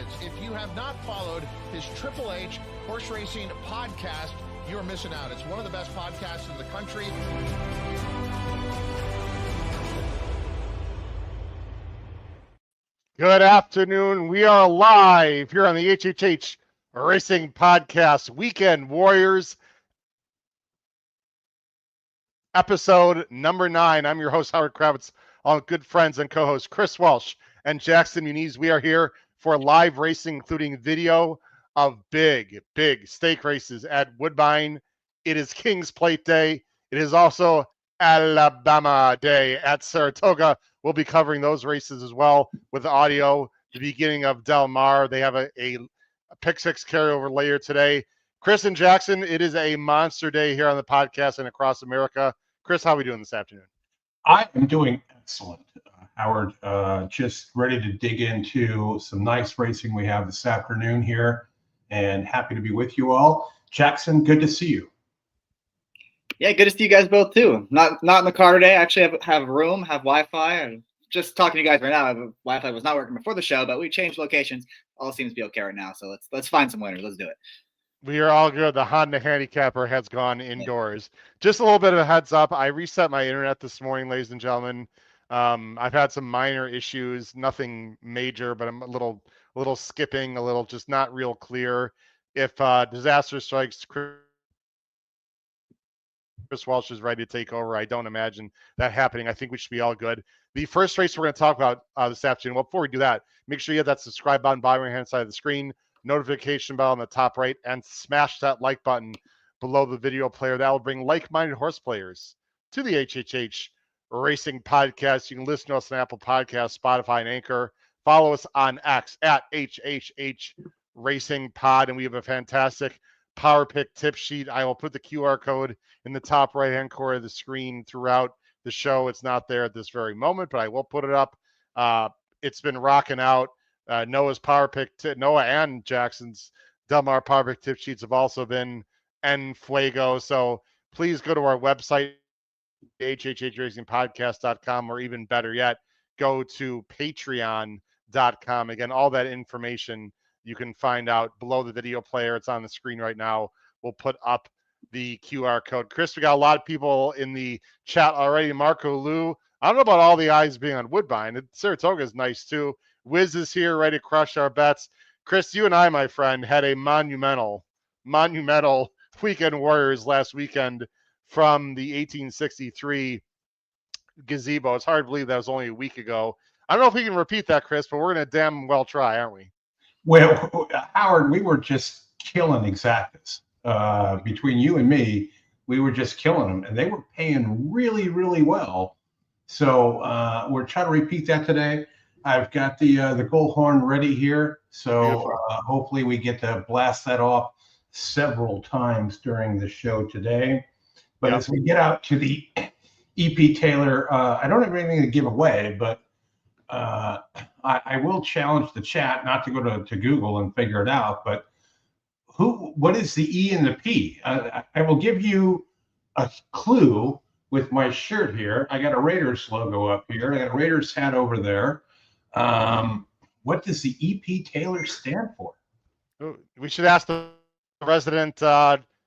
happens. If you have not followed his Triple H horse racing podcast, you're missing out. It's one of the best podcasts in the country. Good afternoon. We are live here on the HHH Racing Podcast Weekend Warriors, episode number 9. I'm your host, Howard Kravitz, all good friends and co-hosts Chris Welsh and Jackson Muniz. We are here for live racing, including video of big stake races at Woodbine. It is King's Plate Day. It is also Alabama Day at Saratoga. We'll be covering those races as well with audio. The beginning of Del Mar. They have a Pick 6 carryover later today. Chris and Jackson, it is a monster day here on the podcast and across America. Chris, how are we doing this afternoon? I am doing excellent, Howard. Just ready to dig into some nice racing we have this afternoon here, and happy to be with you all. Jackson, good to see you. Yeah, good to see you guys both too. Not in the car today. I actually have room, have Wi-Fi, and just talking to you guys right now. Wi-Fi was not working before the show, but we changed locations. All seems to be okay right now. So let's find some winners. Let's do it. We are all good. The Honda Handicapper has gone indoors. Just a little bit of a heads up. I reset my internet this morning, ladies and gentlemen. I've had some minor issues, nothing major, but I'm a little skipping, a little just not real clear. If disaster strikes, Chris Welsh is ready to take over. I don't imagine that happening. I think we should be all good. The first race we're going to talk about this afternoon. Well, before we do that, make sure you hit that subscribe button, bottom right hand side of the screen, notification bell on the top right, and smash that like button below the video player. That will bring like-minded horse players to the HHH Racing Podcast. You can listen to us on Apple Podcasts, Spotify, and Anchor. Follow us on X at HHH Racing Pod, and we have a fantastic Power Pick tip sheet. I will put the QR code in the top right-hand corner of the screen throughout the show. It's not there at this very moment, but I will put it up. It's been rocking out. Noah's Power Pick, Noah and Jackson's Delmar Power Pick tip sheets have also been en fuego. So please go to our website, hhhracingpodcast.com, or even better yet, go to patreon.com. Again, all that information you can find out below the video player. It's on the screen right now. We'll put up the QR code. Chris, we got a lot of people in the chat already. Marco Lou. I don't know about all the eyes being on Woodbine. Saratoga is nice too. Wiz is here, ready to crush our bets. Chris, you and I, my friend, had a monumental weekend Warriors last weekend from the 1863 gazebo. It's hard to believe that was only a week ago. I don't know if we can repeat that, Chris, but we're going to damn well try, aren't we? Well, Howard, we were just killing exactas. Between you and me, we were just killing them, and they were paying really, really well. So we're trying to repeat that today. I've got the gold horn ready here, so hopefully we get to blast that off several times during the show today. But as we get out to the EP Taylor, I don't have anything to give away, but I will challenge the chat not to go to Google and figure it out. But what is the E and the P? I will give you a clue with my shirt here. I got a Raiders logo up here. I got a Raiders hat over there. What does the EP Taylor stand for? We should ask the resident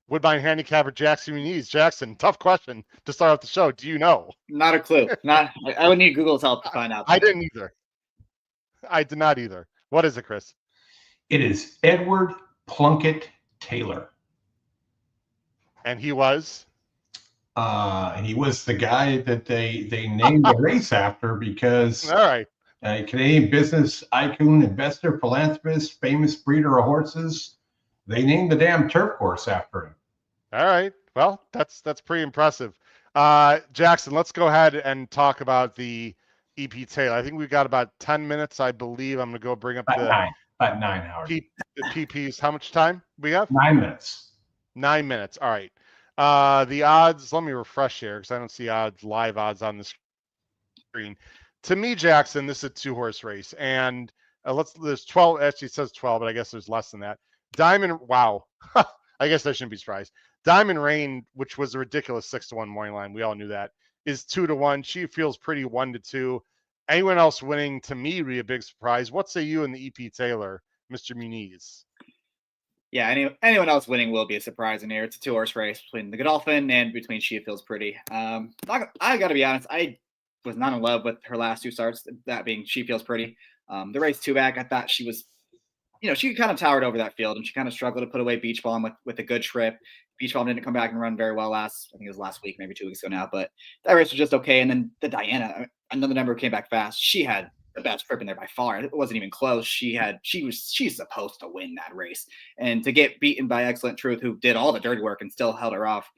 Woodbine handicapper Jackson Muniz. Jackson, tough question to start off the show. Do you know? Not a clue. I would need Google's help to find out. I didn't either. I did not either. What is it, Chris? It is Edward Plunkett Taylor. And he was? He was the guy that they named the race after because all right. Canadian business icon, investor, philanthropist, famous breeder of horses. They named the damn turf course after him. All right. Well, that's pretty impressive. Jackson, let's go ahead and talk about the EP Taylor. I think we've got about 10 minutes, I believe. I'm going to go bring up about 9 hours. The PPs. How much time we have? 9 minutes. 9 minutes. All right. The odds, let me refresh here because I don't see live odds on the screen. To me, Jackson, this is a 2-horse race. And there's 12, actually it says 12, but I guess there's less than that. Diamond, wow. I guess I shouldn't be surprised. Diamond Rain, which was a ridiculous 6-1 morning line, we all knew that, is 2-1. She feels pretty 1-2. Anyone else winning, to me, would be a big surprise. What say you in the EP Taylor Mr. Muniz. Yeah, anyone else winning will be a surprise in here. It's a 2-horse race between the Godolphin and between She Feels Pretty. I got to be honest, I was not in love with her last 2 starts, that being She Feels Pretty. The race 2 back, I thought she was, she kind of towered over that field, and she kind of struggled to put away Beach Balm with a good trip. Beach Balm didn't come back and run very well I think it was last week, maybe 2 weeks ago now, but that race was just okay. And then the Diana, another number came back fast. She had the best trip in there by far. It wasn't even close. She's supposed to win that race, and to get beaten by Excellent Truth, who did all the dirty work and still held her off,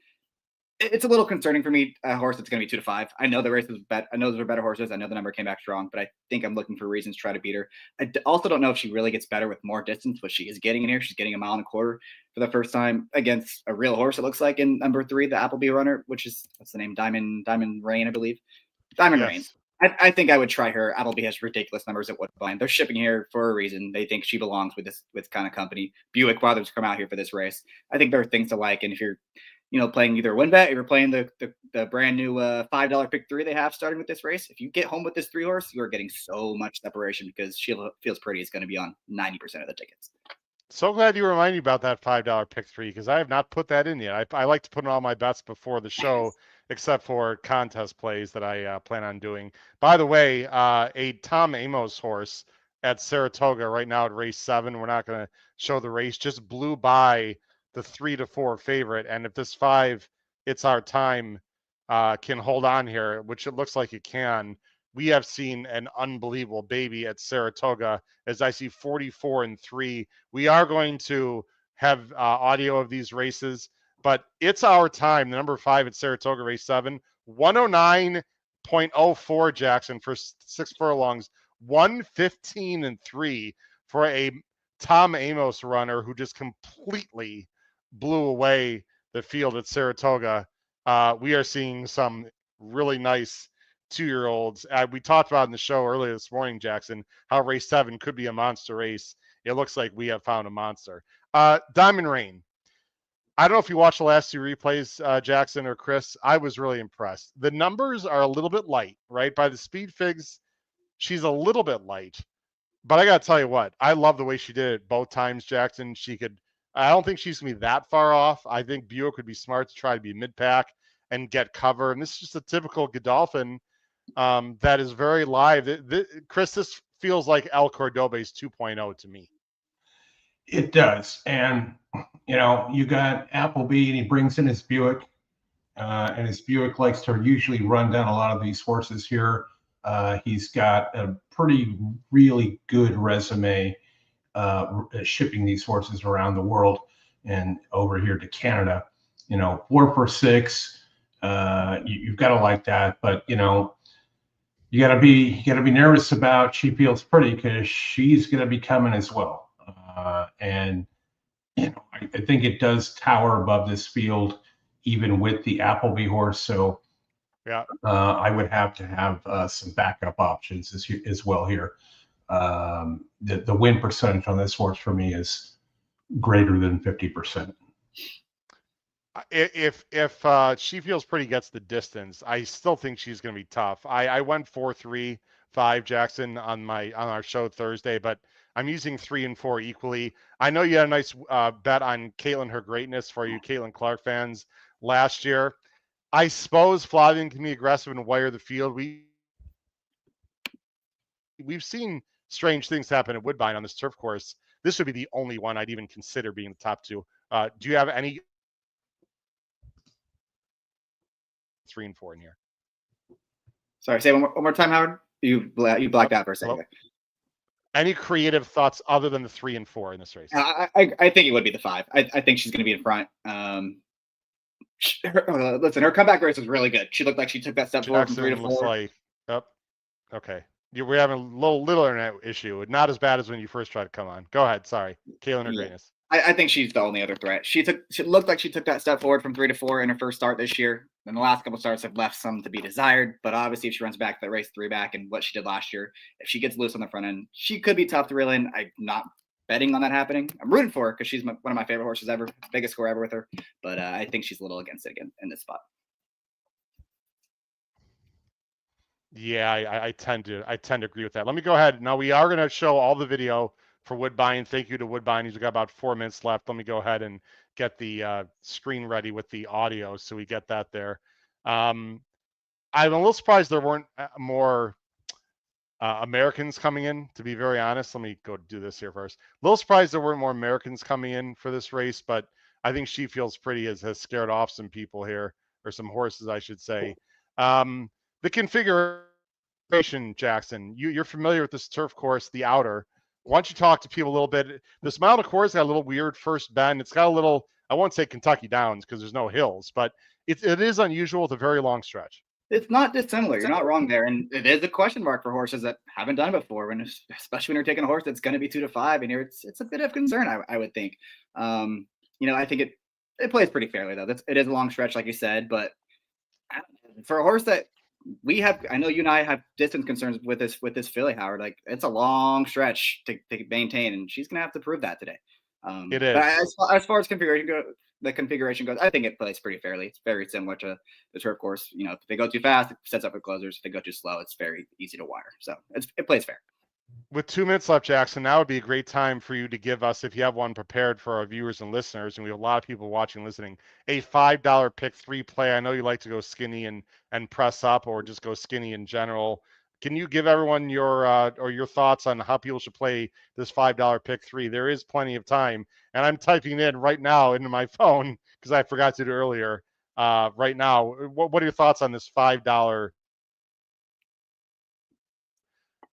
it's a little concerning for me. A horse that's going to be 2-5. I know the race was bet. I know there are better horses. I know the number came back strong, but I think I'm looking for reasons to try to beat her. I also don't know if she really gets better with more distance, but she is getting in here. She's getting 1.25 miles for the first time against a real horse. It looks like in number 3, the Appleby runner, which is what's the name? Diamond Rain, I believe. Diamond Rain. I think I would try her. Appleby has ridiculous numbers at Woodbine. They're shipping here for a reason. They think she belongs with kind of company. Buick Brothers come out here for this race. I think there are things to like, and if you're playing either a win bet, or you're playing the brand new $5 pick 3 they have starting with this race. If you get home with this 3-horse, you are getting so much separation because She Feels Pretty is going to be on 90% of the tickets. So glad you reminded me about that $5 pick 3 because I have not put that in yet. I like to put in all my bets before the show, except for contest plays that I plan on doing. By the way, a Tom Amos horse at Saratoga right now at race 7. We're not going to show the race. Just blew by the 3-4 favorite, and if this 5, It's Our Time, can hold on here, which it looks like it can. We have seen an unbelievable baby at Saratoga, as I see 44-3. We are going to have audio of these races, but It's Our Time, the number 5 at Saratoga, race 7, 109.04 Jackson for 6 furlongs, 115-3 for a Tom Amos runner who just completely blew away the field at Saratoga. We are seeing some really nice 2-year-olds. We talked about in the show earlier this morning, Jackson, how race 7 could be a monster race. It looks like we have found a monster. Diamond Rain. I don't know if you watched the last 2 replays, Jackson or Chris. I was really impressed. The numbers are a little bit light, right? By the speed figs, she's a little bit light. But I got to tell you what, I love the way she did it both times, Jackson. I don't think she's going to be that far off. I think Buick would be smart to try to be mid-pack and get cover. And this is just a typical Godolphin that is very live. Chris, this feels like El Cordobe's 2.0 to me. It does. And, you got Appleby, and he brings in his Buick. And his Buick likes to usually run down a lot of these horses here. He's got a really good resume shipping these horses around the world and over here to Canada. 4 for 6. You've got to like that, but you got to be nervous about She Feels Pretty because she's going to be coming as well. And I think it does tower above this field, even with the Appleby horse. So yeah, I would have to have some backup options as well here. The win percentage on this horse for me is greater than 50%. If She Feels Pretty gets the distance, I still think she's going to be tough. I went 4-3-5 Jackson on our show Thursday, but I'm using 3 and 4 equally. I know you had a nice bet on Caitlin Her Greatness for you Caitlin Clark fans last year. I suppose Flavian can be aggressive and wire the field. We've seen strange things happen at Woodbine on this turf course. This would be the only one I'd even consider being the top 2. Do you have any 3 and 4 in here? Sorry, say one more time, Howard. You blacked out for a second. Hello? Any creative thoughts other than the 3 and 4 in this race? I think it would be the 5. I think she's going to be in front. Listen, her comeback race was really good. She looked like she took that step forward from 3 to 4. Okay. We're having a little internet issue. Not as bad as when you first tried to come on. Go ahead. Sorry. Caitlin Her Greatness. I think she's the only other threat. She looked like she took that step forward from 3 to 4 in her first start this year. And the last couple starts have left some to be desired. But obviously, if she runs back that race 3 back and what she did last year, if she gets loose on the front end, she could be tough to reel in. I'm not betting on that happening. I'm rooting for her because she's one of my favorite horses ever, biggest score ever with her. But I think she's a little against it again in this spot. Yeah, I tend to agree with that. Let me go ahead. Now we are going to show all the video for Woodbine. Thank you to Woodbine. He's got about 4 minutes left. Let me go ahead and get the screen ready with the audio so we get that there. I'm a little surprised there weren't more Americans coming in, to be very honest. Let me go do this here first. A little surprised there weren't more Americans coming in for this race, but I think She Feels Pretty has scared off some people here, or some horses, I should say. The configuration, Jackson, you're familiar with this turf course, the outer. Why don't you talk to people a little bit? This mile of course got a little weird first bend. It's got a little, I won't say Kentucky Downs because there's no hills, but it is unusual with a very long stretch. It's not dissimilar. You're not wrong there. And it is a question mark for horses that haven't done it before, especially when you're taking a horse that's going to be 2 to 5. And here it's a bit of concern, I would think. I think it plays pretty fairly, though. It is a long stretch, like you said. But for a horse that we have, I know you and I have distance concerns with this filly, Howard. Like, it's a long stretch to maintain, and she's going to have to prove that today. It is. But as far as the configuration goes, I think it plays pretty fairly. It's very similar to the turf course. If they go too fast, it sets up for closers. If they go too slow, it's very easy to wire. So it plays fair. With 2 minutes left, Jackson, now would be a great time for you to give us, if you have one prepared for our viewers and listeners, and we have a lot of people watching, listening, a $5 pick 3 play. I know you like to go skinny and press up, or just go skinny in general. Can you give everyone your thoughts on how people should play this $5 pick 3? There is plenty of time, and I'm typing in right now into my phone because I forgot to do it earlier. Right now, what are your thoughts on this $5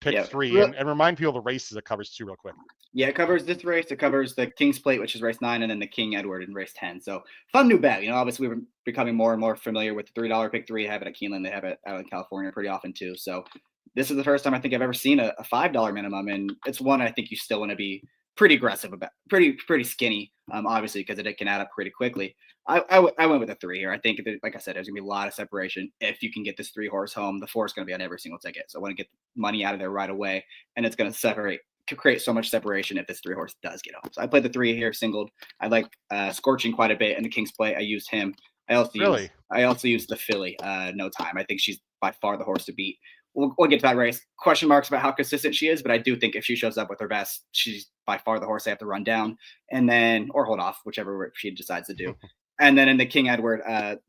pick 3? And remind people the races it covers too, real quick. Yeah, it covers this race. It covers the King's Plate, which is race 9, and then the King Edward in race 10. So fun new bet. Obviously we were becoming more and more familiar with the $3 pick 3. They have it at Keeneland. They have it out in California pretty often too. So this is the first time I think I've ever seen a $5 minimum, and it's one I think you still want to be pretty aggressive about, pretty skinny, obviously, because it can add up pretty quickly. I went with a 3 here. I think, like I said, there's gonna be a lot of separation. If you can get this 3 horse home, the 4 is gonna be on every single ticket. So I want to get money out of there right away, and it's gonna create so much separation if this 3 horse does get home. So I played the 3 here, singled. I like Scorching quite a bit in the King's Play. I used him. I also used the filly, No Time. I think she's by far the horse to beat. We'll get to that race. Question marks about how consistent she is, but I do think if she shows up with her best, she's by far the horse they have to run down, and then or hold off, whichever she decides to do. And then in the King Edward,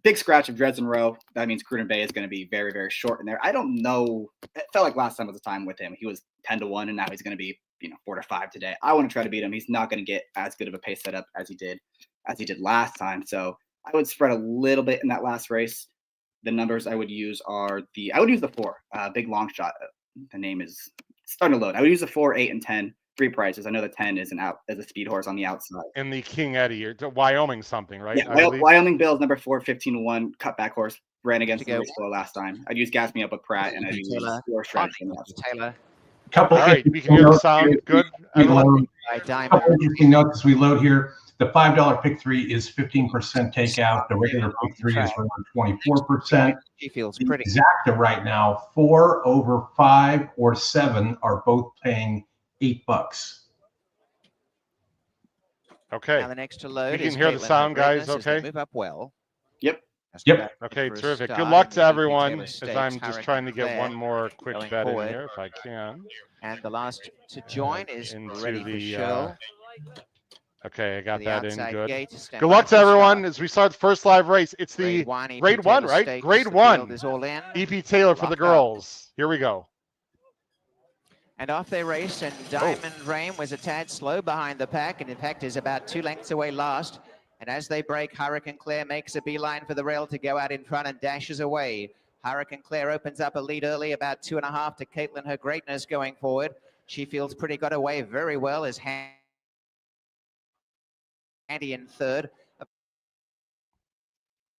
big scratch of Dresden Row. That means Cruden Bay is going to be very, very short in there. I don't know. It felt like last time was the time with him. He was 10 to 1, and now he's going to be 4 to 5 today. I want to try to beat him. He's not going to get as good of a pace setup as he did last time. So I would spread a little bit in that last race. The numbers I would use are I would use the 4, big long shot. The name is starting to load. I would use the 4, 8, and 10. 3 prices. I know the 10 is a speed horse on the outside. And the King Eddie, or Wyoming something, right? Yeah, Wyoming Bill's number 4, 15 to 1, cutback horse, ran against the race flow last time. I'd use Gas Me Up with Pratt, and I'd use your strategy. Taylor. Couple all right, we can hear the sound good. Couple interesting notes as we load here. The $5 pick 3 is 15% takeout. The regular pick 3 is around 24%. She feels pretty. Exacta right now, 4 over 5 or 7 are both paying $8. Okay. Now the next to load. You can hear the sound, guys. Okay. Move up well. Yep. Okay, terrific. Good luck to everyone. As I'm just trying to get one more quick bet in here, if I can. And the last to join is ready for show. Okay, I got that in good. Good luck to everyone as we start the first live race. It's the grade 1, right? Grade 1. EP Taylor for the girls. Here we go. And off they race, and Diamond Rain was a tad slow behind the pack, and in fact is about 2 lengths away last. And as they break, Hurricane Claire makes a beeline for the rail to go out in front and dashes away. Hurricane Claire opens up a lead early, about 2.5 to Caitlin Her Greatness going forward. She feels pretty got away very well as Andy in third. A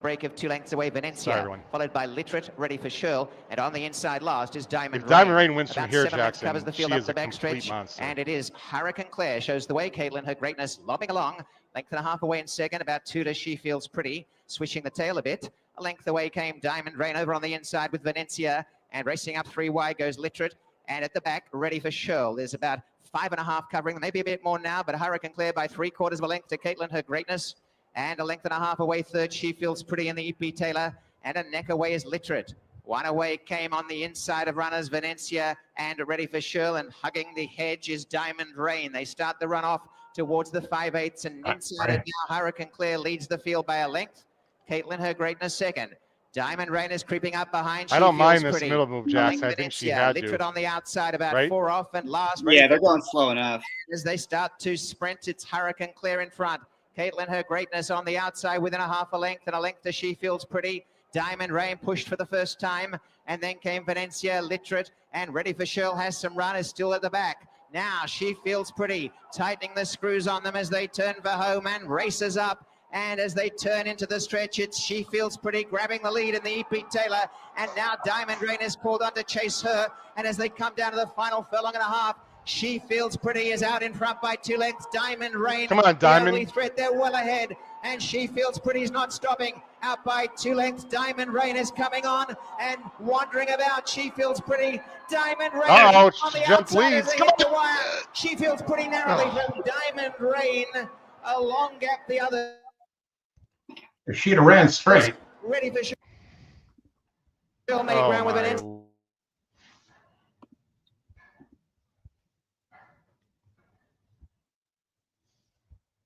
break of 2 lengths away, Venencia, followed by Literate, ready for Shirl, and on the inside last is Diamond Rain. If Diamond Rain wins from here, Jackson, covers the field she up is the a complete backstretch, monster. and it is Hurricane Claire shows the way. Caitlin Her Greatness lobbing along, 1.5 away in second, about 2 to She Feels Pretty, swishing the tail a bit. A length away came Diamond Rain over on the inside with Venencia, and racing up 3 wide goes Literate, and at the back, ready for Shirl. There's about 5.5 covering, maybe a bit more now, but Hurricane Claire by 3/4 of a length to Caitlin Her Greatness. And 1.5 lengths away third, She Feels Pretty in the EP Taylor. And a neck away is Literate. One away came on the inside of runners, Venencia, and ready for Shirl, and hugging the hedge is Diamond Rain. They start the run off towards the 5/8, and inside it now Hurricane Claire leads the field by a length. Caitlin, Her Greatness, second. Diamond Rain is creeping up behind. I don't mind this middle move, Jackson. I think she had Littered on the outside, about right? 4 off, and last. Yeah, they're going slow enough. As they start to sprint, it's Hurricane Claire in front. Caitlin, Her Greatness on the outside within a half a length, and a length to She Feels Pretty. Diamond Rain pushed for the first time, and then came Venencia, Literate, and Ready for Shirl has some runners still at the back. Now She Feels Pretty, tightening the screws on them as they turn for home and races up. And as they turn into the stretch, it's She Feels Pretty grabbing the lead in the E.P. Taylor. And now Diamond Rain is called on to chase her. And as they come down to the final furlong and a half, She Feels Pretty is out in front by 2 lengths. Diamond Rain. Come on, Diamond. The threat, they're well ahead. And She Feels Pretty is not stopping. Out by 2 lengths. Diamond Rain is coming on and wandering about. She Feels Pretty. Diamond Rain. Oh, on the jump outside leads. as they Come hit on. the wire. She Feels Pretty narrowly from Diamond Rain. A long gap the other. If she'd have ran straight. Ready for Shirl. Made Oh, ground with an my. inside.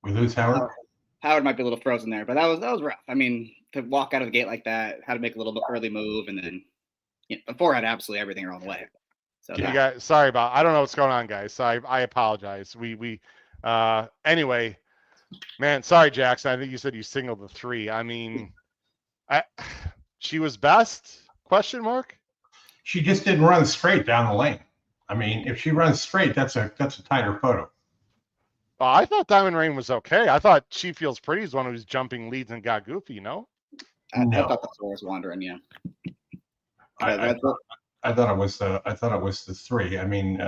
We lose Howard. Howard might be a little frozen there, but that was rough. I mean, to walk out of the gate like that, had to make a little bit early move, and then before had absolutely everything her own way. So You guys, sorry about. I don't know what's going on, guys. So I apologize. Anyway, man, sorry, Jackson. I think you said you singled the 3. I mean, she was best? Question mark. She just didn't run straight down the lane. I mean, if she runs straight, that's a tighter photo. I thought Diamond Rain was okay. I thought She Feels Pretty is one who's jumping leads and got goofy. You know. I thought that's where I was wandering. Yeah. I thought it was the 3. I mean,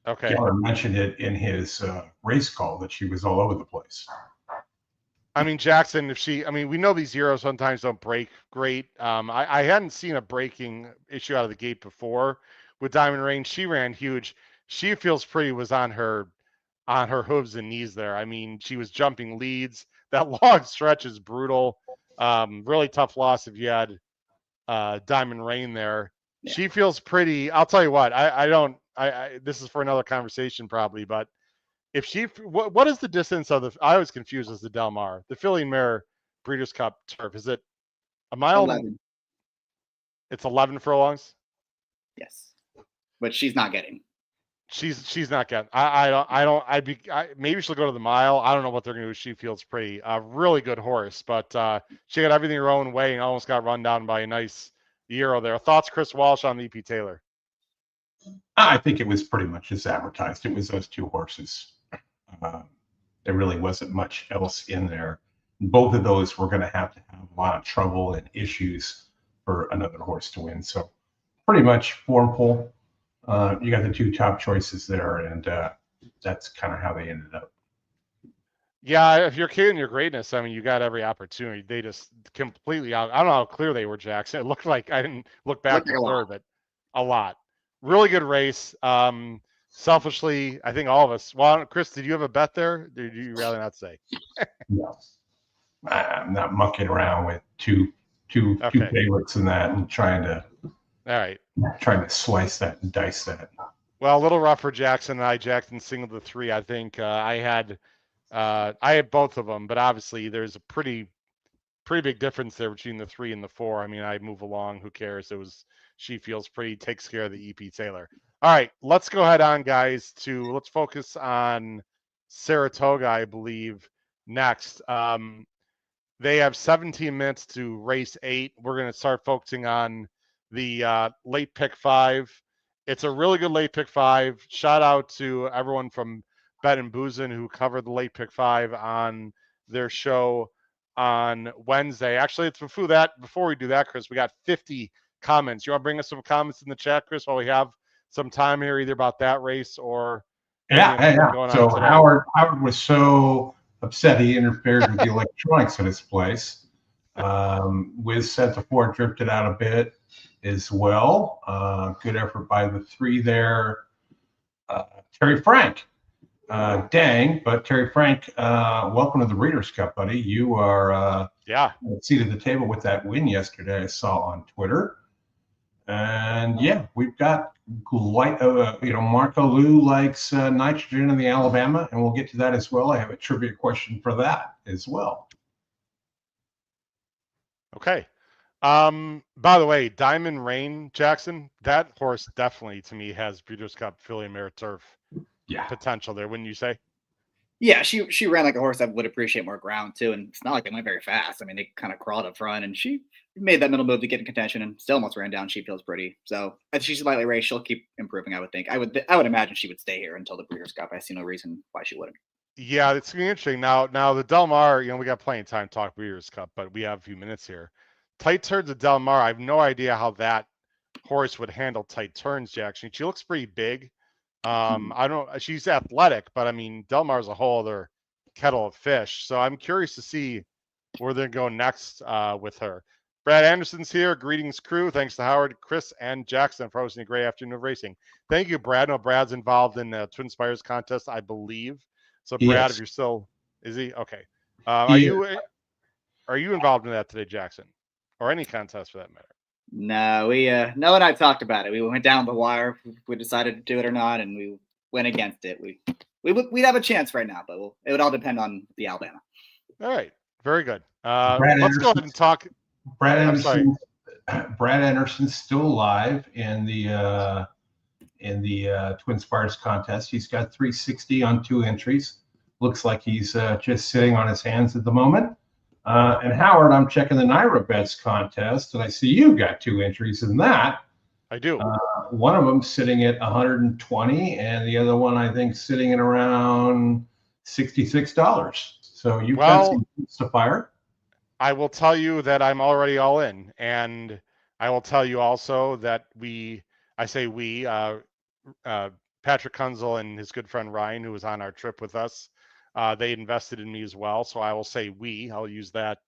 Okay. Geller mentioned it in his race call that she was all over the place. I mean, Jackson, we know these Euros sometimes don't break great. I hadn't seen a breaking issue out of the gate before with Diamond Rain. She ran huge. She Feels Pretty was on her hooves and knees there. I mean, she was jumping leads. That long stretch is brutal. Really tough loss if you had Diamond Rain there. Yeah. She Feels Pretty. I'll tell you what, this is for another conversation probably, but if what is the distance of I was confused as the Del Mar, the Filly and Mare Breeders' Cup turf. Is it a mile? 11. It's 11 furlongs. Yes, but she's not getting. She's not getting. Maybe she'll go to the mile. I don't know what they're gonna do. She Feels Pretty. Really good horse, but she got everything her own way and almost got run down by a nice Euro there. Thoughts, Chris Walsh, on the E.P. Taylor? I think it was pretty much as advertised. It was those 2 horses. There really wasn't much else in there. Both of those were going to have a lot of trouble and issues for another horse to win. So pretty much form pull. You got the 2 top choices there, and that's kind of how they ended up. Yeah, if you're kidding your greatness, I mean, you got every opportunity. They just completely out. I don't know how clear they were, Jackson. It looked like I didn't look back to third, but a lot. Really good race. Selfishly, I think all of us. Well, Chris, did you have a bet there? Did you rather not say? No, I'm not mucking around with two favorites in that and trying to slice that and dice that. Well, a little rough for Jackson and I. Jackson singled the 3. I think I had both of them, but obviously there's a pretty big difference there between the 3 and the 4. I mean, I move along. Who cares? It was She Feels Pretty. Takes care of the E.P. Taylor. All right, let's go ahead on, guys. Let's focus on Saratoga, I believe, next. They have 17 minutes to race 8. We're going to start focusing on the late pick 5. It's a really good late pick 5. Shout out to everyone from Bet and Boozin who covered the late pick 5 on their show on Wednesday. Actually, it's before we do that, Chris, we got 50 comments. You want to bring us some comments in the chat, Chris, while we have some time here, either about that race or So Howard was so upset he interfered with the electronics in his place. Wiz said the 4 drifted out a bit as well. Good effort by the 3 there. Terry Frank. But Terry Frank, welcome to the Breeders' Cup, buddy. You are seated at the table with that win yesterday, I saw on Twitter. And yeah, we've got Marco Lou likes nitrogen in the Alabama, and we'll get to that as well. I have a trivia question for that as well. Okay. By the way, Diamond Rain Jackson, that horse definitely to me has Breeders' Cup Filly Mare Turf potential there, wouldn't you say? Yeah, she ran like a horse that would appreciate more ground too, and it's not like they went very fast. I mean, they kind of crawled up front, and she made that middle move to get in contention, and still almost ran down. She feels pretty, so if she's lightly raced, she'll keep improving. I would think. I would imagine she would stay here until the Breeders' Cup. I see no reason why she wouldn't. Yeah, it's gonna be interesting. Now the Delmar, we got plenty of time to talk Breeders' Cup, but we have a few minutes here. Tight turns of Delmar, I have no idea how that horse would handle tight turns, Jackson. She looks pretty big. I don't. She's athletic, but I mean, Delmar's a whole other kettle of fish. So I'm curious to see where they're going next with her. Brad Anderson's here. Greetings, crew. Thanks to Howard, Chris, and Jackson for hosting a great afternoon of racing. Thank you, Brad. No, Brad's involved in the Twin Spires contest, I believe. So, Brad, if you're still, is he okay? Are you involved in that today, Jackson, or any contest for that matter? No, Noah and I talked about it. We went down the wire. We decided to do it or not, and we went against it. We'd have a chance right now, but it would all depend on the Alabama. All right, very good. Let's go ahead and talk. Brad Anderson's still alive in the Twin Spires contest. He's got 360 on 2 entries. Looks like he's just sitting on his hands at the moment. And Howard, I'm checking the Naira Bets contest, and I see you got 2 entries in that. I do. One of them sitting at 120, and the other one I think sitting at around $66. So you've got some things to fire. I will tell you that I'm already all in, and I will tell you also that Patrick Kunzel and his good friend Ryan, who was on our trip with us, they invested in me as well. So I will say I'll use that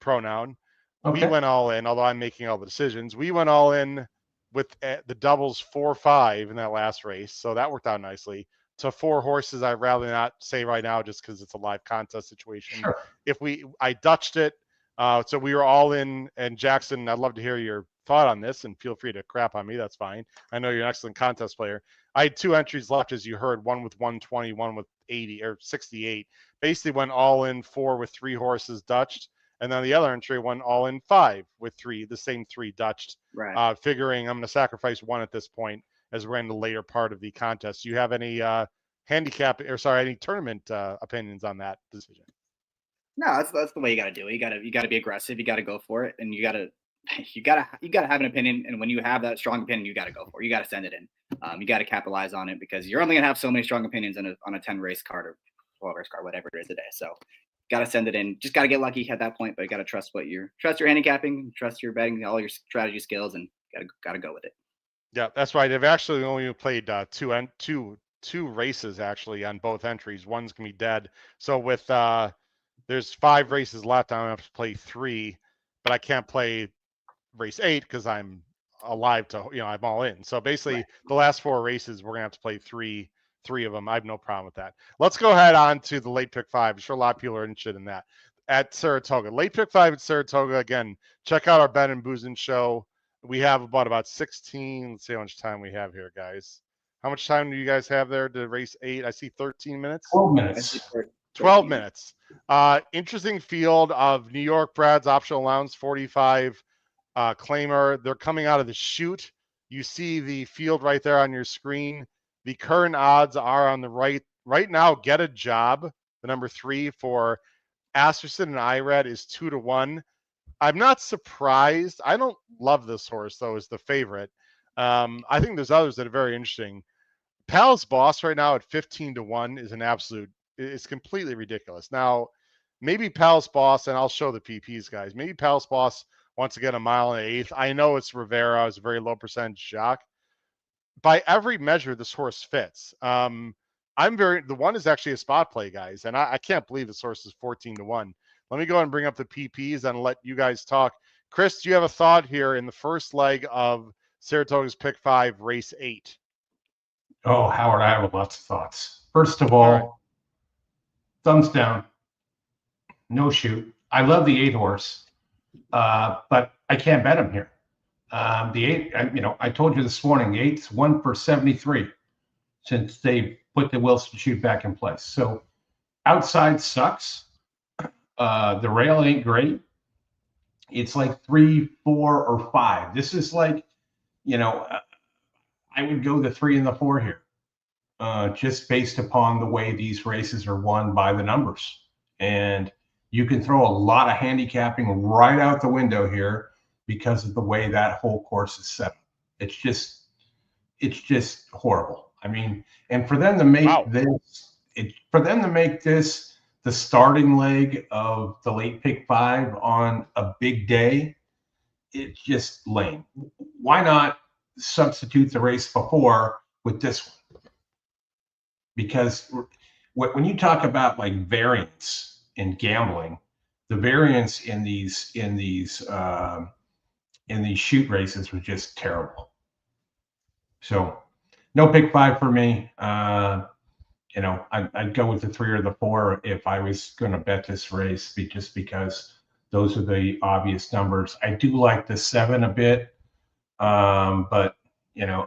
pronoun. Okay. We went all in, although I'm making all the decisions. We went all in with the doubles 4-5 in that last race. So that worked out nicely. To 4 horses, I'd rather not say right now just because it's a live contest situation. Sure. I Dutched it. So we were all in. And Jackson, I'd love to hear your thought on this, and feel free to crap on me. That's fine. I know you're an excellent contest player. I had 2 entries left, as you heard, one with 120, one with 80 or 68. Basically went all in 4 with 3 horses Dutched. And then the other entry went all in 5 with 3, the same 3 Dutched. Right. Figuring I'm going to sacrifice 1 at this point as we're in the later part of the contest. Do you have any any tournament opinions on that decision? No, that's the way you got to do it. You got to be aggressive. You got to go for it, and you got to have an opinion. And when you have that strong opinion, you got to go for it. You got to send it in. You got to capitalize on it, because you're only gonna have so many strong opinions on a 10 race card or 12 race card, whatever it is today. So, got to send it in. Just got to get lucky at that point, but you got to trust your handicapping, trust your betting, all your strategy skills, and got to go with it. Yeah, that's right. They've actually only played two races actually on both entries. One's gonna be dead. So with there's 5 races left. I'm gonna have to play 3, but I can't play race 8 because I'm alive to I'm all in. So basically, the last 4 races we're gonna have to play three of them. I have no problem with that. Let's go ahead on to the late pick 5. I'm sure a lot of people are interested in that at Saratoga. Late pick 5 at Saratoga. Again, check out our Ben and Boozin show. We have about 16. Let's see how much time we have here, guys. How much time do you guys have there to race 8? I see 13 minutes. 12 minutes. 12 minutes. Interesting field of New York Brad's optional allowance 45 claimer. They're coming out of the chute. You see the field right there on your screen. The current odds are on the right now. Get a Job, the number 3 for Asterson and Irad is 2-1. I'm not surprised. I don't love this horse though as the favorite. I think there's others that are very interesting. Pal's Boss right now at 15-1 is it's completely ridiculous. Now, maybe Pal's Boss, and I'll show the PPs, guys. Maybe Pal's Boss wants to get a mile and 1/8. I know it's Rivera, it's a very low percentage jock. By every measure, this horse fits. The one is actually a spot play, guys, and I can't believe this horse is 14-1. Let me go ahead and bring up the PPs and let you guys talk. Chris, do you have a thought here in the first leg of Saratoga's Pick 5, Race 8? Oh, Howard, I have lots of thoughts. First of all, thumbs down. No shoot. I love the 8 horse, but I can't bet him here. The eight, I told you this morning, the eight's 1 for 73 since they put the Wilson chute back in place. So outside sucks. The rail ain't great. It's like 3, 4, or 5. This is like, I would go the 3 and the 4 here, just based upon the way these races are won by the numbers. And you can throw a lot of handicapping right out the window here because of the way that whole course is set up. It's just horrible. I mean, and for them to make this the starting leg of the late pick 5 on a big day, it's just lame. Why not substitute the race before with this one? Because when you talk about like variance in gambling, the variance in these shoot races was just terrible. So no pick 5 for me. I'd go with the 3 or the 4 if I was going to bet this race, just because those are the obvious numbers. I do like the 7 a bit, but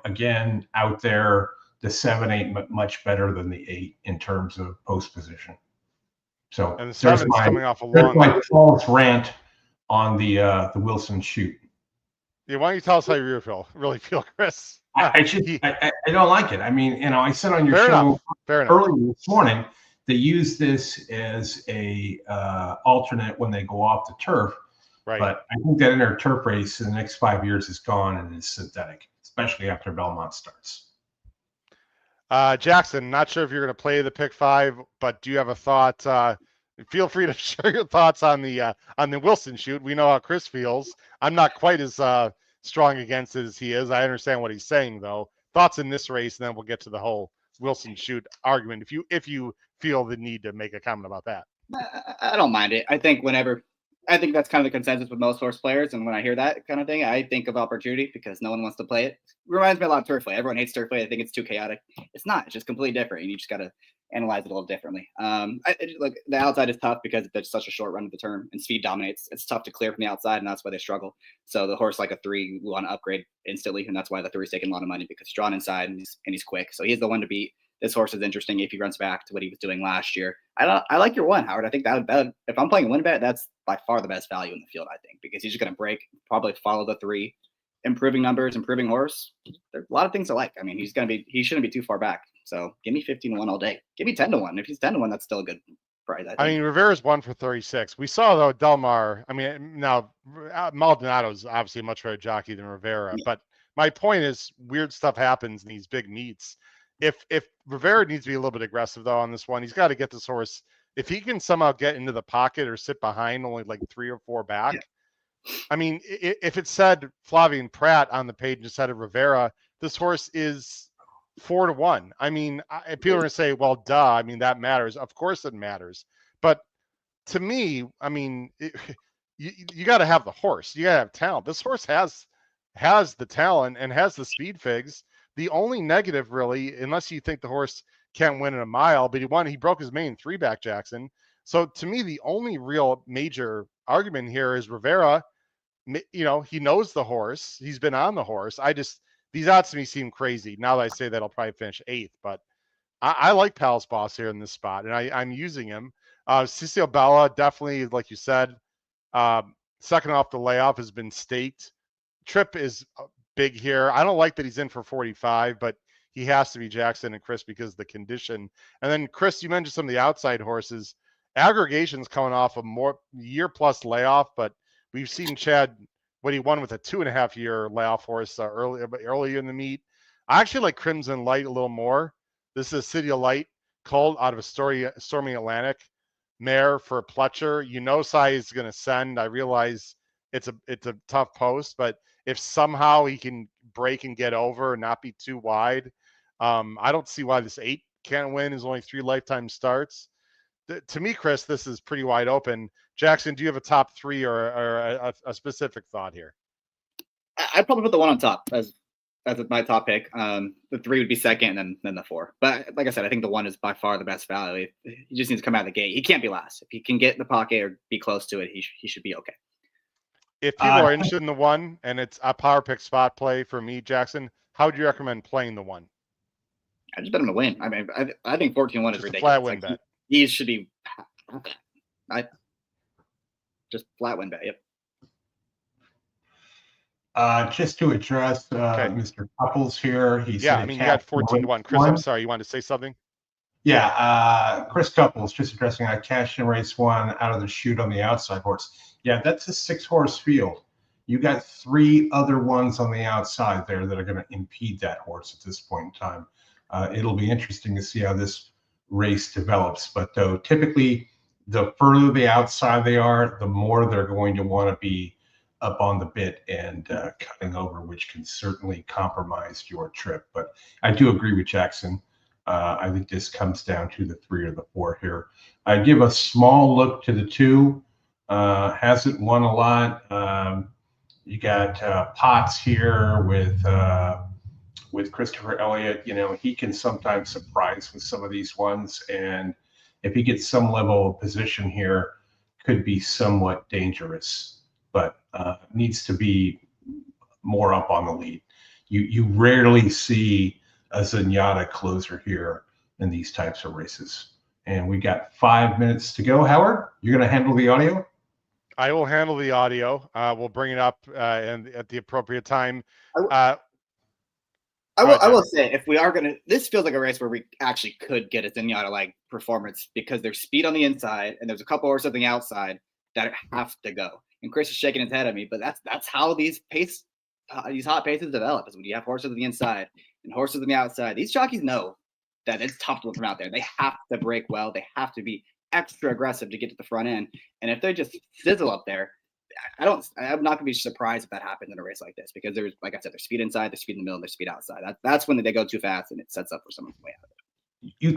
again, out there, the 7 ain't much better than the 8 in terms of post position. So and the 7's coming off a long. My false rant on the Wilson shoot. Yeah, why don't you tell us how you really feel, Chris? I don't like it. I mean, I said on your show earlier this morning, they use this as a alternate when they go off the turf. Right. But I think that in their turf race in the next 5 years is gone and is synthetic, especially after Belmont starts. Jackson, not sure if you're going to play the pick 5, but do you have a thought? Feel free to share your thoughts on the Wilson shoot. We know how Chris feels. I'm not quite as strong against it as he is. I understand what he's saying, though. Thoughts in this race, and then we'll get to the whole Wilson shoot argument. If you feel the need to make a comment about that, I don't mind it. I think that's kind of the consensus with most horse players. And when I hear that kind of thing, I think of opportunity because no one wants to play it. It reminds me a lot of turf play. Everyone hates turf play. I think it's too chaotic. It's not. It's just completely different. And you just got to analyze it a little differently. Look, the outside is tough because there's such a short run of the turn and speed dominates. It's tough to clear from the outside, and that's why they struggle. So the horse like a 3, we want to upgrade instantly, and that's why the 3 is taking a lot of money because he's drawn inside and he's quick. So he's the one to beat. This horse is interesting if he runs back to what he was doing last year. I like your 1, Howard. I think that if I'm playing a win bet, that's by far the best value in the field, I think, because he's just going to break, probably follow the 3, improving numbers, improving horse. There's a lot of things I like. I mean, he shouldn't be too far back. So give me 15-1 all day. Give me 10-1. If he's 10-1, that's still a good price. I mean, Rivera's 1 for 36. We saw though Delmar. I mean, now Maldonado's obviously a much better jockey than Rivera. Yeah. But my point is, weird stuff happens in these big meets. If Rivera needs to be a little bit aggressive though on this one, he's got to get this horse. If he can somehow get into the pocket or sit behind only like 3 or 4 back. Yeah. I mean, if it said Flavien Prat on the page instead of Rivera, this horse is 4-1. I mean, people are going to say, well, duh. I mean, that matters. Of course it matters. But to me, I mean, you got to have the horse. You got to have talent. This horse has the talent and has the speed figs. The only negative, really, unless you think the horse can't win in a mile, but he broke his mane 3-back, Jackson. So to me, the only real major argument here is Rivera. He knows the horse. He's been on the horse. These odds to me seem crazy. Now that I say that, I'll probably finish 8th, but I like Palace Boss here in this spot, and I'm using him. Cecil Bella, definitely, like you said, second off the layoff has been staked. Trip is big here. I don't like that he's in for 45, but he has to be, Jackson and Chris, because of the condition. And then, Chris, you mentioned some of the outside horses. Aggregation's coming off a more year-plus layoff, but we've seen Chad what he won with a 2.5-year layoff horse earlier in the meet. I actually like Crimson Light a little more. This is City of Light, called out of a Stormy Atlantic mare for Pletcher. Sai is going to send. I realize it's a tough post, but if somehow he can break and get over and not be too wide, I don't see why this 8 can't win. There's only 3 lifetime starts. To me, Chris, this is pretty wide open. Jackson, do you have a top 3 or a specific thought here? I'd probably put the 1 on top as my top pick. The 3 would be second, and then the 4. But like I said, I think the 1 is by far the best value. He just needs to come out of the gate. He can't be last. If he can get in the pocket or be close to it, he should be okay. If people are interested in the one and it's a power pick spot play for me, Jackson, how would you recommend playing the one? I just bet him to win. I mean, I think 14-1 is Just ridiculous. a flat win bet. He should be. Just flat win bet. Yep. Just to address Mr. Couples here, he said, I mean, you got 14-1. Chris, I'm sorry, you wanted to say something? Yeah, Chris Couples, just addressing, I cashed in race 1 out of the chute on the outside horse. Yeah, that's a 6-horse field. You got 3 other ones on the outside there that are going to impede that horse at this point in time. It'll be interesting to see how this race develops. But though typically the further the outside they are, the more they're going to want to be up on the bit and cutting over, which can certainly compromise your trip. But I do agree with Jackson. I think this comes down to the 3 or the 4 here. I give a small look to the 2. Hasn't won a lot. You got Potts here with Christopher Elliott. You know, he can sometimes surprise with some of these ones, and if he gets some level of position here, could be somewhat dangerous. But needs to be more up on the lead. You rarely see a Zenyatta closer here in these types of races. And we got 5 minutes to go. Howard, you're going to handle the audio? I will handle the audio. We'll bring it up and at the appropriate time. I will say, if we are going to, this feels like a race where we actually could get a Zenyatta-like performance because there's speed on the inside and there's a couple horses on the outside that have to go. And Chris is shaking his head at me, but that's how these hot paces develop, is when you have horses on the inside and horses on the outside. These jockeys know that it's tough to win from out there. They have to break well. They have to be extra aggressive to get to the front end. And if they just sizzle up there, I'm not going to be surprised if that happens in a race like this, because there's, like I said, there's speed inside, there's speed in the middle, and there's speed outside. That's when they go too fast and it sets up for someone's way out of it. You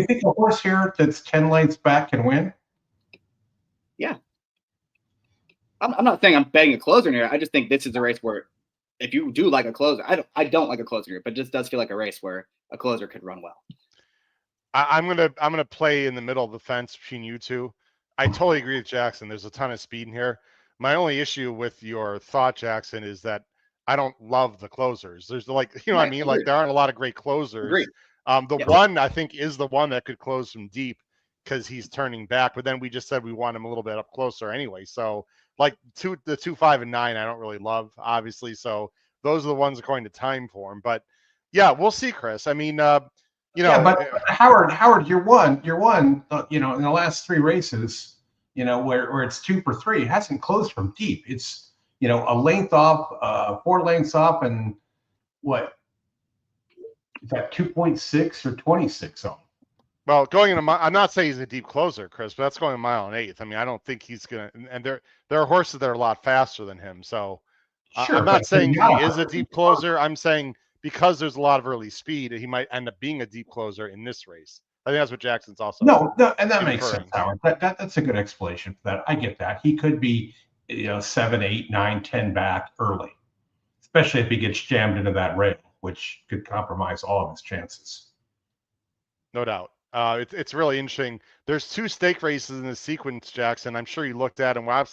think a horse here that's 10 lengths back can win? Yeah. I'm not saying I'm betting a closer in here. I just think this is a race where if you do like a closer, I don't like a closer here, but it just does feel like a race where a closer could run well. I'm gonna play in the middle of the fence between you two. I totally agree with Jackson. There's a ton of speed in here. My only issue with your thought, Jackson, is that I don't love the closers. There's what I mean? Like, there aren't a lot of great closers. One, I think, is the one that could close from deep because he's turning back. But then we just said we want him a little bit up closer anyway. So like the 2, 5, and 9, I don't really love, obviously. So those are the ones according to time for him. But yeah, we'll see, Chris. I mean, but Howard, you're one, in the last 3 races, where it's 2 for 3, it hasn't closed from deep. It's, a length off, 4 lengths off, and what is that, 2.6 or 26 on? Well, going in I'm not saying he's a deep closer, Chris, but that's going a mile and 1/8. I mean, I don't think he's gonna. And there are horses that are a lot faster than him. So sure, I'm not saying he is a deep closer. I'm saying because there's a lot of early speed, he might end up being a deep closer in this race. I think that's what Jackson's also. No, and that makes sense, Howard. That's a good explanation for that. I get that. He could be, 7, 8, 9, 10 back early, especially if he gets jammed into that rail, which could compromise all of his chances. No doubt. It's really interesting. There's 2 stake races in the sequence, Jackson. I'm sure you looked at, and we're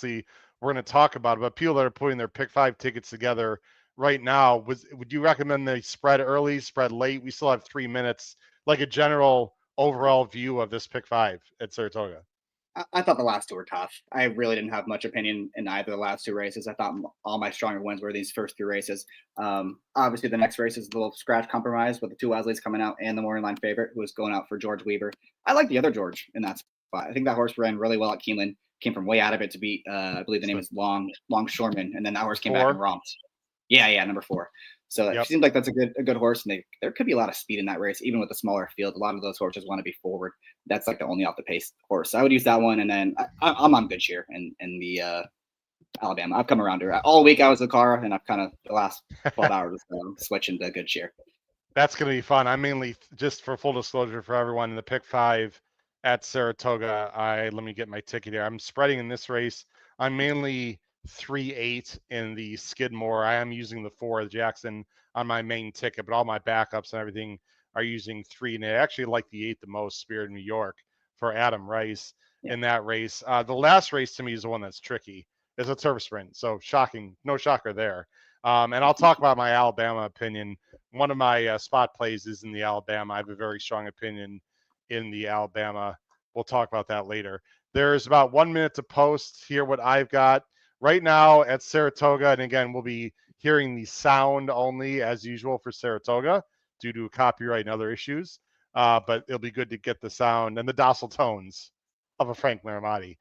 going to talk about it. But people that are putting their pick 5 tickets together right now, would you recommend they spread early, spread late? We still have 3 minutes. Like a general overall view of this pick 5 at Saratoga. I thought the last 2 were tough. I really didn't have much opinion in either of the last 2 races. I thought all my stronger wins were these first 3 races. Obviously, the next race is a little scratch compromise with the 2 Wesleys coming out and the morning line favorite, who is going out for George Weaver. I like the other George in that spot. I think that horse ran really well at Keeneland. Came from way out of it to beat, I believe the name is Longshoreman, and then that horse came back and romped. Yeah, number 4. So it seems like that's a good horse, and there could be a lot of speed in that race, even with a smaller field. A lot of those horses want to be forward. That's like the only off the pace horse. So I would use that one, and then I'm on good cheer in the Alabama. I've come around to it all week. I was in the car, and I've kind of the last 12 hours switching to good cheer. That's going to be fun. I'm mainly, just for full disclosure for everyone, in the pick 5 at Saratoga. Let me get my ticket here. I'm spreading in this race. I'm mainly 3-8 in the Skidmore. I am using the 4 Jackson on my main ticket, but all my backups and everything are using 3. And I actually like the 8 the most, Spirit of New York, for Adam Rice in that race. The last race to me is the one that's tricky. is a turf sprint. So shocking, no shocker there. And I'll talk about my Alabama opinion. One of my spot plays is in the Alabama. I have a very strong opinion in the Alabama. We'll talk about that later. There's about 1 minute to post here what I've got right now at Saratoga. And again, we'll be hearing the sound only as usual for Saratoga due to copyright and other issues. But it'll be good to get the sound and the docile tones of a Frank Laramati.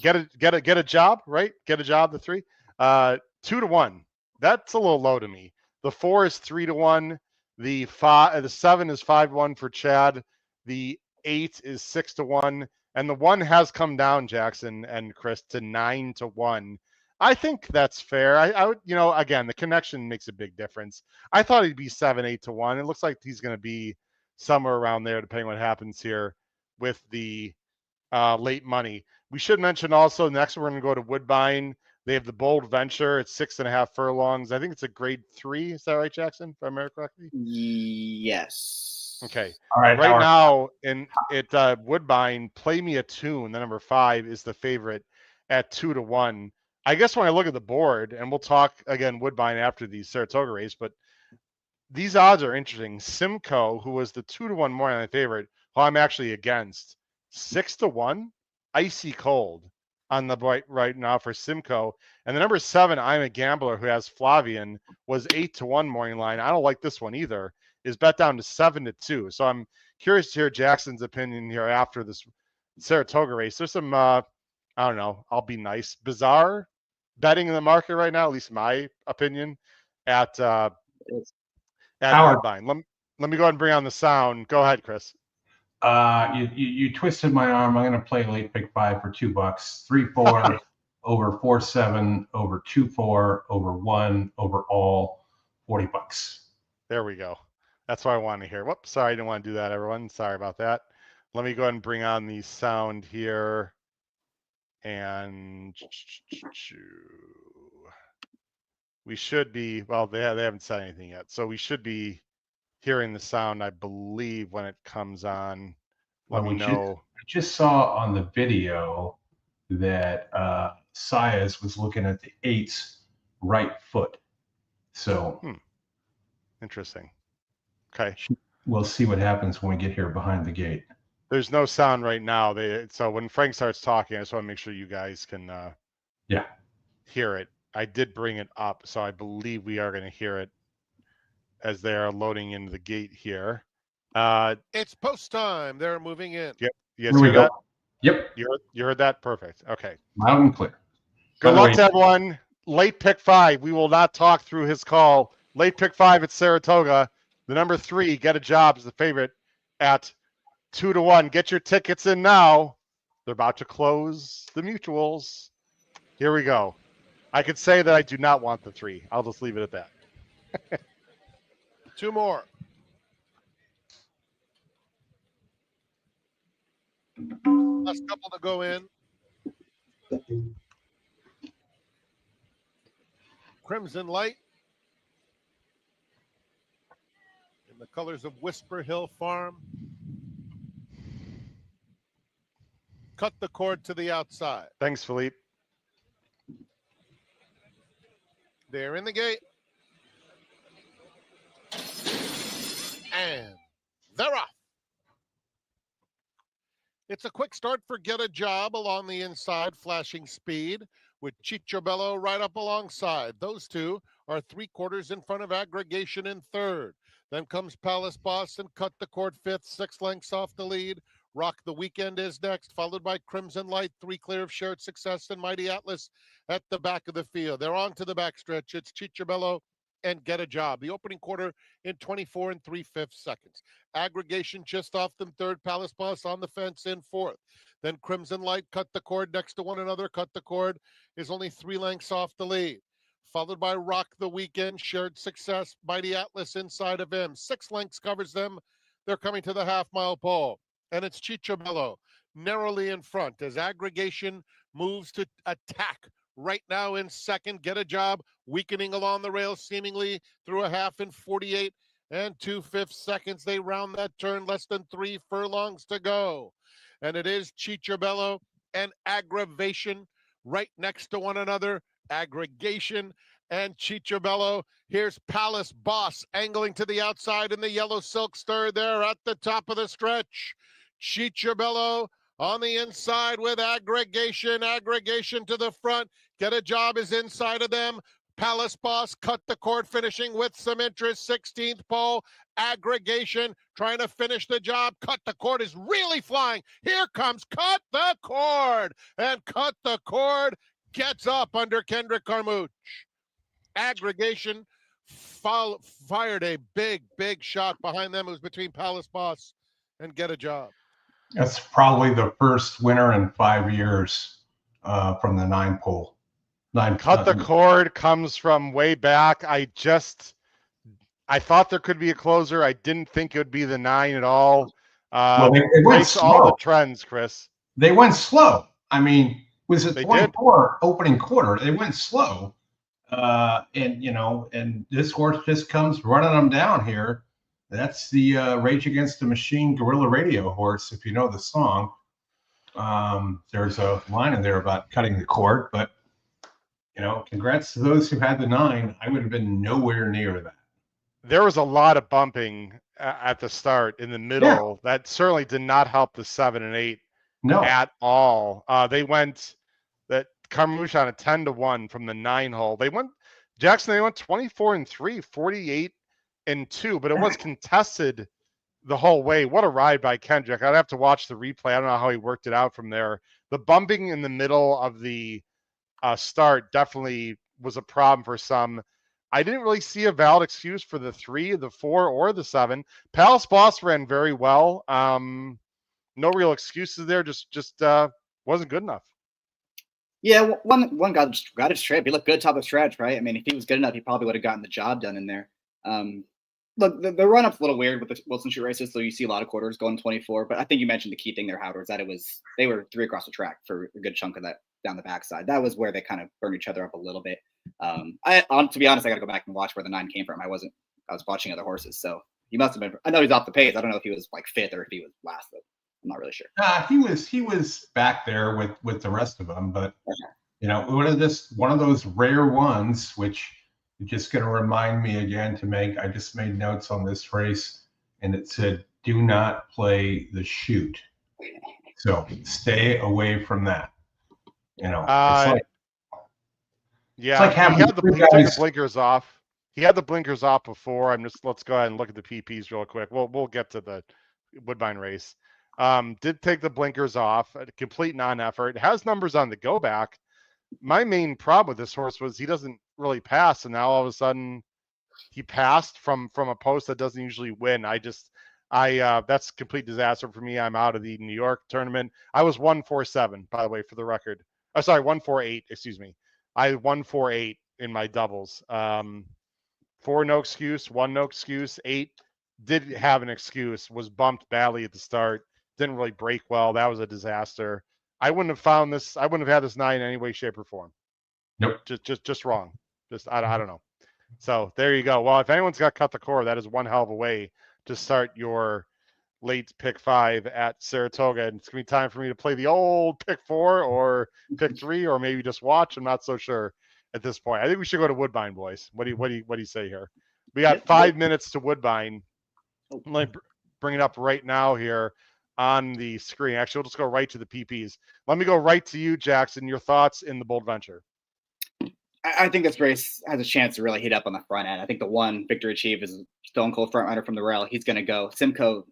Get a job, right? Get a job, the 3. 2-1. That's a little low to me. The 4 is 3-1. The 7 is 5-1 for Chad. The 8 is 6-1. And the 1 has come down, Jackson and Chris, to 9-1. I think that's fair. I would, again, the connection makes a big difference. I thought he'd be 7-8-1. It looks like he's going to be somewhere around there, depending what happens here with the late money. We should mention also next we're going to go to Woodbine. They have the Bold Venture. It's 6.5 furlongs. I think it's a grade 3. Is that right, Jackson? If I remember correctly? Yes. Okay. All right. Right now at Woodbine, Play Me a Tune, the number 5 is the favorite at 2-1. I guess when I look at the board, and we'll talk again Woodbine after the Saratoga race, but these odds are interesting. Simcoe, who was the 2-1 morning line favorite, who I'm actually against, 6-1, icy cold on the right now for Simcoe. And the number 7, I'm a Gambler, who has Flavian, was 8-1 morning line. I don't like this one either. Is bet down to 7-2. So I'm curious to hear Jackson's opinion here after this Saratoga race. There's some, I don't know, I'll be nice, bizarre betting in the market right now, at least my opinion, at Woodbine. Let me go ahead and bring on the sound. Go ahead, Chris. You twisted my arm. I'm going to play late pick 5 for $2. 3-4 over 4-7 over 2-4 over 1 over all, $40. There we go. That's what I want to hear. Whoops, sorry, I didn't want to do that, everyone. Sorry about that. Let me go ahead and bring on the sound here. And we should be, well, they haven't said anything yet. So we should be hearing the sound, I believe, when it comes on. Let me know. I just saw on the video that Saez was looking at the 8's right foot. So interesting. Okay. We'll see what happens when we get here behind the gate. There's no sound right now. So when Frank starts talking, I just want to make sure you guys can hear it. I did bring it up, so I believe we are going to hear it as they are loading into the gate here. It's post time. They're moving in. Yep. Here we go. That? Yep. You heard that? Perfect. Okay. Loud and clear. Good luck to everyone. Late pick 5. We will not talk through his call. Late pick 5 at Saratoga. The number 3, Get a Job, is the favorite at 2-1. Get your tickets in now. They're about to close the mutuals. Here we go. I could say that I do not want the 3. I'll just leave it at that. 2 more. Last couple to go in. Crimson Light. In the colors of Whisper Hill Farm. Cut the cord to the outside. Thanks, Philippe. They're in the gate. And they're off. It's a quick start for Get a Job along the inside, flashing speed with Chicciobello right up alongside. Those two are 3/4 in front of Aggregation in third. Then comes Palace Boss and Cut the Cord fifth, 6 lengths off the lead. Rock the Weekend is next, followed by Crimson Light, 3 clear of Shared Success and Mighty Atlas at the back of the field. They're on to the backstretch. It's Chicciobello and Get a Job. The opening quarter in 24 3/5 seconds. Aggregation just off them third. Palace Boss on the fence in fourth. Then Crimson Light, Cut the Cord next to one another. Cut the Cord is only 3 lengths off the lead. Followed by Rock the Weekend, Shared Success, Mighty Atlas inside of him. 6 lengths covers them. They're coming to the half-mile pole. And it's Chicciobello narrowly in front as Aggregation moves to attack right now in second. Get a Job weakening along the rails seemingly through a half in 48 2/5 seconds. They round that turn, less than 3 furlongs to go. And it is Chicciobello and Aggravation right next to one another, Aggregation and Chichabello. Here's Palace Boss angling to the outside in the yellow silk stir there at the top of the stretch. Chichabello on the inside with Aggregation. Aggregation to the front. Get a Job is inside of them. Palace Boss cut the cord, finishing with some interest. 16th pole. Aggregation trying to finish the job. Cut the cord is really flying. Here comes Cut the Cord. And Cut the Cord gets up under Kendrick Carmouche. Aggregation fired a big shot behind them. It was between Palace Boss and Get a Job. That's probably the first winner in 5 years from the 9 pole. Cut the Cord comes from way back. I thought there could be a closer. I didn't think it would be the 9 at all. Well, they went slow. All the trends, Chris. They went slow. I mean, was it 24 opening quarter? They went slow. And this horse just comes running them down here. That's the Rage Against the Machine Guerrilla Radio horse, if you know the song. There's a line in there about cutting the cord, but congrats to those who had the 9. I would have been nowhere near that. There was a lot of bumping at the start in the middle. Yeah. That certainly did not help the 7 and 8 at all. They went that Carmouche on a 10-1 from the 9 hole. They went 24 and 3, 48 and 2, but it was contested the whole way. What a ride by Kendrick. I'd have to watch the replay. I don't know how he worked it out from there. The bumping in the middle of the start definitely was a problem for some. I didn't really see a valid excuse for the 3, the 4, or the 7. Palace Boss ran very well. No real excuses there. Just wasn't good enough. Yeah, one got it straight. He looked good top of the stretch, right? I mean, if he was good enough, he probably would have gotten the job done in there. Look, the run-up's a little weird with the Wilson Street races, so you see a lot of quarters going 24. But I think you mentioned the key thing there, Howard, was that they were 3 across the track for a good chunk of that down the backside. That was where they kind of burned each other up a little bit. To be honest, I got to go back and watch where the 9 came from. I was watching other horses, so he must have been. I know he's off the pace. I don't know if he was like 5th or if he was last. Though. I'm not really sure. He was back there with the rest of them, but one of those rare ones, which is just going to remind me again I just made notes on this race, and it said, "Do not play the chute." So stay away from that. It's like he took the blinkers off. He had the blinkers off before. Let's go ahead and look at the PPs real quick. We'll get to the Woodbine race. Did take the blinkers off, a complete non-effort. Has numbers on the go back. My main problem with this horse was he doesn't really pass, and now all of a sudden he passed from a post that doesn't usually win. That's a complete disaster for me. I'm out of the New York tournament. I was 147, by the way, for the record. 148, excuse me. I 148 in my doubles. 4 no excuse, 1 no excuse, 8 did have an excuse, was bumped badly at the start, didn't really break well. That was a disaster. I wouldn't have found this. I wouldn't have had this 9 in any way, shape, or form. Nope. Just wrong. I don't know. So there you go. Well, if anyone's got Cut the Cord, that is one hell of a way to start your late pick 5 at Saratoga. And it's gonna be time for me to play the old pick 4 or pick 3, or maybe just watch. I'm not so sure at this point. I think we should go to Woodbine, boys. What do you say here? We got 5 minutes to Woodbine. Let me bring it up right now here on the screen. Actually, we'll just go right to the PPs. Let me go right to you, Jackson. Your thoughts in the Bold Venture. I think this race has a chance to really heat up on the front end. I think the one Victory Achieve is a stone cold front runner from the rail. He's going to go. Simcoe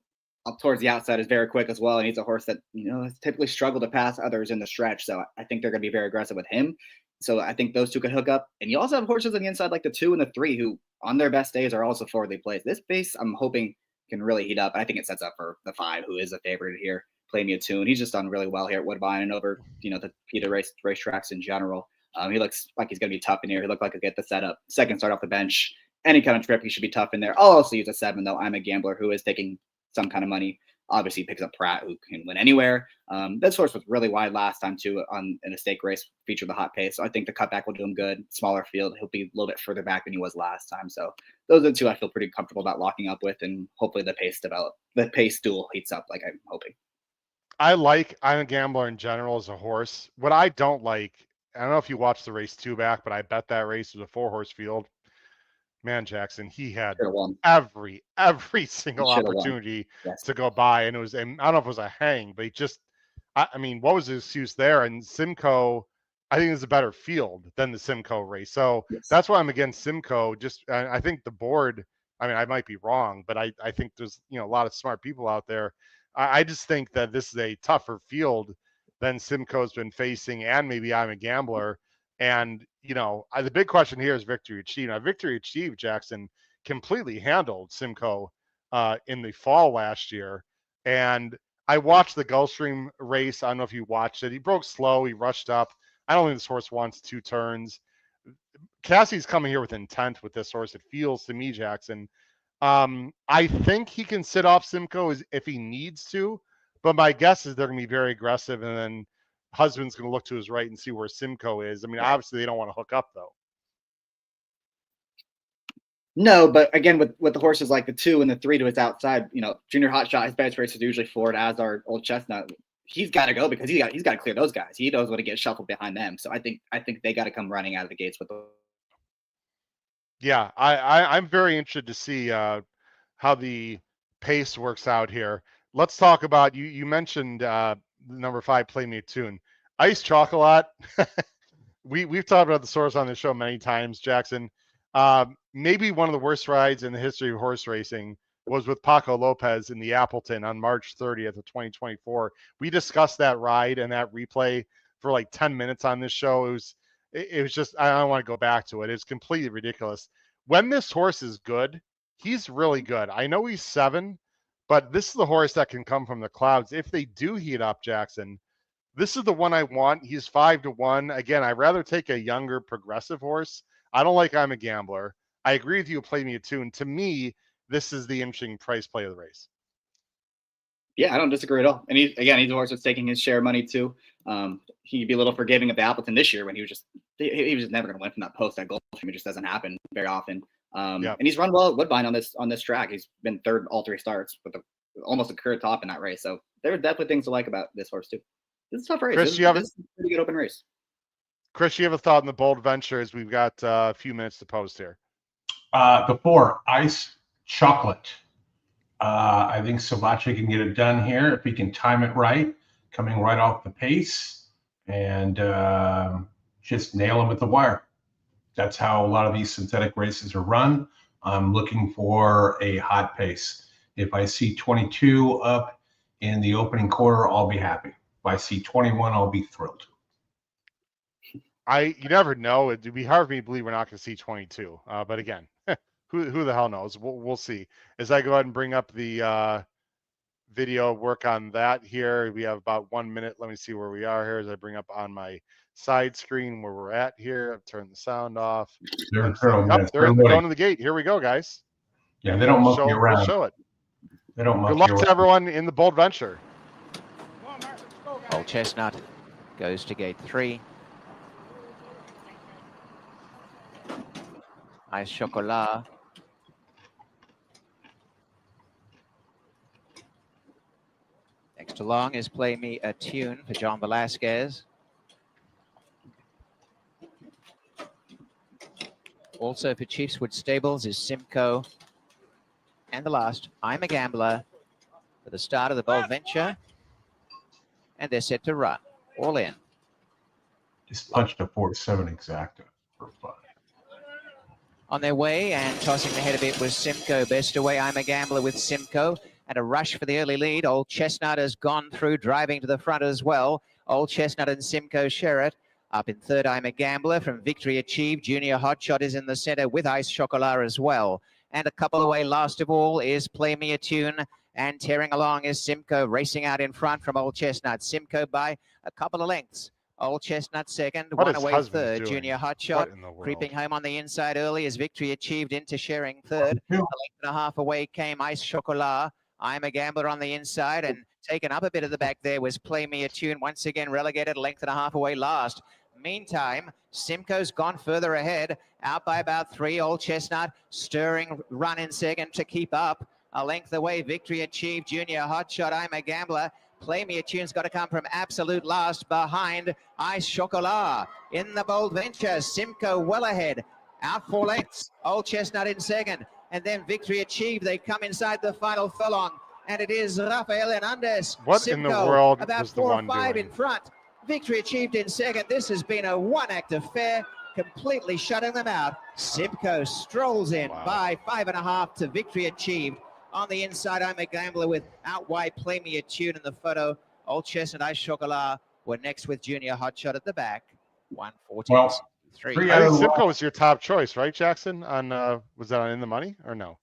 up towards the outside is very quick as well, and he's a horse that has typically struggled to pass others in the stretch. So I think they're going to be very aggressive with him. So I think those 2 could hook up. And you also have horses on the inside like the 2 and the 3 who, on their best days, are also forwardly placed. This base, I'm hoping, can really heat up. I think it sets up for the 5, who is a favorite here. Play Me a Tune. He's just done really well here at Woodbine and over, the PETA racetracks in general. He looks like he's going to be tough in here. He looked like he'll get the setup. Second start off the bench. Any kind of trip, he should be tough in there. I'll also use a 7, though. I'm a gambler who is taking some kind of money. Obviously, picks up Pratt, who can win anywhere. This horse was really wide last time, too, in a stake race, featured the hot pace. So I think the cutback will do him good. Smaller field. He'll be a little bit further back than he was last time. So those are the 2 I feel pretty comfortable about locking up with, and hopefully the pace duel heats up like I'm hoping. I'm a gambler in general as a horse. What I don't like I don't know if you watched the race 2 back, but I bet that race was a 4-horse field. Man, Jackson, he had every single opportunity to go by, and it was, and I don't know if it was a hang, but he just, I mean, what was his excuse there? And Simcoe, I think is a better field than the Simcoe race, so that's why I'm against Simcoe. Just, I think the board, I mean, I might be wrong, but I think there's, you know, a lot of smart people out there. I just think that this is a tougher field than Simcoe's been facing, and maybe I'm a gambler. And, you know, the big question here is Victory Achieved. Now, Victory Achieved, Jackson, completely handled Simcoe in the fall last year. And I watched the Gulfstream race. I don't know if you watched it. He broke slow. He rushed up. I don't think this horse wants 2 turns. Cassie's coming here with intent with this horse. It feels to me, Jackson. I think he can sit off Simcoe if he needs to, but my guess is they're going to be very aggressive, and then Husband's going to look to his right and see where Simcoe is. I mean, obviously they don't want to hook up though. No, but again, with the horses like the 2 and the 3 to his outside, you know, Junior Hotshot, his best race is usually forward, as our Old Chestnut. He's got to go because he's got to clear those guys. He knows what to get shuffled behind them. So I think they got to come running out of the gates with the. Yeah, I'm very interested to see how the pace works out here. Let's talk about you mentioned number 5, Play Me a Tune. Ice Chocolate. We've talked about the source on the show many times, Jackson. Maybe one of the worst rides in the history of horse racing was with Paco Lopez in the Appleton on March 30th of 2024. We discussed that ride and that replay for like 10 minutes on this show. It was just, I don't want to go back to it. It's completely ridiculous. When this horse is good, he's really good. I know he's 7, but this is the horse that can come from the clouds. If they do heat up, Jackson, this is the one I want. He's 5-1. Again, I'd rather take a younger progressive horse. I don't like I'm a Gambler. I agree with you, Play Me a Tune. To me, this is the interesting price play of the race. Yeah, I don't disagree at all. And he's a horse that's taking his share of money too. He'd be a little forgiving of the Appleton this year when he was just never going to win from that post at Gulfstream. It just doesn't happen very often. And he's run well at Woodbine on this track. He's been 3rd all 3 starts with almost a career top in that race. So there are definitely things to like about this horse too. This is a tough race. Chris, this is a pretty good open race. Chris, you have a thought on the Bold Ventures? We've got a few minutes to post here. The 4, Ice Chocolate. I think Sabache can get it done here if he can time it right, coming right off the pace, and just nail him at the wire. That's how a lot of these synthetic races are run. I'm looking for a hot pace. If I see 22 up in the opening quarter, I'll be happy. If I see 21, I'll be thrilled. You never know. It'd be hard for me to believe we're not going to see 22. But again, who the hell knows? We'll see. As I go ahead and bring up the video, work on that here. We have about 1 minute. Let me see where we are here as I bring up on my side screen where we're at here. I've turned the sound off. They're going to the gate. Here we go, guys. Yeah, they don't monkey around. We'll show it. They don't monkey around. Good luck to everyone in the Bold Venture. Old Chestnut goes to gate 3. Ice Chocolat. Next along is Play Me a Tune for John Velasquez. Also for Chiefswood Stables is Simcoe. And the last, I'm a Gambler, for the start of the Bold Venture. And they're set to run. All in. Just punched a 4-7 exacta for fun. On their way and tossing the head a bit was Simcoe. Best away, I'm a Gambler with Simcoe. And a rush for the early lead. Old Chestnut has gone through, driving to the front as well. Old Chestnut and Simcoe share it. Up in 3rd, I'm a Gambler from Victory Achieved. Junior Hotshot is in the center with Ice Chocolat as well. And a couple away last of all is Play Me a Tune. And tearing along is Simcoe, racing out in front from Old Chestnut. Simcoe by a couple of lengths. Old Chestnut 2nd, one away 3rd. Junior Hotshot creeping home on the inside early as Victory Achieved into sharing 3rd. A length and a half away came Ice Chocolat. I'm a Gambler on the inside, and taken up a bit of the back there was Play Me a Tune, once again relegated a length and a half away last. Meantime, Simcoe's gone further ahead, out by about 3. Old Chestnut stirring run in 2nd to keep up. A length away, Victory Achieved. Junior Hotshot, I'm a Gambler. Play Me a Tune's got to come from absolute last behind Ice Chocolat. In the Bold Venture, Simcoe well ahead. Out 4 lengths. Old Chestnut in second. And then Victory Achieved. They come inside the final furlong. And it is Rafael Hernandez. What Simcoe, in the world about was the 4 or one 5 doing? in front. Victory Achieved in second. This has been a one-act affair, completely shutting them out. Simcoe strolls in by 5.5 to Victory Achieved. On the inside, I'm a Gambler with Out Wide, Play Me a Tune in the photo. Old Chestnut, Ice Chocolat were next with Junior Hotshot at the back. 140. Well, 3. I think Simcoe was your top choice, right, Jackson? On was that on In the Money or no?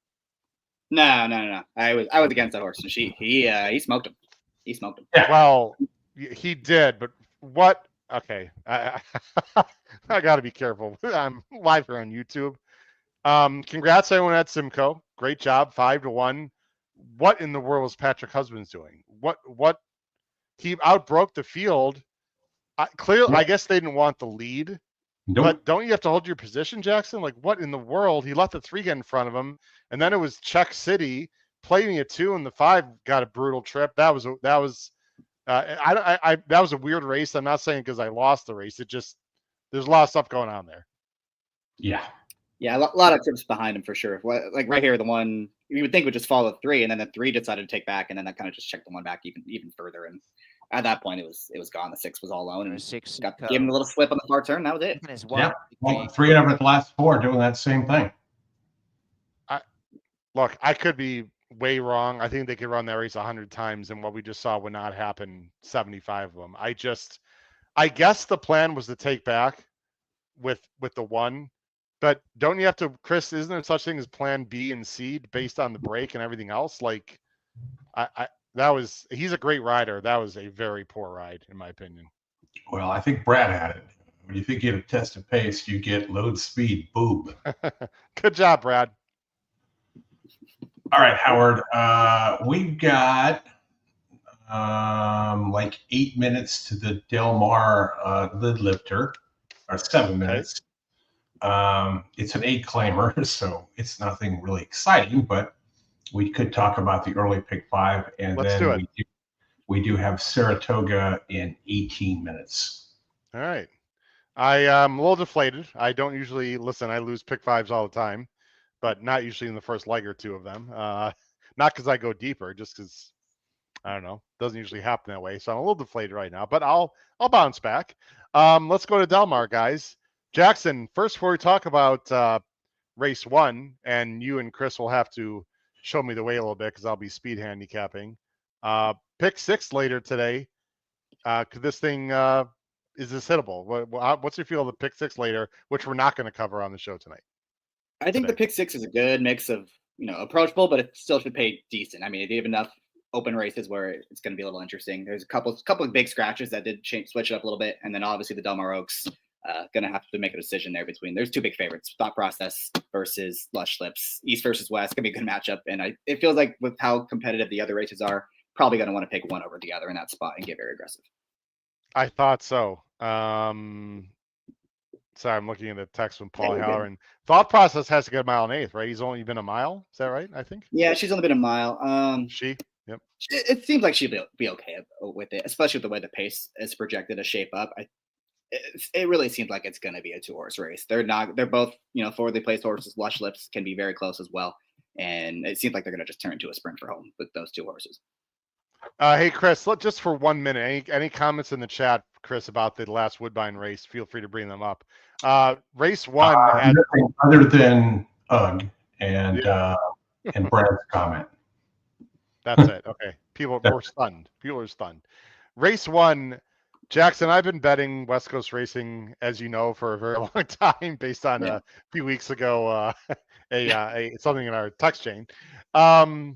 No. I was against that horse. And he smoked him. He smoked him. Yeah. Well, he did, but what? Okay, I got to be careful. I'm live here on YouTube. Congrats everyone at Simcoe. Great job, 5-1. What in the world was Patrick Husbands doing? What? He outbroke the field. Clearly, I guess they didn't want the lead. Nope. But don't you have to hold your position, Jackson? Like, what in the world? He let the 3 get in front of him, and then it was Czech City playing a 2, and the 5 got a brutal trip. That was that was a weird race. I'm not saying because I lost the race. It just there's a lot of stuff going on there. Yeah. Yeah, a lot of trips behind him for sure. Like right here, the one you would think would just follow 3, and then the 3 decided to take back, and then that kind of just checked the 1 back even further. And at that point, it was gone. The 6 was all alone, and 6 gave him a little slip on the far turn. That was it. Yeah. Well, 3 out of the last 4 doing that same thing. Look, I could be way wrong. I think they could run that race 100 times, and what we just saw would not happen 75 of them. I guess the plan was to take back with the 1. But don't you have to, Chris? Isn't there such thing as Plan B and C based on the break and everything else? Like, he's a great rider. That was a very poor ride, in my opinion. Well, I think Brad had it. When you think you get a test of pace, you get load speed boob. Good job, Brad. All right, Howard. We've got like 8 minutes to the Delmar lid lifter, or 7 minutes. It's an 8 claimer, so it's nothing really exciting, but we could talk about the early pick 5, and Let's then do it. we do have Saratoga in 18 minutes. All right. I am a little deflated. I don't usually listen. I lose pick 5s all the time, but not usually in the first leg or 2 of them. Not because I go deeper, just because I don't know. Doesn't usually happen that way. So I'm a little deflated right now, but I'll bounce back. Let's go to Delmar, guys. Jackson, first before we talk about race 1, and you and Chris will have to show me the way a little bit because I'll be speed handicapping. Pick 6 later today. Could this thing is this hittable? What's your feel of the pick 6 later, which we're not going to cover on the show tonight? I think the pick 6 is a good mix of approachable, but it still should pay decent. I mean, they have enough open races where it's going to be a little interesting. There's a couple of big scratches that did switch it up a little bit, and then obviously the Delmar Oaks. Going to have to make a decision there between. There's 2 big favorites: Thought Process versus Lush Lips. East versus West going to be a good matchup, and it feels like with how competitive the other races are, probably going to want to pick one over the other in that spot and get very aggressive. I thought so. Sorry, I'm looking at the text from Paul Halloran. Thought Process has to get a mile and 1/8, right? He's only been a mile. Is that right? I think. Yeah, she's only been a mile. Yep. It seems like she'll be okay with it, especially with the way the pace is projected to shape up. It really seems like it's going to be a 2-horse race. They're both, forwardly placed horses. Lush Lips can be very close as well. And it seems like they're going to just turn into a sprint for home with those 2 horses. Hey, Chris, just for 1 minute, any comments in the chat, Chris, about the last Woodbine race? Feel free to bring them up. Race 1. Other than Ugg and Brad's comment. That's it. Okay. People were stunned. People are stunned. Race 1. Jackson, I've been betting West Coast Racing, as you know, for a very long time, based on a few weeks ago, something in our text chain. I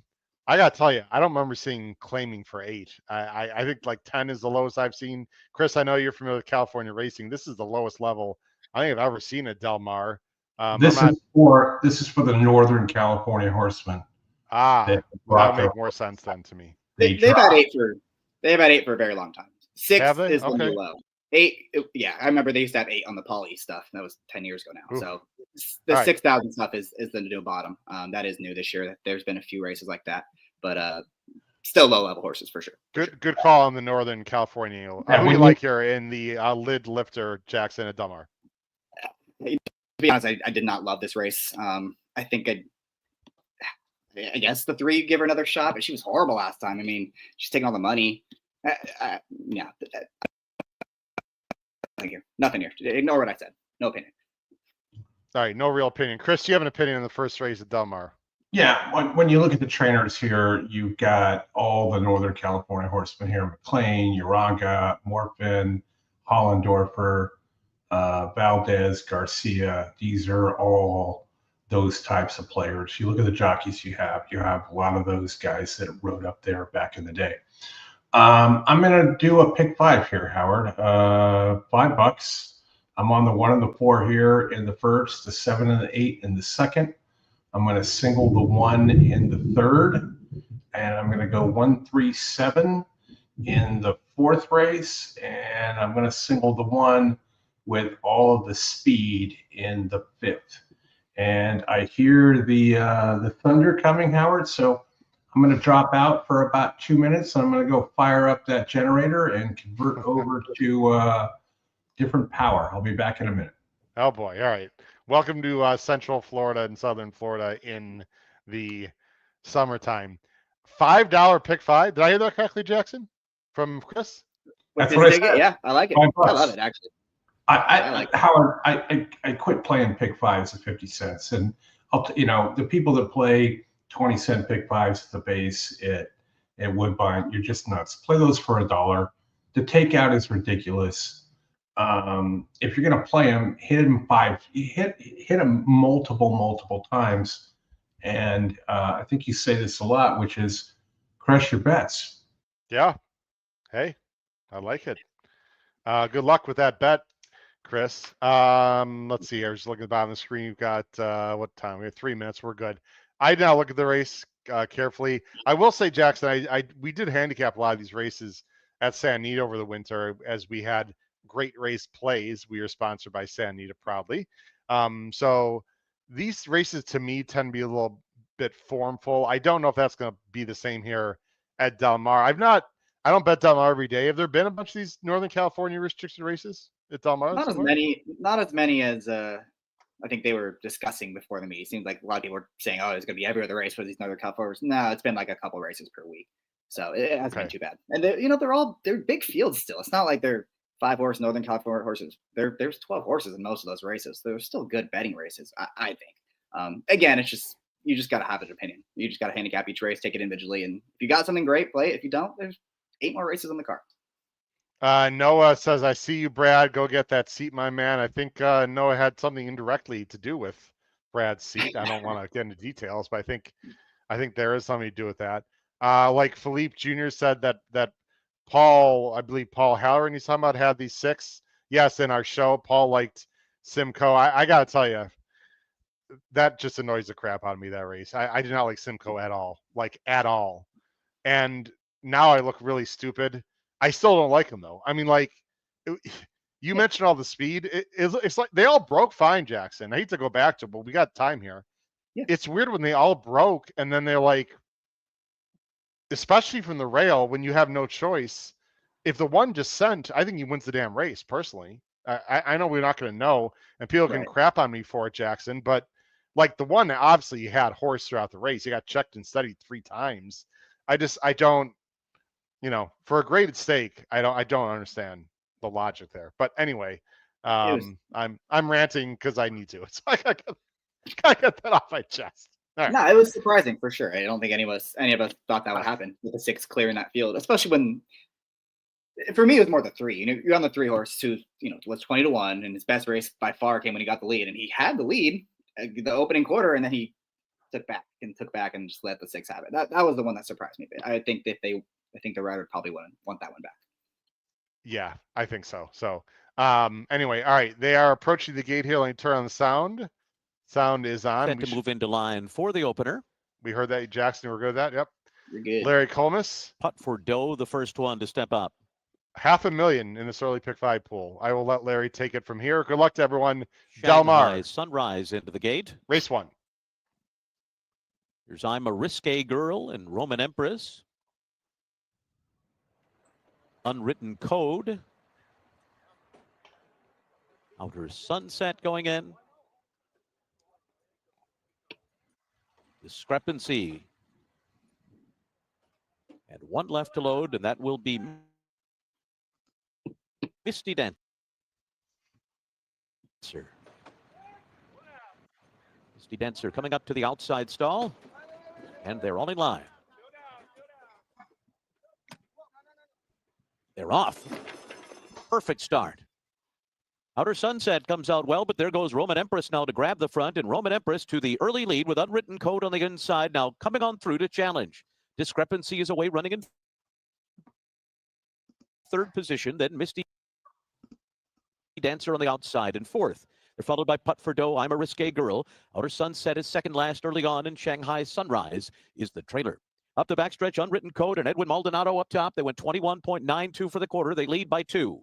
gotta tell you, I don't remember seeing claiming for 8. I think like 10 is the lowest I've seen. Chris, I know you're familiar with California racing. This is the lowest level I think I've ever seen at Del Mar. This is for the Northern California horsemen. That would make more sense then to me. They've had 8 for a very long time. 6 is the new low. 8, yeah, I remember they used to have 8 on the Poly stuff. That was 10 years ago now. Ooh. So the 6,000 stuff is the new bottom. That is new this year. There's been a few races like that, but still low level horses for sure. Good call on the Northern California. Who do you like here in the lid lifter, Jackson at Delmar? To be honest, I did not love this race. I think I guess the 3 give her another shot, but she was horrible last time. I mean, she's taking all the money. Yeah. Thank you. Nothing here. Ignore what I said. No opinion. All right, no real opinion. Chris, do you have an opinion on the first race at Delmar? Yeah, when you look at the trainers here, you've got all the Northern California horsemen here: McLean, Uranga, Morfin, Hollendorfer, Valdez, Garcia. These are all those types of players. You look at the jockeys you have a lot of those guys that rode up there back in the day. I'm going to do a pick 5 here, Howard. $5. I'm on the 1 and the 4 here in the first, the 7 and the 8 in the second. I'm going to single the 1 in the third, and I'm going to go 1, 3, 7 in the fourth race, and I'm going to single the 1 with all of the speed in the fifth. And I hear the thunder coming, Howard, so I'm going to drop out for about 2 minutes. I'm going to go fire up that generator and convert over to different power. I'll be back in a minute. Oh boy! All right. Welcome to Central Florida and Southern Florida in the summertime. $5 pick 5. Did I hear that correctly, Jackson? From Chris? That's what I said. Yeah, I like it. I love it, actually. I like Howard. I quit playing pick 5s at 50 cents, and the people that play 20-cent pick 5s at the base at Woodbine, you're just nuts. Play those for $1. The takeout is ridiculous. If you're gonna play them, hit them multiple times, and I think you say this a lot, which is crush your bets. Yeah. Hey, I like it. Good luck with that bet, Chris. Let's see. I was looking at the bottom of the screen. You've got what time? We have 3 minutes. We're good. I now look at the race carefully. I will say, Jackson, we did handicap a lot of these races at San Anita over the winter as we had great race plays. We are sponsored by San Anita proudly. So these races to me tend to be a little bit formful. I don't know if that's going to be the same here at Delmar. I don't bet Delmar every day. Have there been a bunch of these Northern California restricted races at Delmar? Not as many as I think they were discussing before the meet. It seems like a lot of people were saying, "Oh, it's going to be every other race for these Northern California." No, it's been like a couple races per week, so it hasn't been too bad. And they're big fields still. It's not like they're 5-horse Northern California horses. There's 12 horses in most of those races. They're still good betting races, I think. Again, it's just you just got to have an opinion. You just got to handicap each race, take it individually, and if you got something great, play it. If you don't, there's 8 more races on the card. Noah says, "I see you, Brad. Go get that seat, my man." I think Noah had something indirectly to do with Brad's seat. I don't want to get into details, but I think there is something to do with that. Like Philippe Jr. said that Paul, I believe Paul Halloran he's talking about, had these 6. Yes, in our show, Paul liked Simcoe. I got to tell you, that just annoys the crap out of me, that race. I did not like Simcoe at all, at all. And now I look really stupid. I still don't like him, though. I mean, you mentioned all the speed. It's like they all broke fine, Jackson. I hate to go back to it, but we got time here. Yeah. It's weird when they all broke, and then they're like, especially from the rail, when you have no choice. If the one just sent, I think he wins the damn race, personally. I know we're not going to know, and people can crap on me for it, Jackson, but the one, obviously, you had horse throughout the race. He got checked and studied 3 times. I don't, for a graded stake, I don't understand the logic there. But anyway, I'm ranting because I need to. So I got that off my chest. All right. No, it was surprising for sure. I don't think any of us thought that would happen with the 6 clearing that field, especially when, for me, it was more the 3. You're on the 3 horse who, was 20-1, and his best race by far came when he got the lead, and he had the lead the opening quarter, and then he took back and just let the 6 have it. That was the one that surprised me. But I think the rider probably wouldn't want that one back. Yeah, I think so. So anyway, all right, they are approaching the gate here. Let me turn on the sound. Sound is on. Set to move into line for the opener. We heard that, Jackson. We're good with that. Yep. You're good. Larry Colmus. Putt for Doe, the first one to step up. $500,000 in this early pick 5 pool. I will let Larry take it from here. Good luck to everyone. Shanghai Delmar. Sunrise into the gate. Race 1. Here's I'm a Risque Girl and Roman Empress. Unwritten Code. Outer Sunset going in. Discrepancy. And one left to load, and that will be Misty Dancer. Misty Dancer coming up to the outside stall, and they're all in line. They're off. Perfect start. Outer Sunset comes out well, but there goes Roman Empress now to grab the front, and Roman Empress to the early lead with Unwritten Code on the inside, now coming on through to challenge. Discrepancy is away running in third position, then Misty Dancer on the outside in fourth. They're followed by Putt for Dough, I'm a Risque Girl. Outer Sunset is second last early on, and Shanghai Sunrise is the trailer. Up the backstretch, Unwritten Code and Edwin Maldonado up top. They went 21.92 for the quarter. They lead by 2.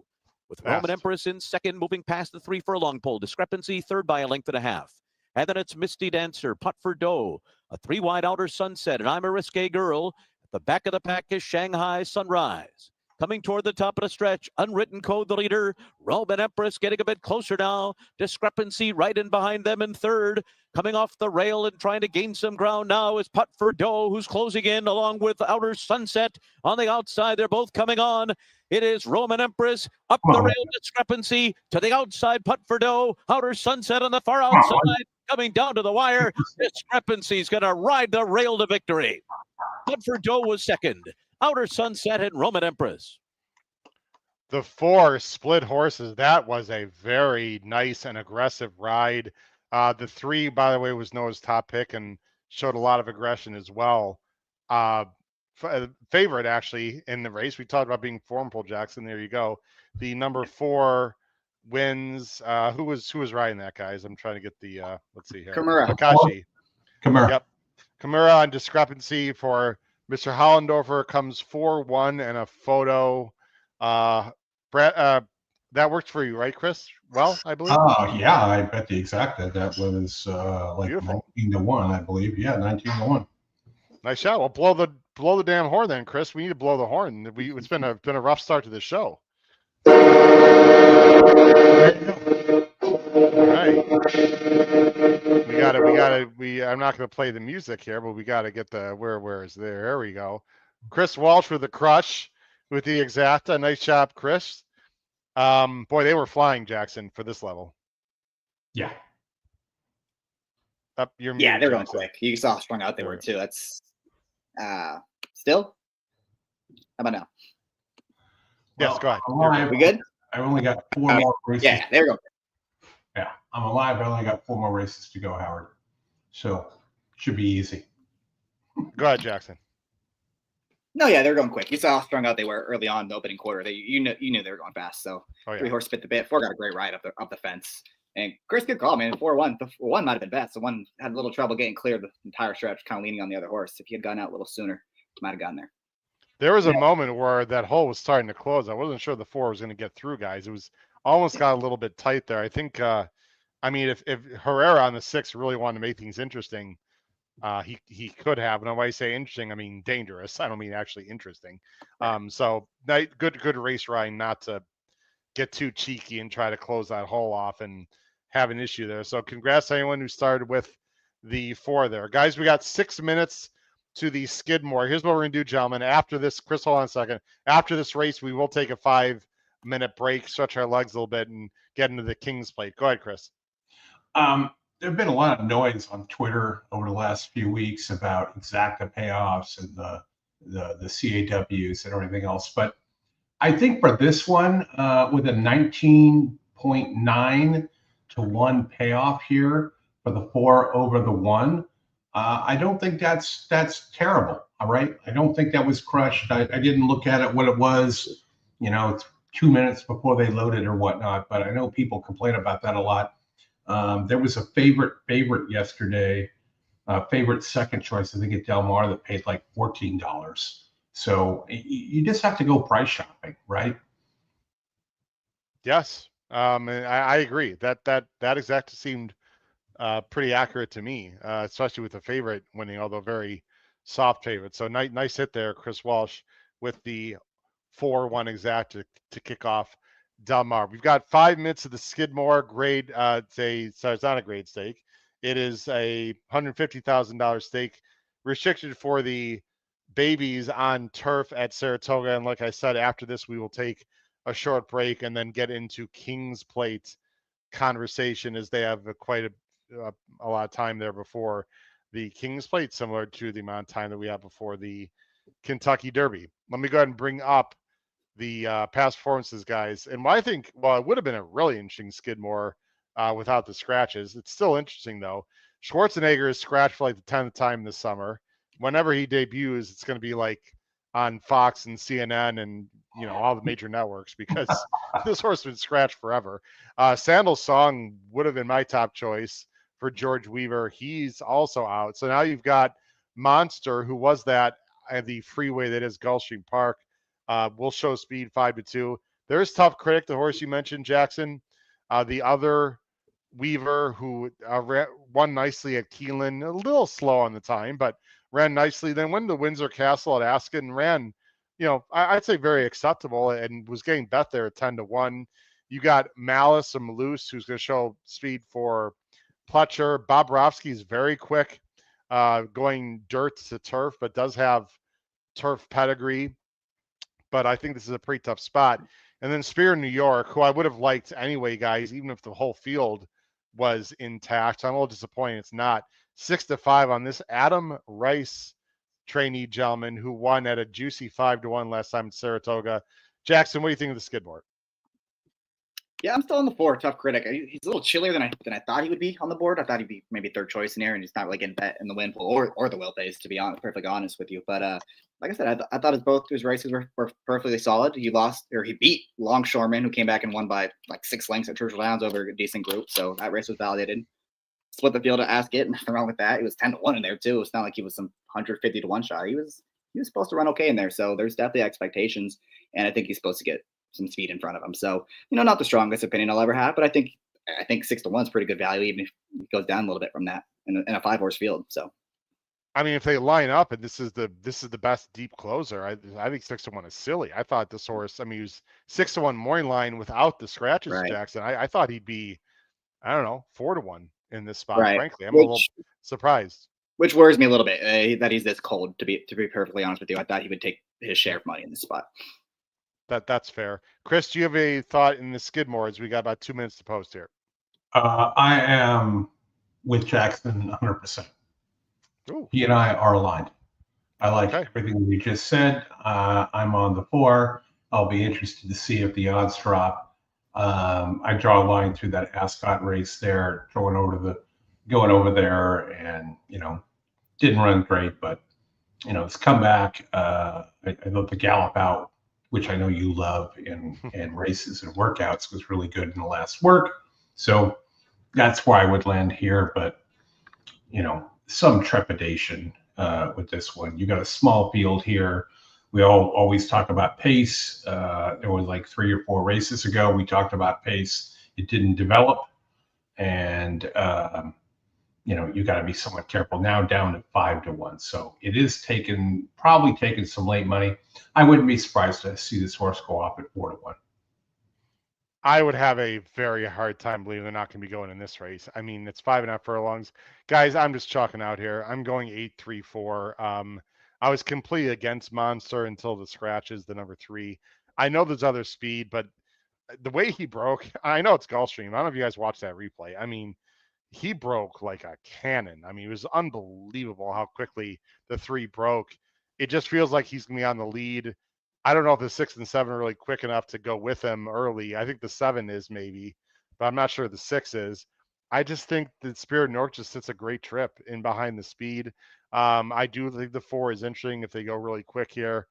With Roman Empress in second, moving past the 3 furlong pole. Discrepancy third by a length and a half. And then it's Misty Dancer, Putt for Dough, a 3 wide Outer Sunset, and I'm a Risque Girl. At the back of the pack is Shanghai Sunrise. Coming toward the top of the stretch, Unwritten Code, the leader. Roman Empress getting a bit closer now. Discrepancy right in behind them in third. Coming off the rail and trying to gain some ground now is Putt for Dough, who's closing in along with Outer Sunset on the outside. They're both coming on. It is Roman Empress up the rail. Discrepancy to the outside. Putt for Dough. Outer Sunset on the far outside. Coming down to the wire. Discrepancy's going to ride the rail to victory. Putt for Dough was second. Outer Sunset and Roman Empress. The 4 split horses. That was a very nice and aggressive ride. The 3, by the way, was Noah's top pick and showed a lot of aggression as well. Favorite actually in the race. We talked about being form pole, Jackson. There you go. The number 4 wins. Who was riding that, guys? I'm trying to get the let's see here. Makashi. Kimura. Yep. Kimura on Discrepancy for Mr. Hollendorfer comes 4-1 and a photo. Brett, that worked for you, right, Chris? Well, I believe. Oh yeah, I bet the exact that was like beautiful. 19-1, I believe. Yeah, 19-1. Nice shot. Well, blow the damn horn then, Chris. We need to blow the horn. It's been a rough start to the show. All right. I'm not going to play the music here, but we got to get the where is there? There we go. Chris Walsh with the crush with the exacta. Nice job, Chris. Boy, they were flying, Jackson, for this level. Yeah. Up your yeah, they're going quick. You saw how strung out they were too. That's still. How about now? Yes, go ahead. Alive, we good? I only got 4 more races. Yeah, there we go. Yeah, I'm alive. I only got 4 more races to go, Howard. So should be easy. Go ahead, Jackson. No, yeah, they're going quick. You saw how strung out they were early on in the opening quarter. You knew they were going fast. So 3 horse spit the bit. 4 got a great ride up the fence. And Chris, good call, man. 4-1. The 1 might have been best. The 1 had a little trouble getting clear the entire stretch, kind of leaning on the other horse. If he had gotten out a little sooner, he might have gotten there. There was a moment where that hole was starting to close. I wasn't sure the 4 was going to get through, guys. It was almost got a little bit tight there. I think, I mean, if Herrera on the 6 really wanted to make things interesting, he could have. And when I say interesting, I mean dangerous. I don't mean actually interesting. So good race ride, not to get too cheeky and try to close that hole off and have an issue there. So congrats to anyone who started with the 4 there. Guys, we got 6 minutes to the Skidmore. Here's what we're going to do, gentlemen. After this, Chris, hold on a second. After this race, we will take a 5-minute break, stretch our legs a little bit, and get into the King's Plate. Go ahead, Chris. There have been a lot of noise on Twitter over the last few weeks about exacta payoffs and the CAWs and everything else. But I think for this one, with a 19.9 to 1 payoff here for the 4 over the 1, I don't think that's terrible. All right. I don't think that was crushed. I didn't look at it what it was, 2 minutes before they loaded or whatnot. But I know people complain about that a lot. There was a favorite yesterday, favorite second choice, I think at Del Mar, that paid like $14. So you just have to go price shopping, right? Yes. And I agree that exacta seemed pretty accurate to me, especially with the favorite winning, although very soft favorite. So nice hit there, Chris Walsh, with the 4-1 exact to kick off Delmar. We've got 5 minutes of the Skidmore grade. It's not a grade stake. It is a $150,000 stake restricted for the babies on turf at Saratoga. And like I said, after this, we will take a short break and then get into King's Plate conversation, as they have quite a lot of time there before the King's Plate, similar to the amount of time that we have before the Kentucky Derby. Let me go ahead and bring up the past performances, guys. And I think, well, it would have been a really interesting Skidmore without the scratches. It's still interesting, though. Schwarzenegger is scratched for like the 10th time this summer. Whenever he debuts, it's going to be like on Fox and CNN and, you know, all the major networks, because this horse has been scratched forever. Sandal's Song would have been my top choice for George Weaver. He's also out. So now you've got Monster, who was that at the freeway that is Gulfstream Park. Will show speed 5-2. There's Tough Critic, the horse you mentioned, Jackson. The other Weaver, who won nicely at Keeneland, a little slow on the time, but ran nicely. Then went to Windsor Castle at Ascot and ran, you know, I'd say very acceptable, and was getting bet there at 10-1. You got Malice and Malus, who's going to show speed for Pletcher. Bobrovsky is very quick, going dirt to turf, but does have turf pedigree. But I think this is a pretty tough spot. And then Spear in New York, who I would have liked anyway, guys, even if the whole field was intact. I'm a little disappointed it's not. 6-5 on this Adam Rice trainee gentleman who won at a juicy 5-1 last time in Saratoga. Jackson, what do you think of the Skidmore? Yeah, I'm still on the 4, Tough Critic. He's a little chillier than I thought he would be on the board. I thought he'd be maybe third choice in here, and he's not really getting bet in the win pool or the will pays, to be perfectly honest with you. But like I said, I thought both his races were perfectly solid. He beat Longshoreman, who came back and won by like 6 lengths at Churchill Downs over a decent group. So that race was validated. Split the field at Ascot, nothing wrong with that. He was 10-1 in there too. It's not like he was some 150-1 shot. He was supposed to run okay in there. So there's definitely expectations, and I think he's supposed to get some speed in front of him. So, you know, not the strongest opinion I'll ever have, but I think 6-1 is pretty good value, even if it goes down a little bit from that in a 5-horse field. So, I mean, if they line up and this is the best deep closer, I think 6-1 is silly. I thought this horse, I mean, he was 6-1 morning line without the scratches, right. Jackson. I thought he'd be, I don't know, 4-1 in this spot. Right. Frankly, I'm a little surprised. Which worries me a little bit that he's this cold. To be perfectly honest with you, I thought he would take his share of money in this spot. That's fair. Chris, do you have a thought in the Skidmore, as we got about 2 minutes to post here? I am with Jackson 100%. Ooh. He and I are aligned. I like everything we just said. I'm on the 4. I'll be interested to see if the odds drop. I draw a line through that Ascot race there, going over there, and didn't run great, but it's come back. I love the gallop out, which I know you love in races and workouts, was really good in the last work. So that's where I would land here. But, some trepidation with this one. You got a small field here. We always talk about pace. There was like 3 or 4 races ago, we talked about pace. It didn't develop. And, you got to be somewhat careful. Now down to 5-1. So it is probably taking some late money. I wouldn't be surprised to see this horse go off at 4-1. I would have a very hard time believing they're not going to be going in this race. I mean, it's 5.5 furlongs. Guys, I'm just chalking out here. I'm going 8-3-4. I was completely against Monster until the scratches, the number 3. I know there's other speed, but the way he broke, I know it's Gulfstream. I don't know if you guys watched that replay. I mean, he broke like a cannon. I mean, it was unbelievable how quickly the 3 broke. It just feels like he's going to be on the lead. I don't know if the 6 and 7 are really quick enough to go with him early. I think the 7 is maybe, but I'm not sure the 6 is. I just think that Spirit North just sits a great trip in behind the speed. I do think the 4 is interesting if they go really quick here.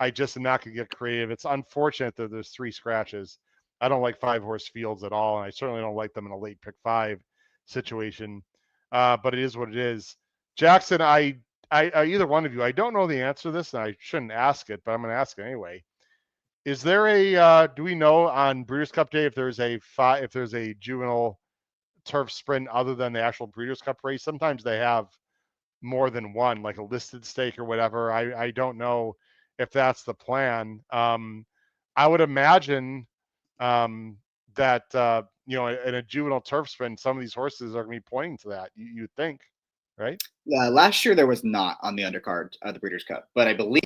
I just am not going to get creative. It's unfortunate that there's 3 scratches. I don't like 5-horse fields at all, and I certainly don't like them in a late pick 5 situation. But it is what it is. Jackson, I either one of you, I don't know the answer to this, and I shouldn't ask it, but I'm going to ask it anyway. Is there a do we know on Breeders' Cup Day if there's a juvenile turf sprint other than the actual Breeders' Cup race? Sometimes they have more than one, like a listed stake or whatever. I don't know if that's the plan. I would imagine that you know, in a juvenile turf sprint, some of these horses are going to be pointing to that. You'd think, right? Last year there was not on the undercard of the Breeders' Cup, but I believe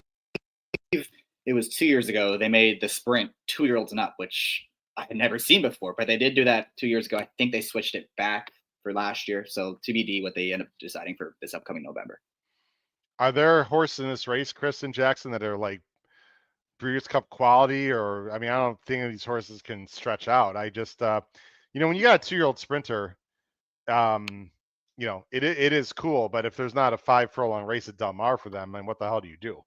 it was 2 years ago they made the sprint 2-year-olds and up, which I had never seen before. But they did do that 2 years ago. I think they switched it back for last year, so TBD what they end up deciding for this upcoming November. Are there horses in this race, Chris and Jackson, that are like Breeders' Cup quality? Or I mean, I don't think these horses can stretch out. I just you know, when you got a 2-year-old sprinter, you know, it is cool, but if there's not a 5 furlong race at Del Mar for them, then what the hell do you do?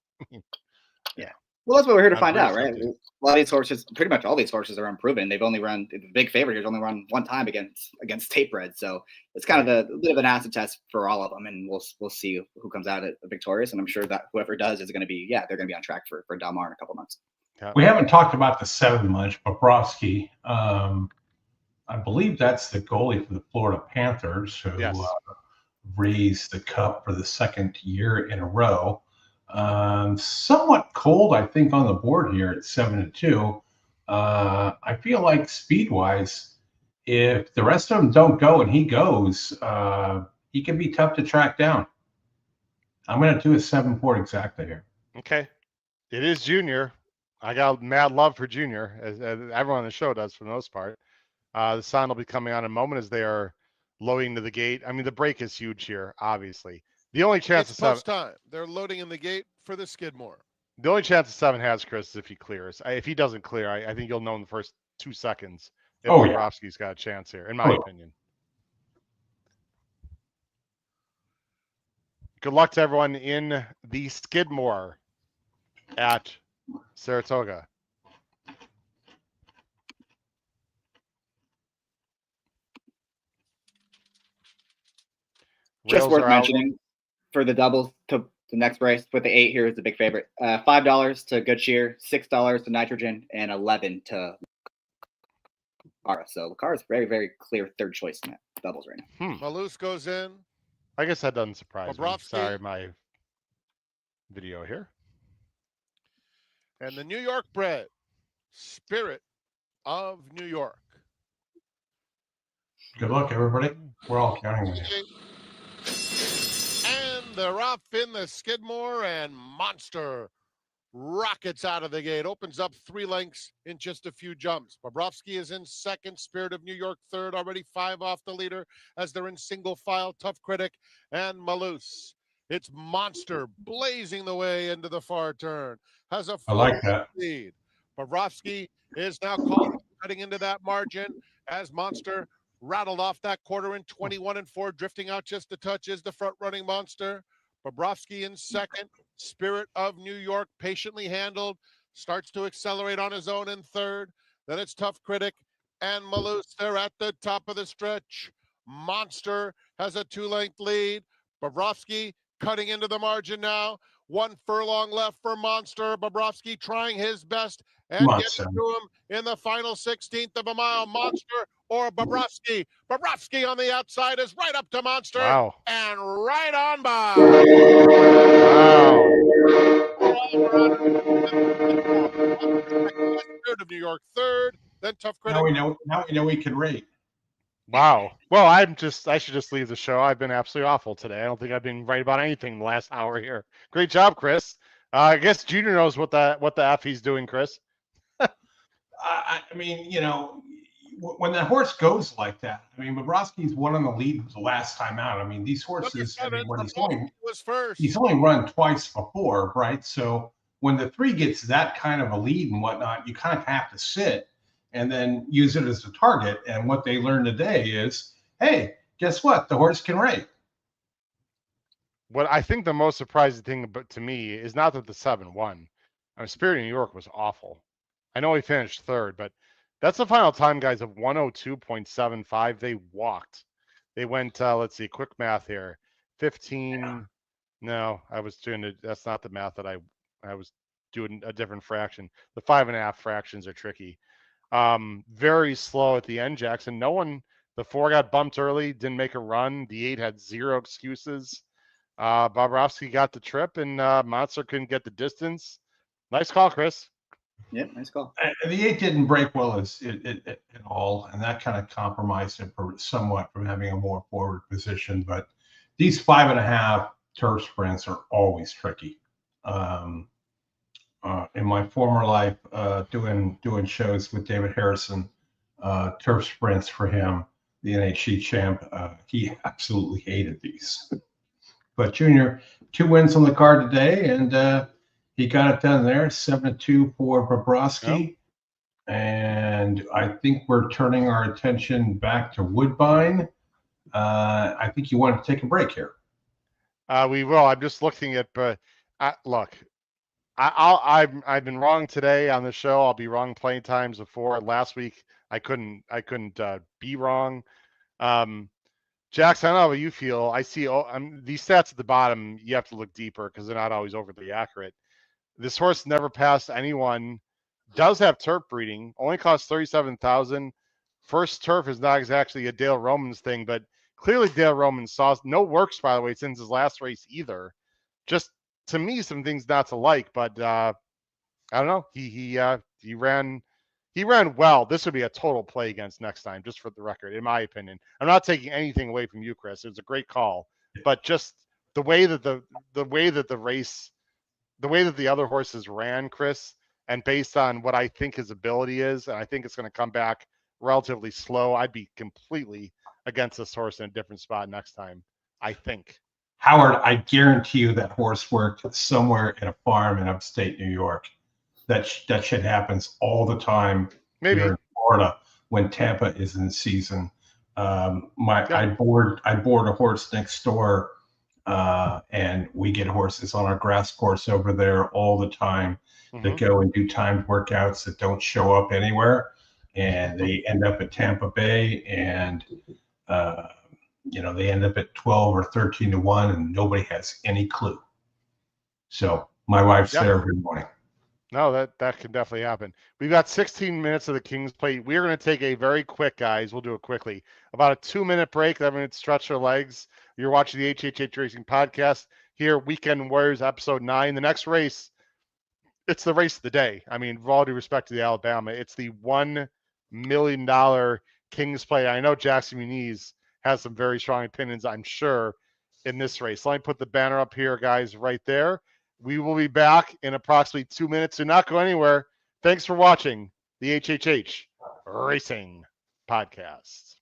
Yeah. Well, that's what we're here to find out, Breeders' right? Cup, A lot of these horses, pretty much all these horses are unproven. They've only run, the big favorite here has only run one time against Tape Red. So it's kind of a bit of an acid test for all of them. And we'll see who comes out victorious. And I'm sure that whoever does is going to be, they're going to be on track for Del Mar in a couple months. Yeah. We haven't talked about the 7 much. Bobrovsky, I believe that's the goalie for the Florida Panthers, who Yes. raised the cup for the second year in a row. Somewhat cold, I think, on the board here at 7-2. I feel like speed-wise, if the rest of them don't go and he goes, he can be tough to track down. I'm going to do a 7-4 exactly here. Okay. It is Junior. I got mad love for Junior, as everyone on the show does for the most part. The sign will be coming on in a moment as they are loading to the gate. I mean, the break is huge here, obviously. The only chance It's of 7. post time. They're loading in the gate for the Skidmore. The only chance of 7 has, Chris, is if he clears. If he doesn't clear, I think you'll know in the first 2 seconds if Bobrovsky's got a chance here, in my opinion. Good luck to everyone in the Skidmore at Saratoga. Just Rails worth are out. mentioning for the doubles to the next race with the 8 here is the big favorite. $5 to Good Cheer, $6 to Nitrogen, and $11 to Lucara. So Lucara is very, very clear third choice in that doubles right now. Malus goes in. I guess that doesn't surprise me. Bobrovsky. Sorry, my video here. And the New York bred Spirit of New York. Good luck, everybody. We're all counting on you. And they're off in the Skidmore, and Monster rockets out of the gate, opens up 3 lengths in just a few jumps. Bobrovsky is in second, Spirit of New York third, already 5 off the leader as they're in single file, Tough Critic and Malus. It's Monster blazing the way into the far turn. Has a I like that lead. Bobrovsky is now cutting into that margin as Monster rattled off that quarter in 21-4, drifting out just a touch is the front-running Monster. Bobrovsky in second. Spirit of New York patiently handled, starts to accelerate on his own in third. Then it's Tough Critic and Malus. They're at the top of the stretch. Monster has a 2-length lead. Bobrovsky cutting into the margin now. 1 furlong left for Monster. Bobrovsky trying his best and getting to him in the final 16th of a mile. Monster or Bobrovsky. Bobrovsky on the outside is right up to Monster. Wow. And right on by. Spirit of New York third, then Tough Critic. Now we know we can rate. Wow. Well, I should just leave the show. I've been absolutely awful today. I don't think I've been right about anything the last hour here. Great job, Chris. I guess Junior knows what the F he's doing, Chris. I mean, you know, when the horse goes like that, I mean, Bobrovsky's won on the lead the last time out. I mean, these horses, I mean, he's only run twice before, right? So when the 3 gets that kind of a lead and whatnot, you kind of have to sit and then use it as a target. And what they learned today is, hey, guess what? The horse can rate. What I think the most surprising thing to me is not that the 7 won. I mean, Spirit of New York was awful. I know he finished third, but that's the final time, guys, of 102.75. They walked. They went, let's see, quick math here. 15. Yeah. No, I was doing it. That's not the math that I was doing a different fraction. The 5.5 fractions are tricky. Very slow at the end, Jackson. The 4 got bumped early, didn't make a run. The 8 had 0 excuses. Bobrovsky got the trip, and Monster couldn't get the distance. Nice call, Chris. Yeah, nice call. The 8 didn't break well at all, and that kind of compromised him somewhat from having a more forward position. But these 5.5 turf sprints are always tricky. In my former life, doing shows with David Harrison, turf sprints for him, the NHC champ, he absolutely hated these. But Junior, 2 wins on the card today, and he got it done there, 7-2 for Bobrovsky. Yep. And I think we're turning our attention back to Woodbine. I think you want to take a break here. We will. I'm just looking at, but look, I've been wrong today on the show. I'll be wrong plenty times before. Last week I couldn't be wrong. Jax, I don't know how you feel. I see these stats at the bottom. You have to look deeper because they're not always overly accurate. This horse never passed anyone. Does have turf breeding. Only costs $37,000. First turf is not exactly a Dale Romans thing, but clearly Dale Romans saw no works, by the way, since his last race either. Just to me, some things not to like, but I don't know. He ran well. This would be a total play against next time, just for the record, in my opinion. I'm not taking anything away from you, Chris. It was a great call, but just the way that the way that the other horses ran, Chris, and based on what I think his ability is, and I think it's going to come back relatively slow, I'd be completely against this horse in a different spot next time, I think. Howard, I guarantee you that horse worked somewhere in a farm in upstate New York. That shit happens all the time Maybe. here in Florida when Tampa is in season. I board a horse next door, and we get horses on our grass course over there all the time that go and do timed workouts that don't show up anywhere, and they end up at Tampa Bay, and they end up at 12 or 13 to 1, and nobody has any clue. So my wife's there every morning. No, that can definitely happen. We've got 16 minutes of the King's Plate. We're going to take a very quick, guys. We'll do it quickly. About a 2-minute break. That means stretch our legs. You're watching the HHH Racing Podcast here, Weekend Warriors, Episode 9. The next race, it's the race of the day. I mean, with all due respect to the Alabama, it's the $1 million King's Plate. I know Jackson Muniz has some very strong opinions, I'm sure, in this race. Let me put the banner up here, guys, right there. We will be back in approximately 2 minutes. Do not go anywhere. Thanks for watching the HHH Racing Podcast.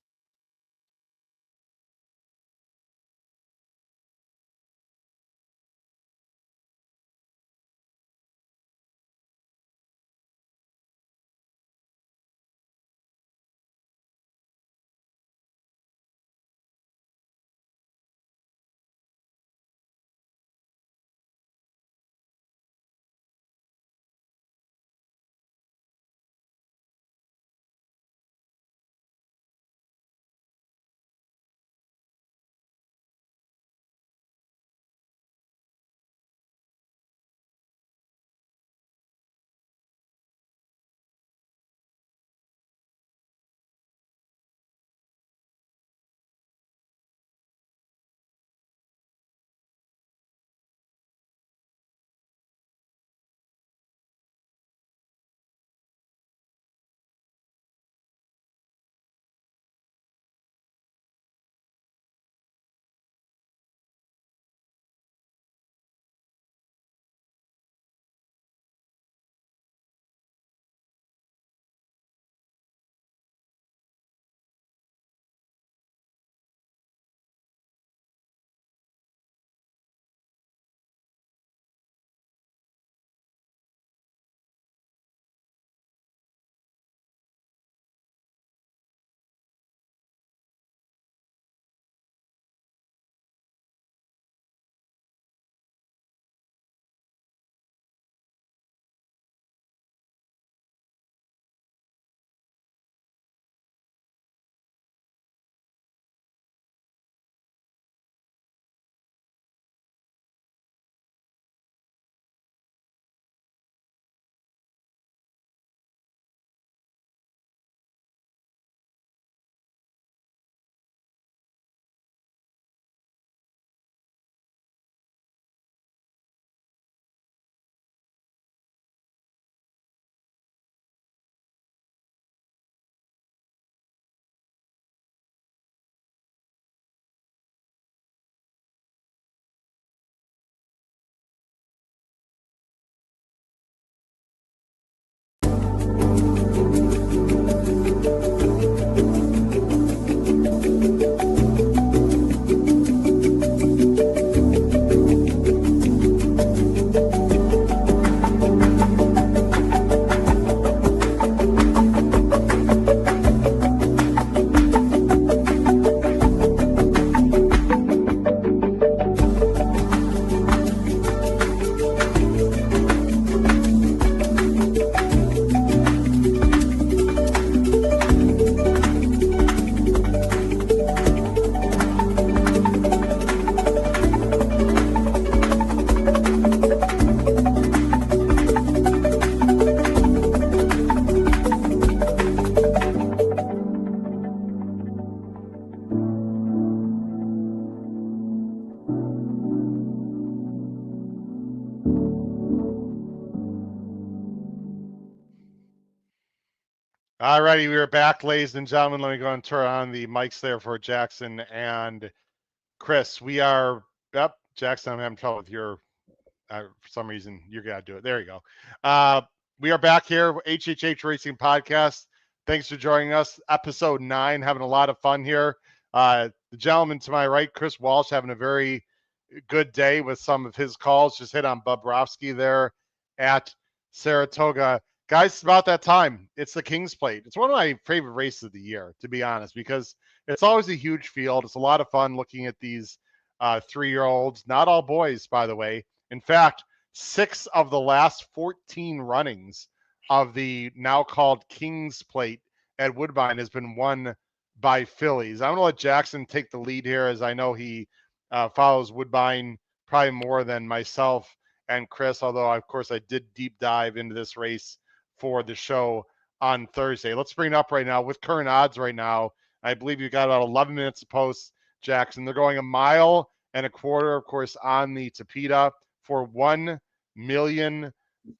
All righty, we are back, ladies and gentlemen. Let me go and turn on the mics there for Jackson and Chris. We are up. Jackson, I'm having trouble with your. For some reason, you're gonna do it. There you go. We are back here, HHH Racing Podcast. Thanks for joining us. Episode 9, having a lot of fun here. The gentleman to my right, Chris Walsh, having a very good day with some of his calls. Just hit on Bobrovsky there at Saratoga. Guys, it's about that time. It's the King's Plate. It's one of my favorite races of the year, to be honest, because it's always a huge field. It's a lot of fun looking at these 3-year-olds. Not all boys, by the way. In fact, 6 of the last 14 runnings of the now called King's Plate at Woodbine has been won by fillies. I'm going to let Jackson take the lead here, as I know he follows Woodbine probably more than myself and Chris, although, of course, I did deep dive into this race for the show on Thursday. Let's bring it up right now with current odds right now. I believe you got about 11 minutes to post, Jackson. They're going 1.25 miles, of course, on the Tapeta for $1 million.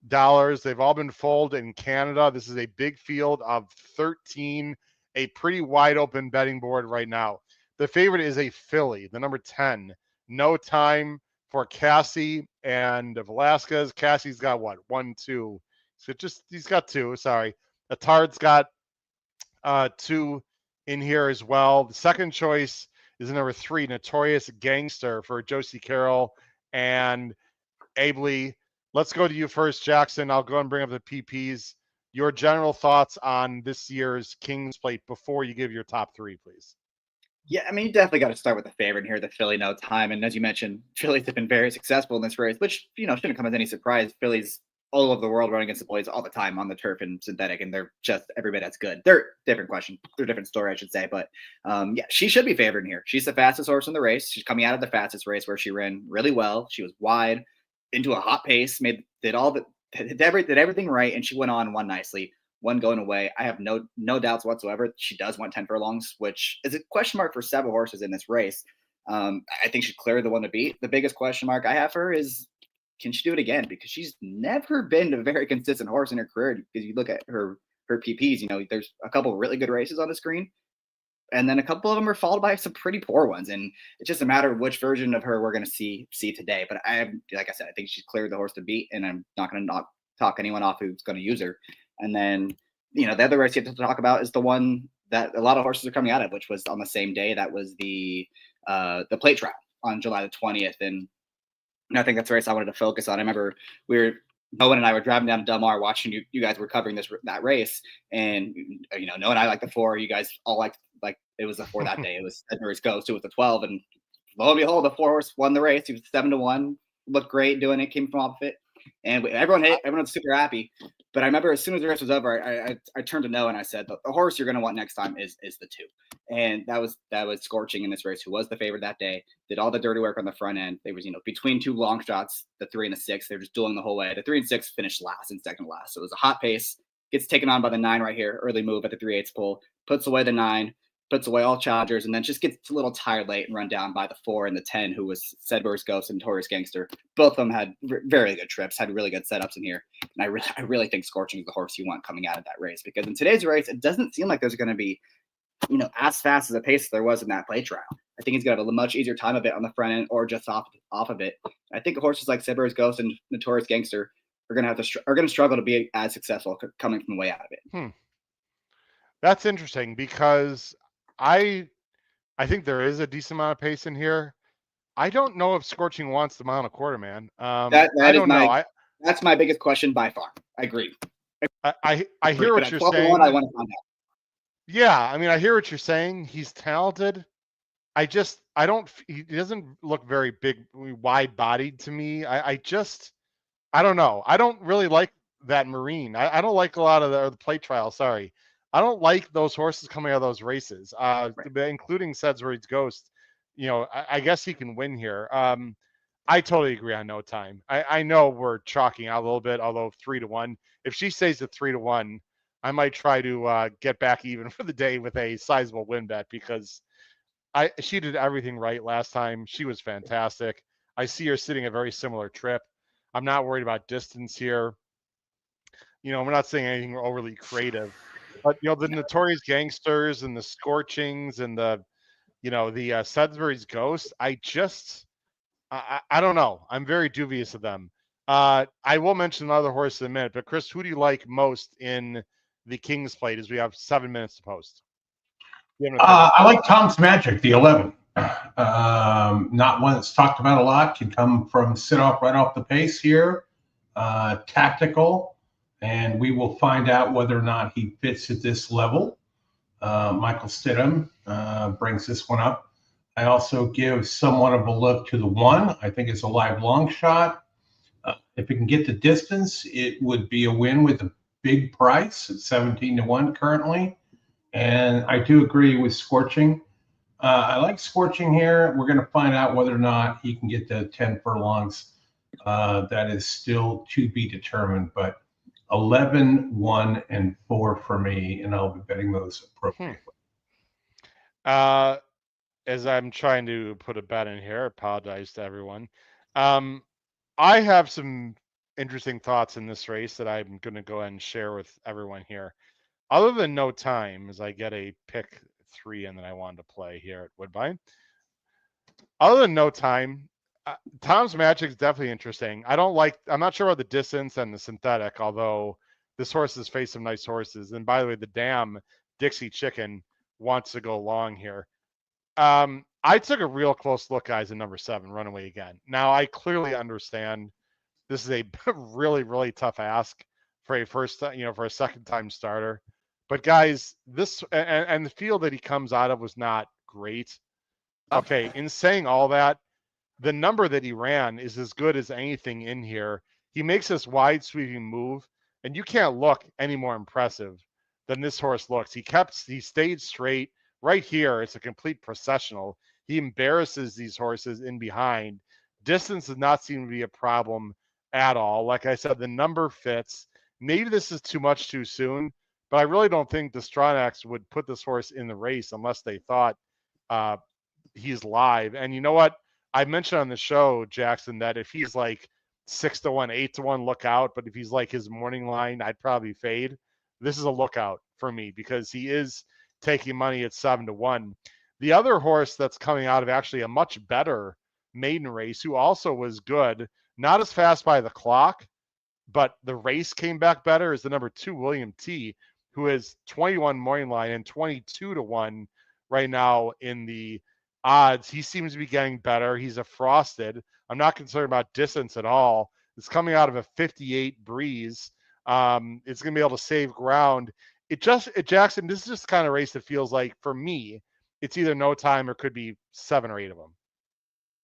They've all been foaled in Canada. This is a big field of 13, a pretty wide open betting board right now. The favorite is a filly, the number 10. No Time for Cassie and Velasquez. Cassie's got what? 1, 2. So he's got 2. Sorry. Attard's got 2 in here as well. The second choice is number 3, Notorious Gangster for Josie Carroll and Abley. Let's go to you first, Jackson. I'll go and bring up the PPs. Your general thoughts on this year's King's Plate before you give your top 3, please. Yeah, I mean, you definitely got to start with the favorite here, the filly No Time. And as you mentioned, fillies have been very successful in this race, which, shouldn't come as any surprise. Fillies all over the world running against the boys all the time on the turf and synthetic, and they're just every bit as good. They're different question. They're different story, I should say. But yeah, she should be favored in here. She's the fastest horse in the race. She's coming out of the fastest race where she ran really well. She was wide into a hot pace, did everything right, and she went on and won nicely. One going away. I have no doubts whatsoever. She does want 10 furlongs, which is a question mark for several horses in this race. I think she's clearly the one to beat. The biggest question mark I have for her is, can she do it again? Because she's never been a very consistent horse in her career. Because you look at her PPs, there's a couple of really good races on the screen, and then a couple of them are followed by some pretty poor ones. And it's just a matter of which version of her we're going to see today. But like I said, I think she's clearly the horse to beat, and I'm not going to talk anyone off who's going to use her. And then, the other race you have to talk about is the one that a lot of horses are coming out of, which was on the same day. That was the plate trial on July the 20th. And I think that's the race I wanted to focus on. I remember Owen and I were driving down to Del Mar watching you guys were covering that race. And, Noah and I like the 4. You guys all like it was the 4 that day. It was Edwards Ghost. It was the 12. And lo and behold, the 4 horse won the race. He was 7-1, looked great doing it, came from off it. And everyone was super happy. But I remember as soon as the race was over, I turned to Noah and I said, the horse you're going to want next time is the 2. And that was Scorching in this race, who was the favorite that day, did all the dirty work on the front end. They was, between 2 long shots, the 3 and the 6, they were just dueling the whole way. The 3 and 6 finished last and second last. So it was a hot pace, gets taken on by the 9 right here, early move at the 3/8 pull, puts away the 9, puts away all challengers, and then just gets a little tired late and run down by the 4 and the 10, who was Sedberg's Ghost and Notorious Gangster. Both of them had very good trips, had really good setups in here. And I really think Scorching is the horse you want coming out of that race, because in today's race, it doesn't seem like there's going to be, as fast as a pace there was in that plate trial. I think he's going to have a much easier time of it on the front end or just off of it. I think horses like Sedberg's Ghost and Notorious Gangster are going to struggle to be as successful coming from the way out of it. That's interesting, because I think there is a decent amount of pace in here. I don't know if Scorching wants the 1.25 miles, man. I don't know. That's my biggest question by far. I agree. I hear what you're saying. I want to find out. Yeah, I mean, I hear what you're saying. He's talented. He doesn't look very big, wide-bodied to me. I don't know. I don't really like that Marine. I don't like a lot of the plate trial. Sorry. I don't like those horses coming out of those races, including Sedberg's Ghost. I guess he can win here. I totally agree on No Time. I know we're chalking out a little bit, although 3-1. If she stays at 3-1, I might try to get back even for the day with a sizable win bet, because she did everything right last time. She was fantastic. I see her sitting a very similar trip. I'm not worried about distance here. We're not saying anything overly creative. But the Notorious Gangsters and the Scorchings and the Sudbury's Ghost, I don't know. I'm very dubious of them. I will mention another horse in a minute, but Chris, who do you like most in the King's Plate as we have 7 minutes to post? I like Tom's Magic, the 11. Not one that's talked about a lot. Can come from right off the pace here. Tactical, and we will find out whether or not he fits at this level. Michael Stidham brings this one up. I also give somewhat of a look to the 1. I think it's a live long shot. If it can get the distance, it would be a win with a big price at 17-1 currently. And I do agree with Scorching. I like Scorching here. We're going to find out whether or not he can get the 10 furlongs. That is still to be determined, but 11, 1, and 4 for me, and I'll be betting those appropriately. As I'm trying to put a bet in here, apologize to everyone. I have some interesting thoughts in this race that I'm going to go ahead and share with everyone here. Other than No Time, as I get a pick 3 in that I wanted to play here at Woodbine. Other than No Time, Tom's Magic is definitely interesting. I'm not sure about the distance and the synthetic, although this horse has faced some nice horses. And by the way, the damn Dixie Chicken wants to go long here. I took a real close look, guys, at number 7, Runaway Again. Now, I clearly understand this is a really, really tough ask for a second-time starter. But guys, this and the field that he comes out of was not great. Okay, in saying all that, the number that he ran is as good as anything in here. He makes this wide sweeping move, and you can't look any more impressive than this horse looks. He stayed straight. Right here, it's a complete processional. He embarrasses these horses in behind. Distance does not seem to be a problem at all. Like I said, the number fits. Maybe this is too much too soon, but I really don't think the Stronach would put this horse in the race unless they thought he's live. And you know what? I mentioned on the show, Jackson, that if he's like 6-1, 8-1, look out. But if he's like his morning line, I'd probably fade. This is a lookout for me because he is taking money at 7-1. The other horse that's coming out of actually a much better maiden race, who also was good, not as fast by the clock, but the race came back better, is the number 2 William T, who is 21 morning line and 22-1 right now in the odds. He seems to be getting better. He's a frosted. I'm not concerned about distance at all. It's coming out of a 58 breeze. It's going to be able to save ground. Jackson, this is just the kind of race that feels like, for me, it's either No Time or could be 7 or 8 of them.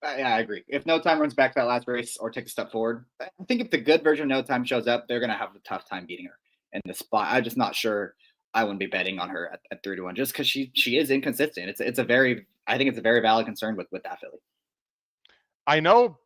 Yeah, I agree. If No Time runs back to that last race or takes a step forward, I think if the good version of No Time shows up, they're going to have a tough time beating her in the spot. I'm just not sure I wouldn't be betting on her at 3-1 just because she is inconsistent. I think it's a very valid concern with that filly. I know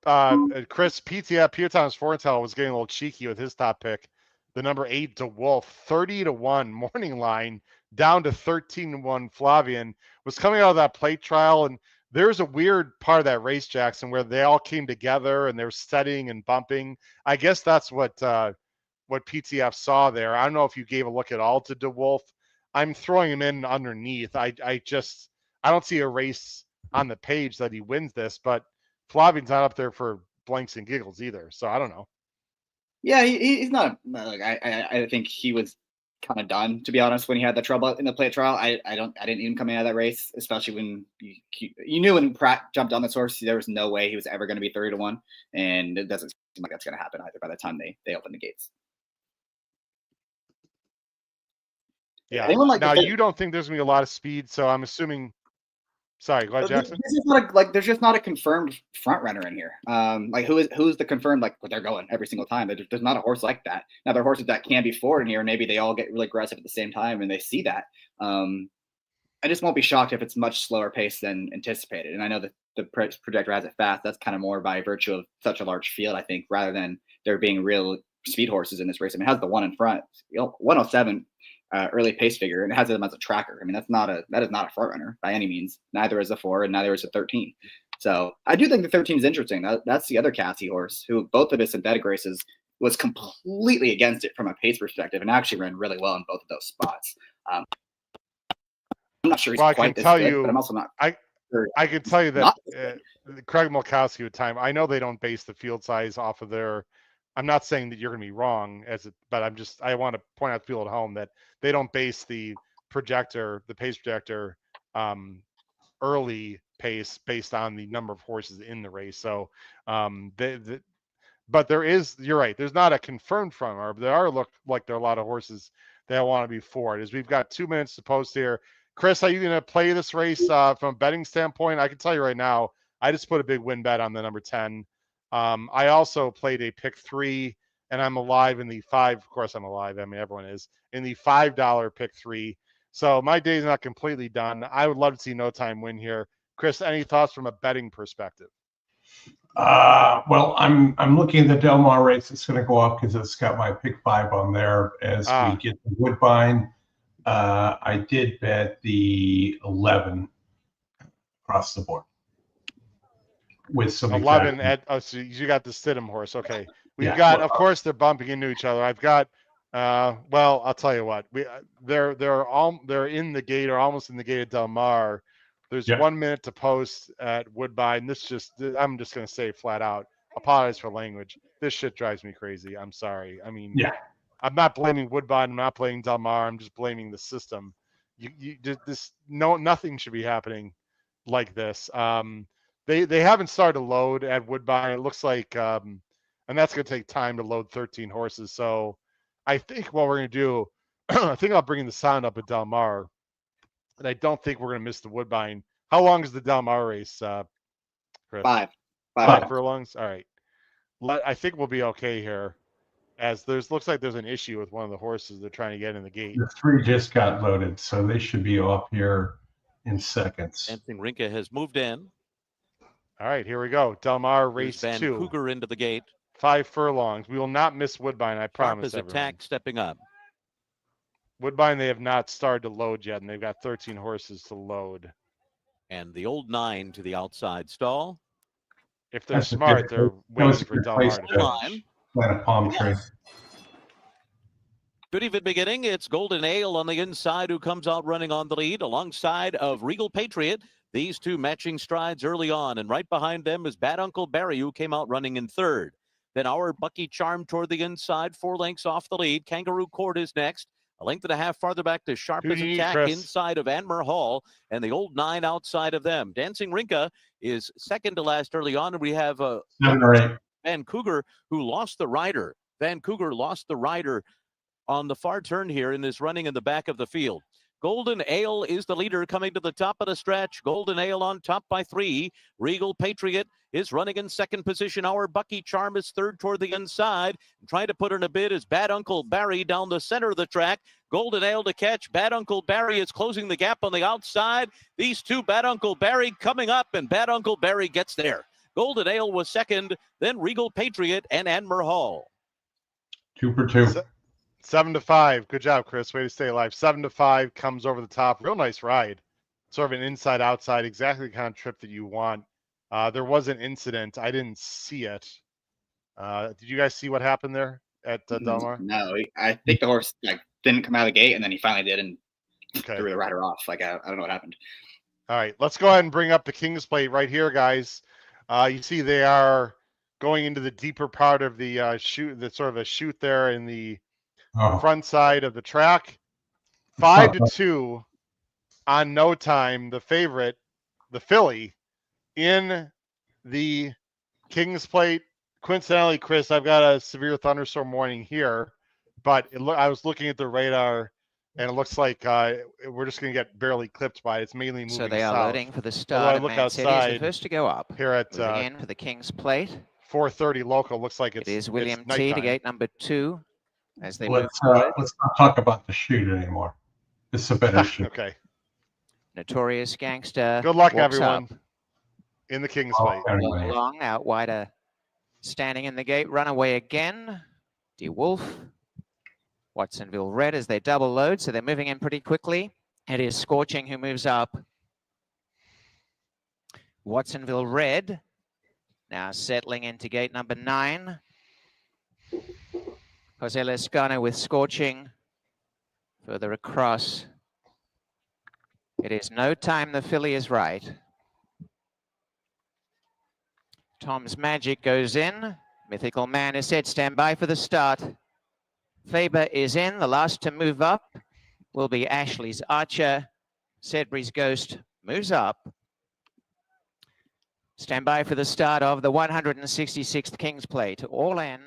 Chris Peter Thomas Fortentel was getting a little cheeky with his top pick. The number 8 DeWolf, 30-1 morning line, down to 13-1 Flavian, was coming out of that plate trial. And there's a weird part of that race, Jackson, where they all came together and they're steadying and bumping. I guess that's what PTF saw there. I don't know if you gave a look at all to DeWolf. I'm throwing him in underneath. I don't see a race on the page that he wins this, but Flavian's not up there for blanks and giggles either. So I don't know. Yeah, he's not. Like I think he was kind of done, to be honest, when he had the trouble in the plate trial. I didn't need him coming out of that race, especially when you knew when Pratt jumped on this horse, there was no way he was ever going to be 30-1, and it doesn't seem like that's going to happen either by the time they open the gates. Yeah. Now you don't think there's going to be a lot of speed, so I'm assuming. Sorry, go ahead, Jackson. This is not there's just not a confirmed front runner in here. Who's the confirmed they're going every single time? There's not a horse like that. Now there are horses that can be forward in here, and maybe they all get really aggressive at the same time, and they see that. I just won't be shocked if it's much slower pace than anticipated. And I know that the projector has it fast. That's kind of more by virtue of such a large field, I think, rather than there being real speed horses in this race. I mean, it has the one in front, 107. Early pace figure, and it has them as a tracker. I mean, that is not a front runner by any means. Neither is a 4, and neither is a 13. So I do think the 13 is interesting. That's the other Cassie horse who both of his synthetic races was completely against it from a pace perspective, and actually ran really well in both of those spots. I'm not sure he's Well, I quite can this tell good, you, but I'm also not. I can tell you that Not this Craig Mulkowski with time. I know they don't base the field size off of their. I'm not saying that you're going to be wrong but I want to point out to people at home that they don't base the pace projector, early pace based on the number of horses in the race. So, but you're right. There's not a confirmed front runner, but look like there are a lot of horses that want to be for it. As we've got 2 minutes to post here. Chris, are you going to play this race from a betting standpoint? I can tell you right now, I just put a big win bet on the number 10. I also played a pick 3, and I'm alive in the 5. Of course, I'm alive. I mean, everyone is in the $5 pick 3. So my day's not completely done. I would love to see No Time win here. Chris, any thoughts from a betting perspective? Well, I'm looking at the Del Mar race. It's going to go up because it's got my pick 5 on there. As we get the Woodbine, I did bet the 11 across the board with some 11 at. Oh, so you got the Stidham horse. Okay, we've of course, they're bumping into each other. I've got. Well, I'll tell you what. They're in the gate or almost in the gate at Del Mar. There's 1 minute to post at Woodbine. I'm just going to say flat out, apologize for language. This shit drives me crazy. I'm sorry. I mean, I'm not blaming Woodbine. I'm not blaming Del Mar. I'm just blaming the system. Nothing should be happening like this. They haven't started to load at Woodbine. It looks like, and that's going to take time to load 13 horses. So I think what we're going to do, I think I'll bring the sound up at Del Mar. And I don't think we're going to miss the Woodbine. How long is the Del Mar race, Chris? 5 furlongs? All right. I think we'll be okay here, as looks like there's an issue with one of the horses they're trying to get in the gate. The 3 just got loaded, so they should be up here in seconds. Dancing Rinka has moved in. All right, here we go. Del Mar race 2. Vancouver into the gate. 5 furlongs. We will not miss Woodbine, I promise. Sharp as attack stepping up. Woodbine, they have not started to load yet, and they've got 13 horses to load. And the old 9 to the outside stall. If they're smart, they're waiting for Del Mar to line. Plant a palm tree. Good even beginning. It's Golden Ale on the inside who comes out running on the lead alongside of Regal Patriot. These two matching strides early on, and right behind them is Bad Uncle Barry, who came out running in third. Then our Bucky Charm toward the inside, 4 lengths off the lead. Kangaroo Court is next. A length and a half farther back to Sharp as Attack inside of Anmer Hall, and the old 9 outside of them. Dancing Rinka is second to last early on, and we have 7 or 8. Vancouver, who lost the rider. Vancouver lost the rider on the far turn here in this running in the back of the field. Golden Ale is the leader coming to the top of the stretch. Golden Ale on top by 3. Regal Patriot is running in second position. Our Bucky Charm is third toward the inside. Trying to put in a bid is Bad Uncle Barry down the center of the track. Golden Ale to catch. Bad Uncle Barry is closing the gap on the outside. These two, Bad Uncle Barry coming up, and Bad Uncle Barry gets there. Golden Ale was second, then Regal Patriot and Anmer Hall. 2 for 2. 7-5. Good job, Chris. Way to stay alive. 7-5 comes over the top. Real nice ride. Sort of an inside-outside, exactly the kind of trip that you want. There was an incident. I didn't see it. Did you guys see what happened there at Del Mar? No, I think the horse didn't come out of the gate, and then he finally did and threw the rider off. I don't know what happened. All right, let's go ahead and bring up the King's Plate right here, guys. You see they are going into the deeper part of the chute, the sort of a chute there in the front side of the track. 5-2 on No Time, the favorite, the filly, in the King's Plate. Coincidentally, Chris, I've got a severe thunderstorm warning here, but I was looking at the radar, and it looks like we're just going to get barely clipped by it. It's mainly moving south. So they are loading for the start. I look outside, the first to go up. Here at in for the King's Plate. 4:30 local. Looks like it is William T to gate number 2. As they let's not talk about the shoot anymore. This is a better shoot. Okay. Notorious Gangster. Good luck, everyone. In the King's Plate. Long out wider. Standing in the gate, runaway again. De Wolf. Watsonville Red as they double load, so they're moving in pretty quickly. It is Scorching who moves up. Watsonville Red now settling into gate number 9. Jose Lescano with Scorching further across It is No Time the filly is right. Tom's Magic goes in. Mythical Man is set. Stand by for the start. Faber is in. The last to move up will be Ashley's Archer. Sedbury's Ghost moves up. Stand by for the start of the 166th King's Plate. All in.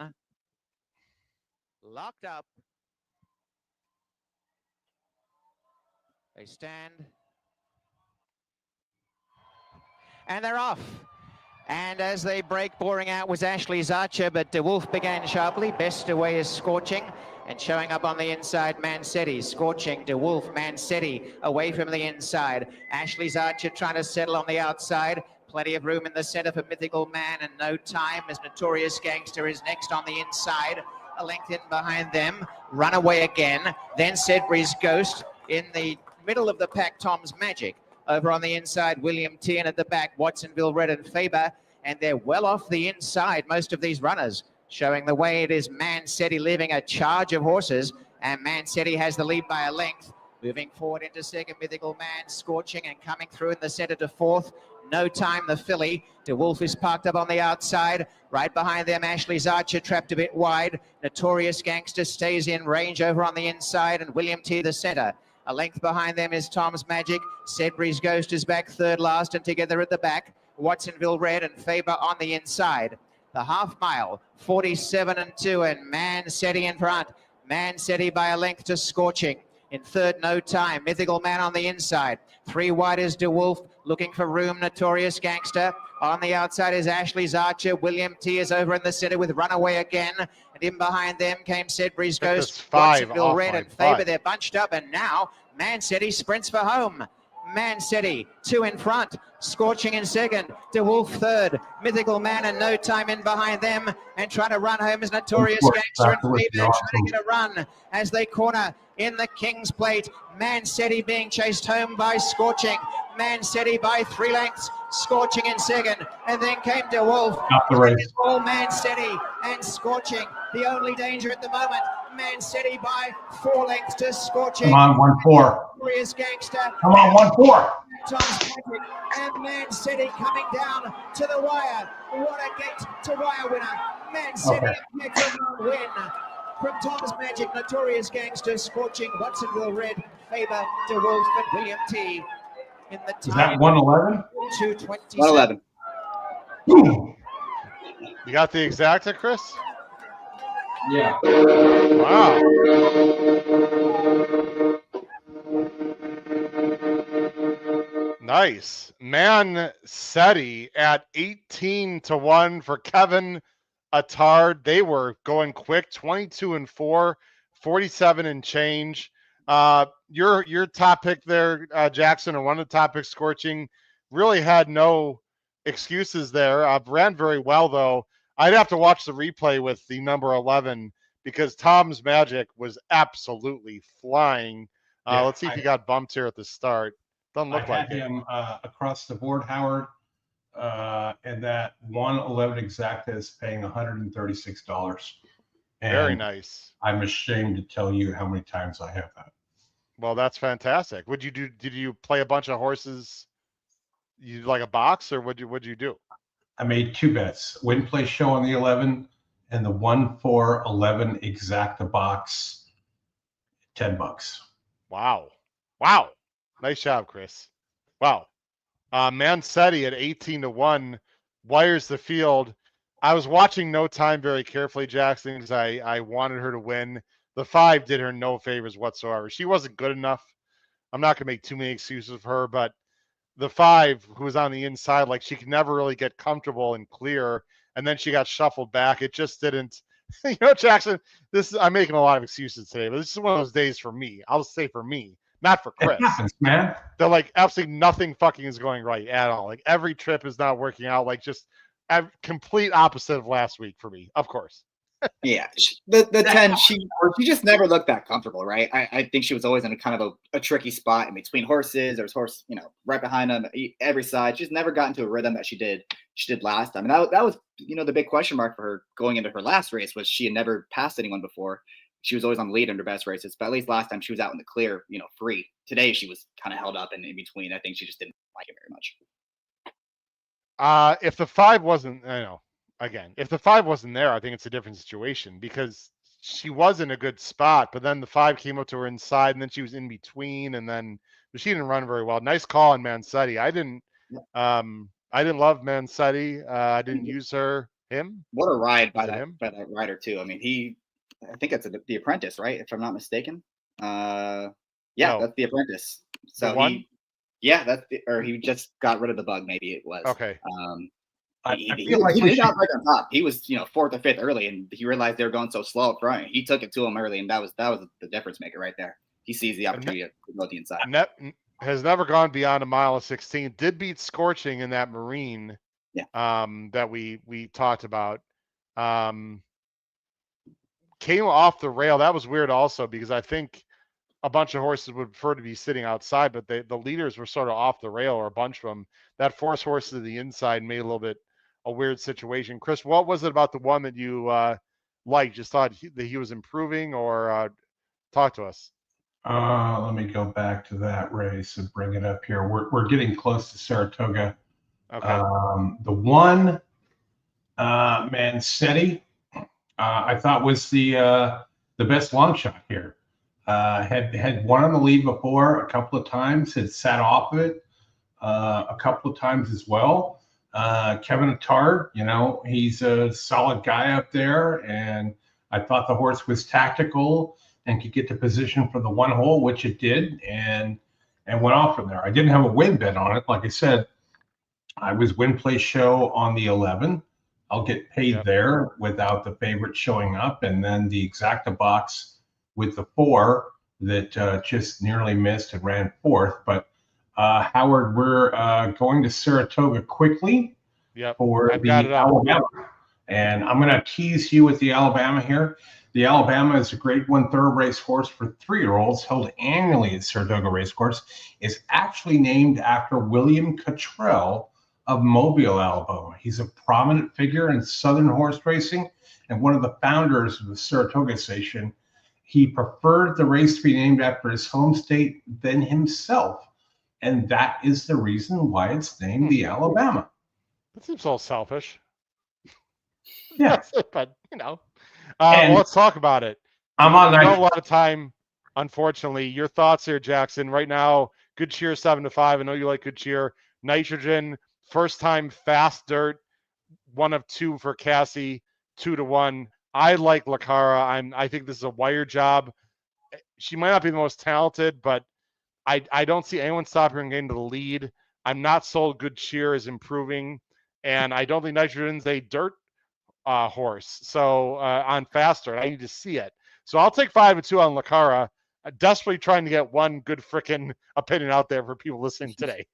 Locked up. They stand. And they're off. And as they break, boring out was Ashley's Archer, but De Wolf began sharply. Best Away is Scorching. And showing up on the inside, Mancetti. Scorching, De Wolf, Mancetti away from the inside. Ashley's Archer trying to settle on the outside. Plenty of room in the center for Mythical Man, and No Time as Notorious Gangster is next on the inside. A length in behind them. Runaway again. Then Sedbury's Ghost in the middle of the pack, Tom's Magic. Over on the inside, William T, and at the back, Watsonville Red and Faber. And they're well off the inside, most of these runners. Showing the way, it is Mancetti leaving a charge of horses. And Mancetti has the lead by a length. Moving forward into second, Mythical Man, Scorching, and coming through in the center to fourth. No Time, the filly. De Wolf is parked up on the outside. Right behind them, Ashley's Archer trapped a bit wide. Notorious Gangster stays in range over on the inside, and William T, the center. A length behind them is Tom's Magic. Sedbury's Ghost is back third last, and together at the back, Watsonville Red and Faber on the inside. The half mile, 47 and 2, and Mancetti in front. Mancetti by a length to Scorching. In third, No Time. Mythical Man on the inside. Three wide is De Wolf, looking for room. Notorious Gangster. On the outside is Ashley's Archer. William T is over in the center with Runaway again. And in behind them came Sedbury's Ghost. Watsonville Red and Faber. They're bunched up, and now Mancetti sprints for home. Mancetti, two in front. Scorching in second. De Wolf third. Mythical Man and No Time in behind them. And trying to run home is Notorious Gangster and Faber trying to get a run as they corner in the King's Plate. Mancetti being chased home by Scorching. Mancetti by 3 lengths. Scorching in second. And then came De Wolf. Up the race. All Mancetti and Scorching. The only danger at the moment. Mancetti by 4 lengths to Scorching. Come on, 1-4. Notorious Gangster. Come on, 1-4. Tom's Magic and Mancetti coming down to the wire. What a gate to wire winner. Mancetti gets a win from Tom's Magic, Notorious Gangster, Scorching, Watsonville Red, Faber, De Wolf, and William T. In the time. Is that 111? 2:27. 111. You got the exacta, Chris? Yeah. Wow. Nice. Mancetti at 18 to 1 for Kevin Attard. They were going quick, 22 and 4, 47 and change. Your top pick there, Jackson, or one of the top picks, Scorching, really had no excuses there. Ran very well, though. I'd have to watch the replay with the number 11 because Tom's Magic was absolutely flying. Let's see if he got bumped here at the start. Doesn't look like it. I had him across the board, Howard, and that 111 exacta is paying $136. And very nice. I'm ashamed to tell you how many times I have that. Well, that's fantastic. What'd you do? Did you play a bunch of horses? You like a box, or what'd you do? I made 2 bets: win, play, show on the 11, and the 1-4-11 exacta box, $10. Wow. Wow. Nice job, Chris. Wow. Mancetti at 18 to 1 wires the field. I was watching No Time very carefully, Jackson, because I wanted her to win. The 5 did her no favors whatsoever. She wasn't good enough. I'm not going to make too many excuses for her, but the 5, who was on the inside, like she could never really get comfortable and clear, and then she got shuffled back. It just didn't. You know, Jackson, I'm making a lot of excuses today, but this is one of those days for me. I'll say for me. Not for Chris. It happens, man. They're like absolutely nothing fucking is going right at all. Like every trip is not working out. Like just a complete opposite of last week for me, of course. Yeah, the 10, she just never looked that comfortable, right? I think she was always in a kind of a tricky spot in between horses. There was horse, right behind them, every side. She just never got into a rhythm that she did last time. And that was, the big question mark for her going into her last race was she had never passed anyone before. she was always on the lead in her best races, but at least last time she was out in the clear, free. Today she was kind of held up and in between. I think she just didn't like it very much. If the 5 wasn't, if the 5 wasn't there, I think it's a different situation because she was in a good spot, but then the 5 came up to her inside, and then she was in between, and then she didn't run very well. Nice call on Mansetti. I didn't love Mansetti. I didn't use him. What a ride by that rider too. I mean, I think it's the Apprentice, right? If I'm not mistaken. That's the Apprentice. So he just got rid of the bug. Maybe it was. Okay. He did not break on top. He was, 4th or 5th early, and he realized they were going so slow up front. He took it to him early, and that was the difference maker right there. He sees the opportunity to go to the inside. Has never gone beyond a mile of 16. Did beat Scorching in that Marine. Yeah. That we talked about. Came off the rail. That was weird also because I think a bunch of horses would prefer to be sitting outside, but the leaders were sort of off the rail, or a bunch of them. That forced horses to the inside made a little bit a weird situation. Chris, what was it about the one that you liked? Just thought that he was improving, or talk to us. Let me go back to that race and bring it up here. We're getting close to Saratoga. Okay. The one Mansetti, I thought was the best long shot here. Had won on the lead before a couple of times, had sat off of it a couple of times as well. Kevin Attard, he's a solid guy up there, and I thought the horse was tactical and could get to position for the 1 hole, which it did, and went off from there. I didn't have a win bet on it. Like I said, I was win play show on the 11. I'll get paid there without the favorite showing up, and then the exacta box with the 4 that just nearly missed and ran 4th. But Howard, we're going to Saratoga quickly for the Alabama. And I'm going to tease you with the Alabama here. The Alabama is a Grade 1 thoroughbred horse for 3-year-olds held annually at Saratoga Racecourse. Is actually named after William Cottrell of Mobile, Alabama. He's a prominent figure in Southern horse racing and one of the founders of the Saratoga station. He preferred the race to be named after his home state than himself. And that is the reason why it's named the Alabama. That seems all selfish. Yeah. But, well, let's talk about it. I'm on a lot of time, unfortunately. Your thoughts here, Jackson. Right now, Good Cheer 7-5. I know you like Good Cheer. Nitrogen, first time fast dirt, 1 of 2 for Cassie, 2-1. I like Lacara. I think this is a wire job. She might not be the most talented, but I don't see anyone stopping her and getting to the lead. I'm not sold Good Cheer is improving, and I don't think Nitrogen's a dirt horse. So on faster, I need to see it. So I'll take 5-2 on Lacara. Desperately trying to get one good freaking opinion out there for people listening today.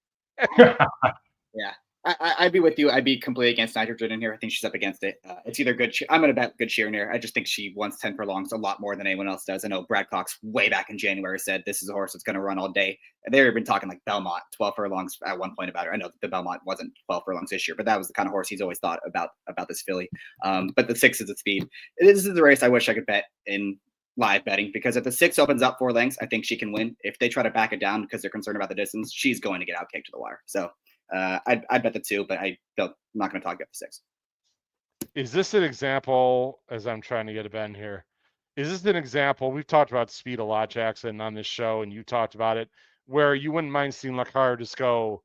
Yeah, I'd be with you. I'd be completely against Nitrogen in here. I think she's up against it. It's either Good Cheer. I'm going to bet Good Cheer in here. I just think she wants 10 furlongs a lot more than anyone else does. I know Brad Cox way back in January said this is a horse that's going to run all day. They've been talking like Belmont, 12 furlongs at one point about her. I know the Belmont wasn't 12 furlongs this year, but that was the kind of horse he's always thought about this filly. But the 6 is at speed. This is the race I wish I could bet in live betting, because if the 6 opens up 4 lengths, I think she can win. If they try to back it down because they're concerned about the distance, she's going to get out kicked to the wire. So I'd bet the 2, but I'm not going to talk about the 6. Is this an example, as I'm trying to get a bend here, is this an example, we've talked about speed a lot, Jackson, on this show, and you talked about it, where you wouldn't mind seeing Lacar just go,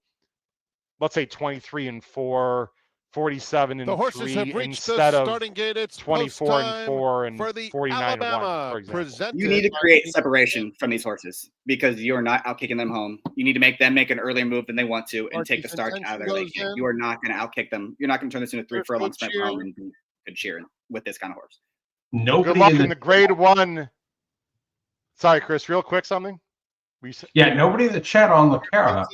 let's say 23-4, 47-3, the horses have reached instead the of starting gate. It's 24-4 and for the 49-1, for example. You need to create separation from these horses because you're not out-kicking them home. You need to make them make an earlier move than they want to and take the start out of their late game. You are not going to out-kick them. You're not going to turn this into 3 furlong sprint home and be Good Cheer with this kind of horse. Good luck in the Grade 1. Sorry, Chris, real quick, something? Yeah, nobody in the chat on Lacara,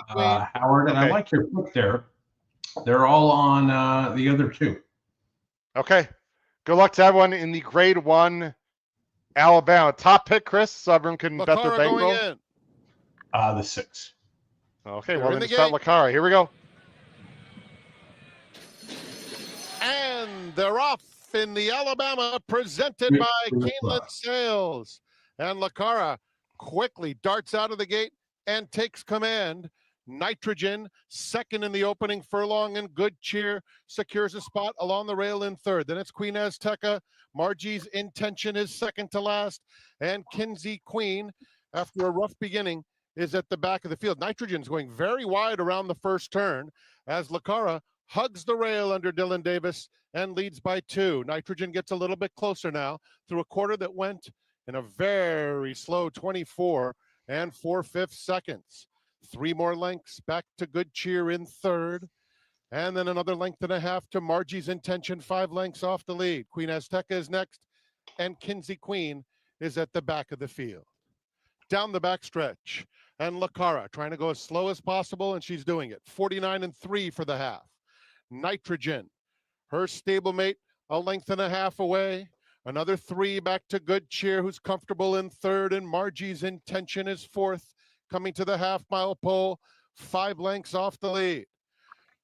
Howard, and I like your book there. They're all on the other 2. Okay. Good luck to everyone in the Grade 1 Alabama. Top pick, Chris, so everyone can bet their bankroll. The 6. Okay, we're going to start Lacara. Here we go. And they're off. in the Alabama, presented by Keeneland Sales. And Lacara quickly darts out of the gate and takes command. Nitrogen, second in the opening furlong, and Good Cheer secures a spot along the rail in third. Then it's Queen Azteca. Margie's Intention is second to last. And Kinsey Queen, after a rough beginning, is at the back of the field. Nitrogen's going very wide around the first turn as Lacara hugs the rail under Dylan Davis and leads by 2. Nitrogen gets a little bit closer now through a quarter that went in a very slow 24 and 4/5 seconds. 3 more lengths back to Good Cheer in third. And then another length and a half to Margie's Intention, 5 lengths off the lead. Queen Azteca is next, and Kinsey Queen is at the back of the field. Down the backstretch, and Lacara trying to go as slow as possible, and she's doing it. 49 and 3 for the half. Nitrogen, her stablemate, a length and a half away. Another 3 back to Good Cheer, who's comfortable in third, and Margie's Intention is fourth, coming to the half-mile pole, 5 lengths off the lead.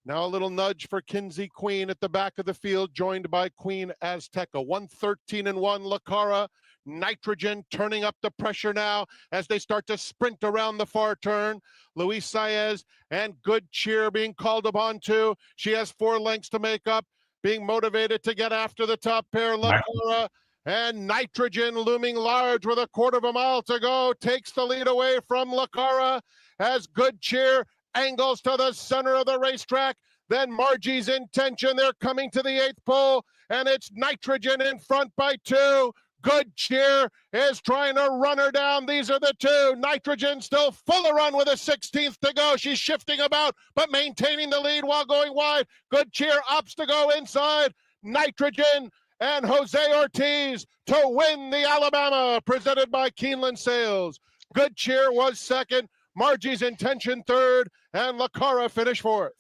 Now a little nudge for Kinsey Queen at the back of the field, joined by Queen Azteca. 113 and 1, Lacara. Nitrogen turning up the pressure now as they start to sprint around the far turn. Luis Saez and Good Cheer being called upon too. She has 4 lengths to make up, being motivated to get after the top pair. Lacara and Nitrogen looming large with a quarter of a mile to go takes the lead away from Lacara as Good Cheer angles to the center of the racetrack. Then Margie's Intention, they're coming to the 8th pole, and it's Nitrogen in front by 2. Good Cheer is trying to run her down. These are the 2. Nitrogen still full of run with a 16th to go. She's shifting about, but maintaining the lead while going wide. Good Cheer opts to go inside. Nitrogen and Jose Ortiz to win the Alabama, presented by Keeneland Sales. Good Cheer was second, Margie's Intention third, and Lacara finished fourth.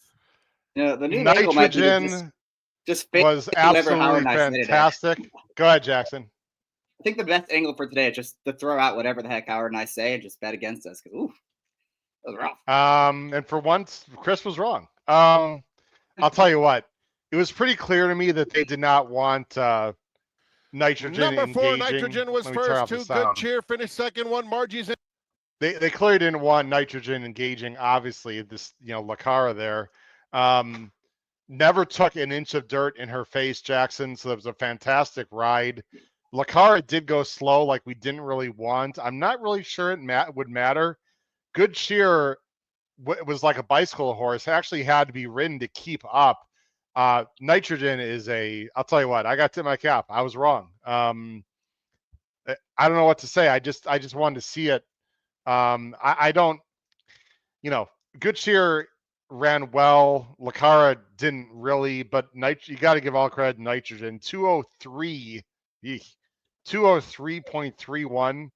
Yeah, the new Nitrogen just was absolutely fantastic. Go ahead, Jackson. I think the best angle for today is just to throw out whatever the heck Howard and I say and just bet against us, because that was rough. And for once, Chris was wrong. I'll tell you what, it was pretty clear to me that they did not want Nitrogen Number 4, engaging. Nitrogen was first. 2, Good Cheer finished second. 1, Margie's. They clearly didn't want Nitrogen engaging. Obviously, this Lacara there never took an inch of dirt in her face, Jackson. So it was a fantastic ride. Lacara did go slow, like we didn't really want. I'm not really sure it would matter. Good Cheer was like a bicycle horse. Actually had to be ridden to keep up. Nitrogen is I'll tell you what, I got to tip my cap. I was wrong. I don't know what to say. I just wanted to see it. I don't, Good Cheer ran well. Lacara didn't really, but you got to give all credit to Nitrogen. 203.31,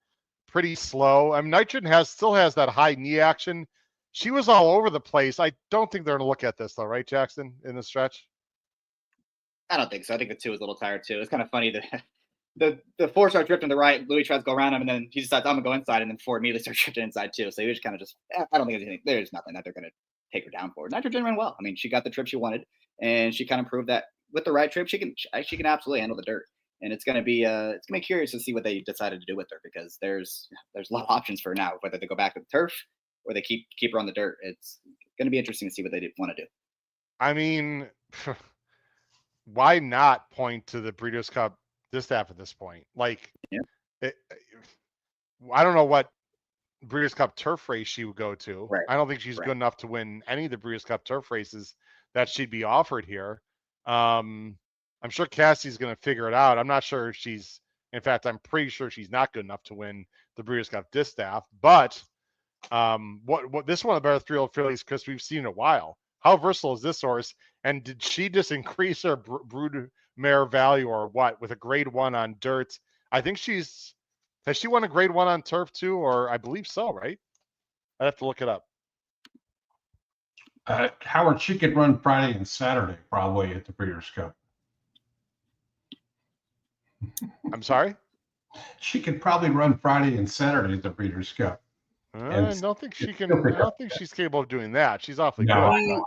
pretty slow. I mean, Nitrogen still has that high knee action. She was all over the place. I don't think they're going to look at this though, right, Jackson, in the stretch? I don't think so. I think the 2 is a little tired too. It's kind of funny that the 4 starts drifting to the right. Louis tries to go around him, and then he decides I'm gonna go inside, and then 4 immediately starts drifting inside too. So he was kind of I don't think there's nothing that they're gonna take her down for. Nitrogen ran well. I mean, she got the trip she wanted, and she kind of proved that with the right trip, she can absolutely handle the dirt. And it's gonna be curious to see what they decided to do with her, because there's a lot of options for her now, whether they go back to the turf or they keep her on the dirt. It's gonna be interesting to see what they want to do. I mean, why not point to the Breeders' Cup distaff at this point? Like, I don't know what Breeders' Cup turf race she would go to. Right. I don't think she's good enough to win any of the Breeders' Cup turf races that she'd be offered here. I'm sure Cassie's going to figure it out. I'm not sure if in fact, I'm pretty sure she's not good enough to win the Breeders' Cup distaff. But this is one of the better 3-year-old fillies, Chris, we've seen in a while. How versatile is this horse? And did she just increase her broodmare value or what with a grade 1 on dirt? I think has she won a grade 1 on turf too? Or I believe so, right? I'd have to look it up. Howard, she could run Friday and Saturday probably at the Breeders' Cup. I'm sorry? She could probably run Friday and Saturday at the Breeders' Cup. I don't think she can. I don't think she's capable of doing that. She's awfully good.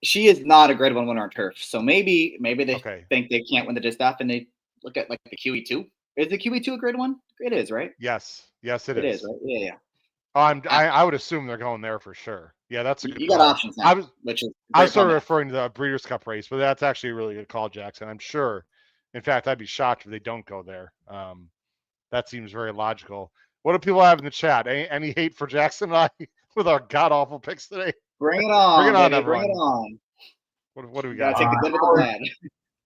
She is not a grade 1 winner on turf. So maybe they Okay. think they can't win the distaff and they look at like the QE2. Is the QE2 a grade 1? It is, right? Yes, it It is. is, right? Yeah. I would assume they're going there for sure. Yeah, that's a good You got call. options now, which is I was great sort of format. referring to the Breeders' Cup race, but that's actually a really good call, Jackson. I'm sure. In fact, I'd be shocked if they don't go there. That seems very logical. What do people have in the chat? Any hate for Jackson and I with our god awful picks today? Bring it on, Bring it on, baby. everyone. Bring it on. What do we You got? gotta take the good with the bad.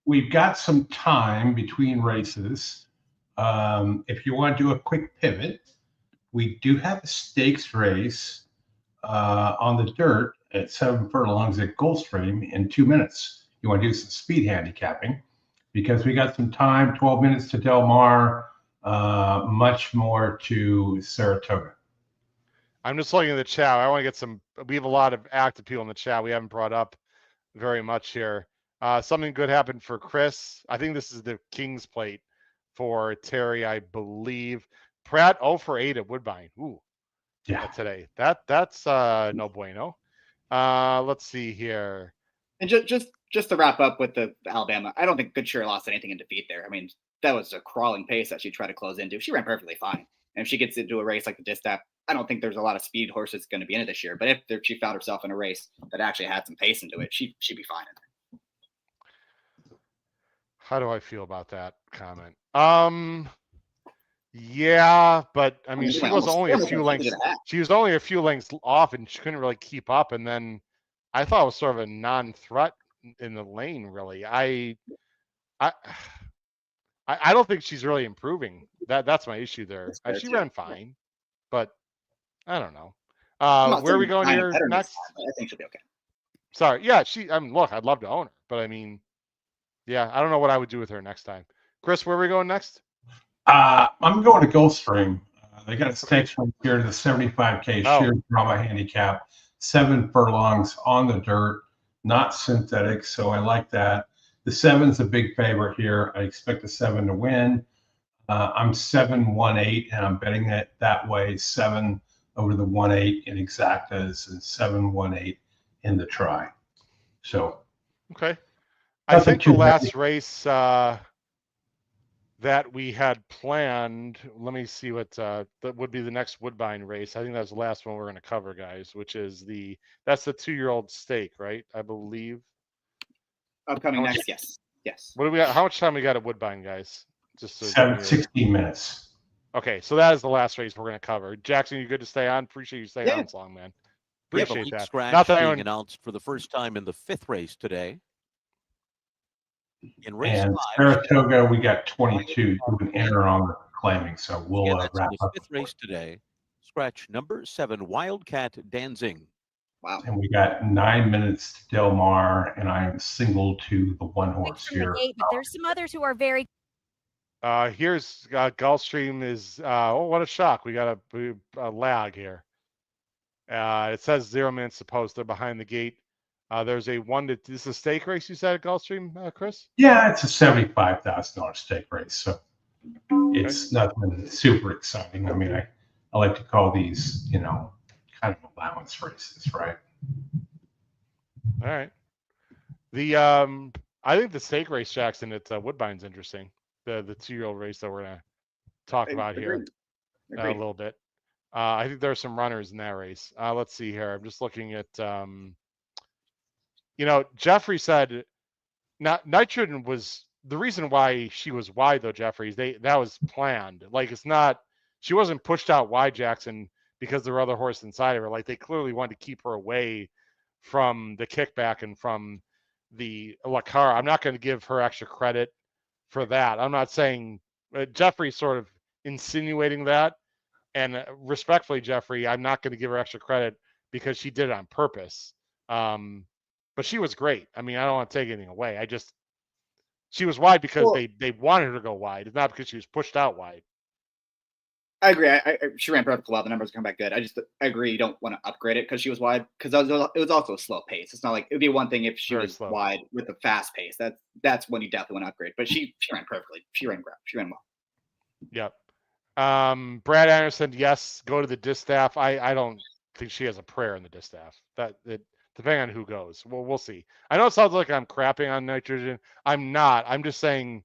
We've got some time between races. If you want to do a quick pivot, we do have a stakes race on the dirt at 7 furlongs at Gulfstream in 2 minutes. You want to do some speed handicapping because we got some time, 12 minutes to Del Mar, much more to Saratoga. I'm just looking at the chat. I want to get some. We have a lot of active people in the chat we haven't brought up very much here. Something good happened for Chris. I think this is the King's Plate for Terry, I believe. Pratt 0 for 8 at Woodbine. Ooh, Yeah. Today. That's no bueno. Let's see here. And just to wrap up with the Alabama, I don't think Good Cheer lost anything in defeat there. I mean, that was a crawling pace that she tried to close into. She ran perfectly fine. And if she gets into a race like the Distaff, I don't think there's a lot of speed horses going to be in it this year. But if she found herself in a race that actually had some pace into it, she'd be fine in it. How do I feel about that comment? Yeah, but I mean, she was only a few lengths. She was only a few lengths off, and she couldn't really keep up. And then I thought it was sort of a non-threat in the lane. Really, I don't think she's really improving. That's my issue there. She ran fine, but I don't know. Where are we going here next? I think she'll be okay. Sorry, yeah, I mean, look, I'd love to own her, but I mean, yeah, I don't know what I would do with her next time. Chris, where are we going next? I'm going to Gulfstream. They got a stakes from here to the 75K sheer drama handicap, 7 furlongs on the dirt, not synthetic. So I like that. The 7's a big favorite here. I expect the 7 to win. I'm 7-1-8, and I'm betting it that way. 7 over the 1-8 in exactas and 7-1-8 in the try. So okay, I think the last race that we had planned, let me see what that would be the next Woodbine race. I think that's the last one we're going to cover, guys, which is that's the 2-year-old stake, right? I believe. Upcoming next, yes. What do we got? How much time we got at Woodbine, guys? Just 16 minutes. Okay, so that is the last race we're going to cover. Jackson, you good to stay on? Appreciate you staying on so long, man. We have a Appreciate lead that. scratch Not that being announced for the first time in the 5th race today. In race 5, Saratoga, we got 22 doing enter on the claiming, so we'll wrap up. The 5th race today. Scratch number 7, Wildcat Danzing. Wow. And we got 9 minutes to Del Mar, and I am single to the 1 horse here. But there's some others who are very. Here's Gulfstream is. Oh, what a shock! We got a lag here. It says 0 minutes to post. They're behind the gate. There's a this is a stake race you said at Gulfstream, Chris? Yeah, it's a $75,000 stake race, so it's nothing super exciting. I mean, I like to call these, kind of allowance races, right? All right. I think the stake race, Jackson, at Woodbine's interesting. The 2-year-old race that we're gonna talk about here a little bit. I think there are some runners in that race. Let's see here. I'm just looking at. Jeffrey said, Nitrogen was the reason why she was wide though. Jeffrey, that was planned. Like it's not. She wasn't pushed out wide, Jackson, because there were other horses inside of her. Like they clearly wanted to keep her away from the kickback and from the Lacar. I'm not going to give her extra credit for that. I'm not saying Jeffrey's sort of insinuating that, and respectfully, Jeffrey, I'm not going to give her extra credit because she did it on purpose. But she was great. I mean, I don't want to take anything away. She was wide because they wanted her to go wide. It's not because she was pushed out wide. I agree. She ran perfectly well. The numbers come back good. I agree. You don't want to upgrade it because she was wide because it was also a slow pace. It's not like it would be one thing if she was wide with a fast pace. That's when you definitely want to upgrade. But she ran perfectly. She ran well. Yep. Brad Anderson, yes, go to the distaff. I don't think she has a prayer in the distaff. depending on who goes. Well, we'll see. I know it sounds like I'm crapping on nitrogen. I'm not. I'm just saying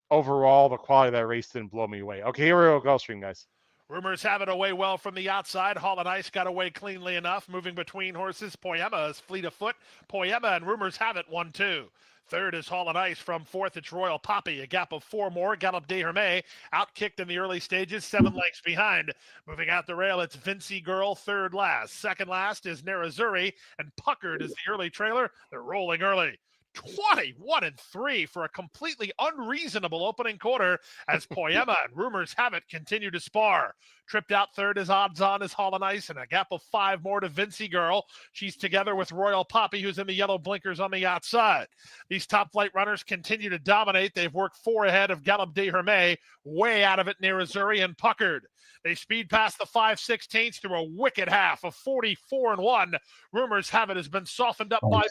overall the quality of that race didn't blow me away. Okay, here we go, Gulfstream, guys. Rumors have it away well from the outside. Hall and Ice got away cleanly enough, moving between horses. Poema is fleet of foot. Poema and Rumors have it 1-2. Third is Hall and Ice. From fourth, it's Royal Poppy. A gap of 4 more. Galop de Hermé outkicked in the early stages, 7 lengths behind. Moving out the rail, it's Vincy Girl, third last. Second last is Nerazzurri, and Puckered is the early trailer. They're rolling early. 21-3 for a completely unreasonable opening quarter as Poema and Rumors have it continue to spar. Tripped out third is Odds On is Hall and Ice, and a gap of 5 more to Vincy Girl. She's together with Royal Poppy, who's in the yellow blinkers on the outside. These top flight runners continue to dominate. They've worked 4 ahead of Galop de Hermé, way out of it near Missouri and Puckered. They speed past the 5/16 through a wicked half of 44-1. Rumors have it has been softened up by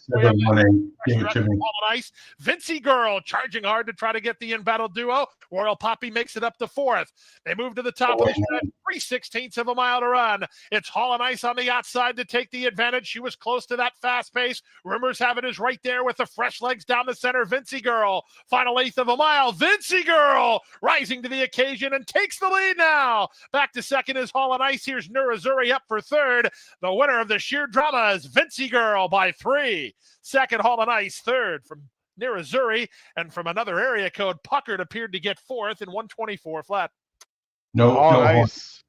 Ice. Vincy Girl charging hard to try to get the in-battle duo. Royal Poppy makes it up to 4th. They move to the top of the stretch. 3/16 of a mile to run. It's Hall and Ice on the outside to take the advantage. She was close to that fast pace. Rumors have it is right there with the fresh legs down the center. Vincy Girl, final 1/8 of a mile. Vincy Girl rising to the occasion and takes the lead now. Back to second is Hall and Ice. Here's Nerazzurri up for third. The winner of the sheer drama is Vincy Girl by 3. Second, Hall and Ice. Third from Nerazzurri, and from another area code, Puckered appeared to get 4th in 124 flat. No horns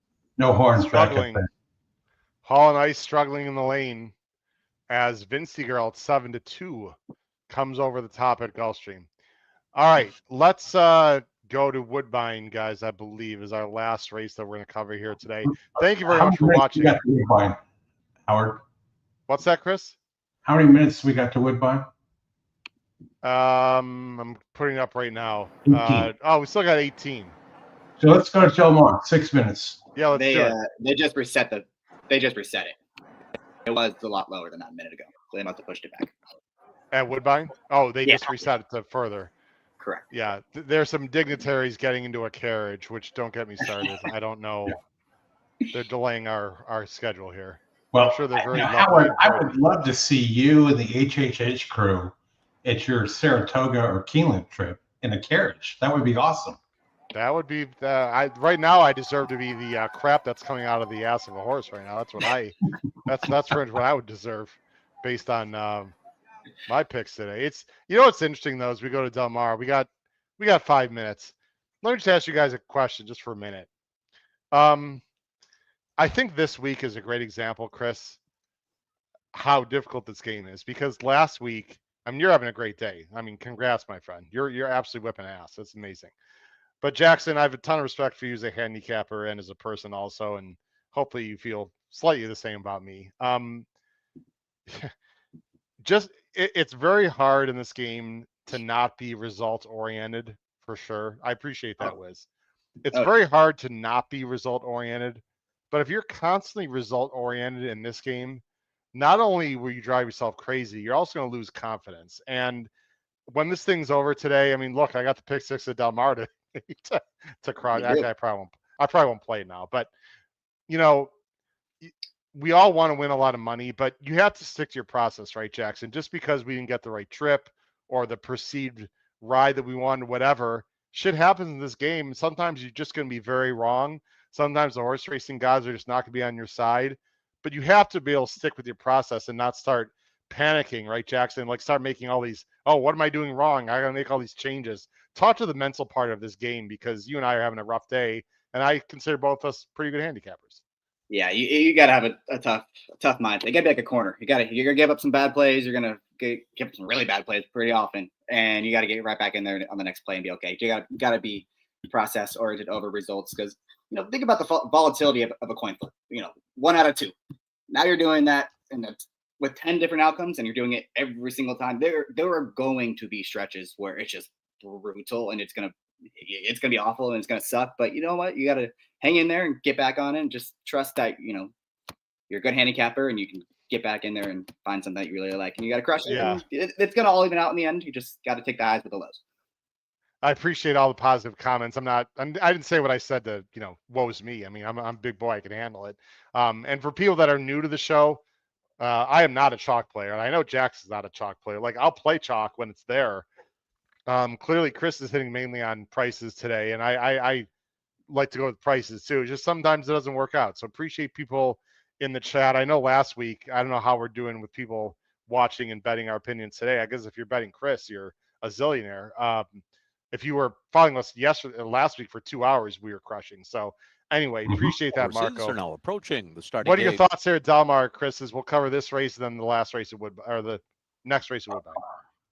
struggling. Hall and Ice struggling in the lane as Vincy Girl at 7-2 comes over the top at Gulfstream. All right, let's go to Woodbine, guys. I believe is our last race that we're going to cover here today. Thank you very much for watching. Howard, what's that, Chris? How many minutes we got to Woodbine? I'm putting it up right now. We still got 18. So let's go to Delmar. 6 minutes. Yeah, let's do it. They just reset it. It was a lot lower than that a minute ago. So they must have pushed it back. At Woodbine? Oh, they just reset it to further. Correct. Yeah, there's some dignitaries getting into a carriage, which don't get me started. I don't know. They're delaying our schedule here. Well, I'm sure they're very Howard, I would love to see you and the HHH crew at your Saratoga or Keeneland trip in a carriage. That would be awesome. That would be right now. I deserve to be the crap that's coming out of the ass of a horse right now. That's what that's pretty much what I would deserve based on my picks today. It's what's interesting though is we go to Del Mar. We got 5 minutes. Let me just ask you guys a question just for a minute. I think this week is a great example, Chris, how difficult this game is because last week, you're having a great day. Congrats, my friend. You're absolutely whipping ass. That's amazing. But Jackson, I have a ton of respect for you as a handicapper and as a person also, and hopefully you feel slightly the same about me. It's very hard in this game to not be result oriented for sure. I appreciate that, Wiz. It's very hard to not be result oriented, but if you're constantly result oriented in this game, not only will you drive yourself crazy, you're also going to lose confidence. And when this thing's over today, look, I got the pick 6 at Del Mar to cry. Actually, I probably won't play now. But we all want to win a lot of money, but you have to stick to your process, right, Jackson? Just because we didn't get the right trip or the perceived ride that we wanted, whatever, shit happens in this game. Sometimes you're just going to be very wrong. Sometimes the horse racing guys are just not going to be on your side. But you have to be able to stick with your process and not start panicking, right, Jackson? Like start making all these, what am I doing wrong? I got to make all these changes. Talk to the mental part of this game because you and I are having a rough day, and I consider both us pretty good handicappers. Yeah, you got to have a tough mindset. You got to be like a corner. You're going to give up some bad plays. You're going to give up some really bad plays pretty often, and you got to get right back in there on the next play and be okay. You got to be process oriented over results because think about the volatility of a coin flip. 1 out of 2. Now you're doing that, and that's with 10 different outcomes, and you're doing it every single time. There are going to be stretches where it's just brutal, and it's gonna be awful, and it's gonna suck. But you know what? You got to hang in there and get back on it, and just trust that you're a good handicapper, and you can get back in there and find something that you really like, and you got to crush it. Yeah. It's gonna all even out in the end. You just got to take the highs with the lows. I appreciate all the positive comments. I didn't say what I said to, woe's me. I'm a big boy. I can handle it. And for people that are new to the show, I am not a chalk player, and I know Jax is not a chalk player. Like, I'll play chalk when it's there. Clearly, Chris is hitting mainly on prices today, and I like to go with prices too. Just sometimes it doesn't work out. So appreciate people in the chat. I know last week, I don't know how we're doing with people watching and betting our opinions today. I guess if you're betting Chris, you're a zillionaire. If you were following us last week for 2 hours, we were crushing. So anyway, appreciate that, Horses Marco. are now approaching the starting What are your gate. thoughts here at Delmar, Chris? We'll cover this race and then the last race at Woodbine, or the next race at Woodbine.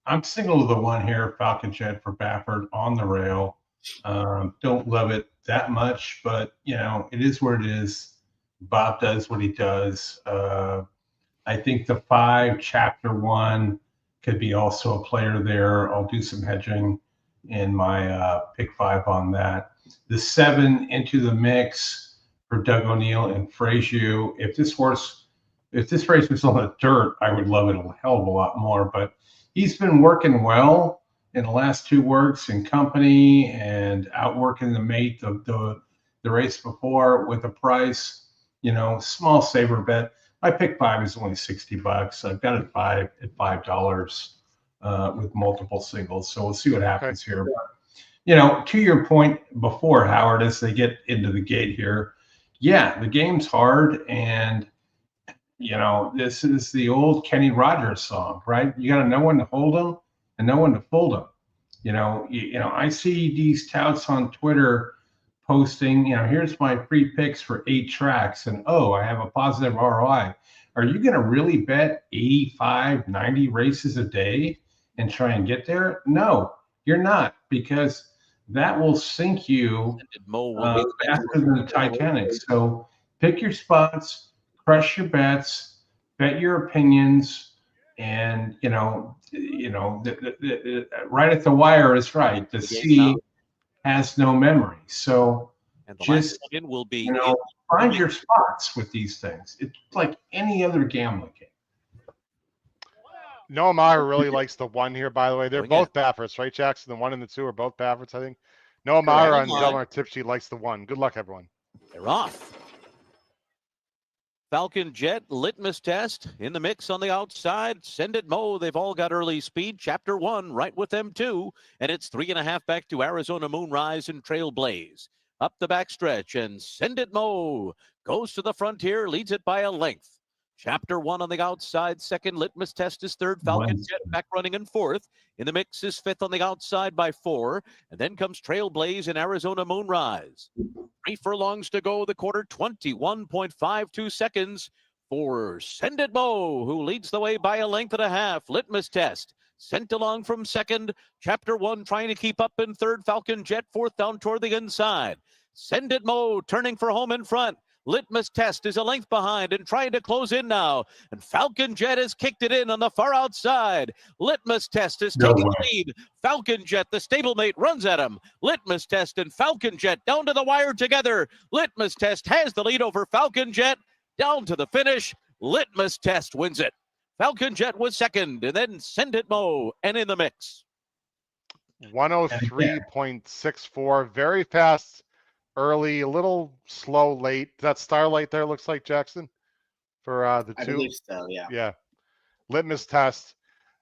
I'm single to the one here, Falcon Jet for Baffert on the rail. Don't love it that much, but it is what it is. Bob does what he does. I think the 5 Chapter 1 could be also a player there. I'll do some hedging in my pick 5 on that. The 7 into the mix for Doug O'Neill and Frazier. If this race was on the dirt, I would love it a hell of a lot more. But he's been working well in the last 2 works in company and outworking the mate the race before with a price, small saver bet. My pick 5 is only $60. I've got it at $5 with multiple singles. So we'll see what happens here. But, to your point before, Howard, as they get into the gate here, yeah, the game's hard. And, this is the old Kenny Rogers song, right? You got to know when to hold them and know when to fold them. I see these touts on Twitter posting, here's my free picks for 8 tracks, and I have a positive ROI. Are you going to really bet 85, 90 races a day and try and get there? No, you're not, because that will sink you faster than the Titanic. So pick your spots, crush your bets, bet your opinions, and right at the wire is right. The C has no memory. So just will be find your spots with these things. It's like any other gambling game. Noah Meyer really likes the 1 here, by the way. They're both Bafferts, right, Jackson? The 1 and the 2 are both Bafferts, I think. Noah Meyer on Delmar tip sheet likes the 1. Good luck, everyone. They're off. Falcon Jet, litmus test in the mix on the outside. Send It Mo. They've all got early speed. Chapter 1 right with them too. And it's 3.5 back to Arizona Moonrise and Trailblaze. Up the backstretch, and Send It Mo goes to the frontier, leads it by a length. Chapter 1 on the outside, second. Litmus Test is third. Falcon Jet back running in fourth. In the mix is fifth on the outside by 4. And then comes Trailblaze and Arizona Moonrise. 3 furlongs to go, the quarter, 21.52 seconds for Send It Mo, who leads the way by a length and a half. Litmus Test sent along from second. Chapter 1 trying to keep up in third. Falcon Jet fourth down toward the inside. Send It Mo turning for home in front. Litmus Test is a length behind and trying to close in now. And Falcon Jet has kicked it in on the far outside. Litmus Test is taking the lead. Falcon Jet, the stablemate, runs at him. Litmus Test and Falcon Jet down to the wire together. Litmus Test has the lead over Falcon Jet. Down to the finish. Litmus Test wins it. Falcon Jet was second, and then Send It Mo, and in the mix. 103.64. Very fast. Early, a little slow late. That Starlight there looks like, Jackson, for the 2. I believe so, yeah. Yeah. Litmus Test.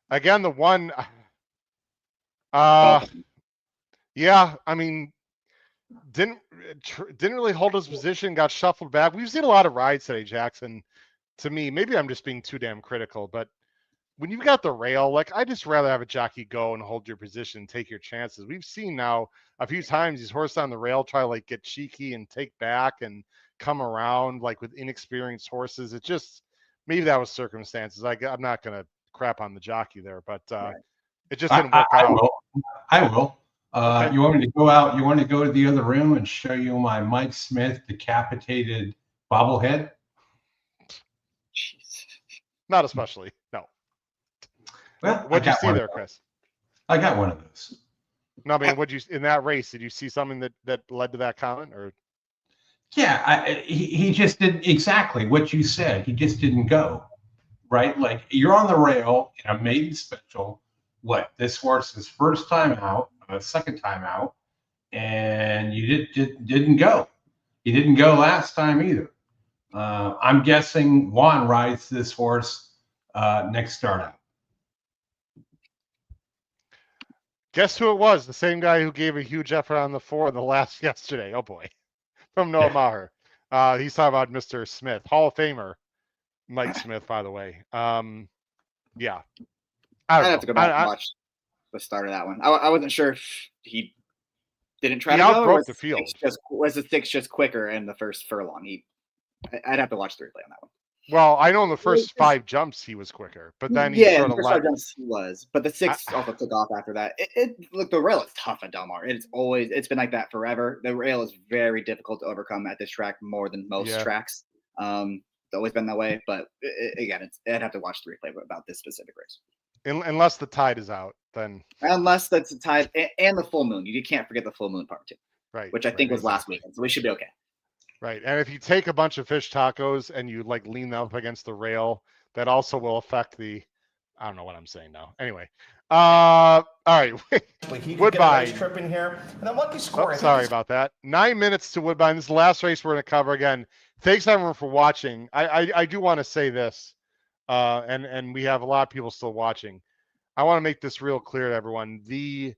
Again, the 1. Yeah, I mean, didn't really hold his position, got shuffled back. We've seen a lot of rides today, Jackson. To me, maybe I'm just being too damn critical, but when you've got the rail, like, I just rather have a jockey go and hold your position, take your chances. We've seen now a few times these horses on the rail try to like get cheeky and take back and come around like with inexperienced horses. It just, maybe that was circumstances. I'm not going to crap on the jockey there, but it just didn't work out. I will. Okay. You want me to go out? You want to go to the other room and show you my Mike Smith decapitated bobblehead? Not especially. No. Well, what'd you see there, Chris? I got one of those. No, I mean, what'd you in that race? Did you see something that led to that comment, or? Yeah, he just did exactly what you said. He just didn't go, right? Like, you're on the rail in a maiden special. What, this horse's first time out, second time out, and you didn't go. You didn't go last time either. I'm guessing Juan rides this horse next start out. Guess who it was? The same guy who gave a huge effort on the 4 in the last yesterday. Oh boy, from Noah Maher. He's talking about Mr. Smith, Hall of Famer, Mike Smith, by the way. Yeah, I'd have to go back and watch the start of that one. I wasn't sure if he didn't try to go, or outbroke the field. Was the 6 just quicker in the first furlong? I'd have to watch the replay on that one. Well, I know in the first 5 jumps he was quicker, but then he sort of let. Jumps he was, but the 6 also took off after that. Look, the rail is tough at Del Mar. It's been like that forever. The rail is very difficult to overcome at this track, more than most tracks. It's always been that way. But again, I'd have to watch the replay about this specific race. Unless the tide is out, then unless that's the tide and the full moon. You can't forget the full moon part too, right? Which I think was last weekend, so we should be okay. Right, and if you take a bunch of fish tacos and you like lean them up against the rail, that also will affect the. I don't know what I'm saying now. Anyway, all right. Woodbine. Nice trip in here, and a lucky score. Sorry about that. 9 minutes to Woodbine. This is the last race we're going to cover. Again, thanks everyone for watching. I do want to say this, and we have a lot of people still watching. I want to make this real clear to everyone. The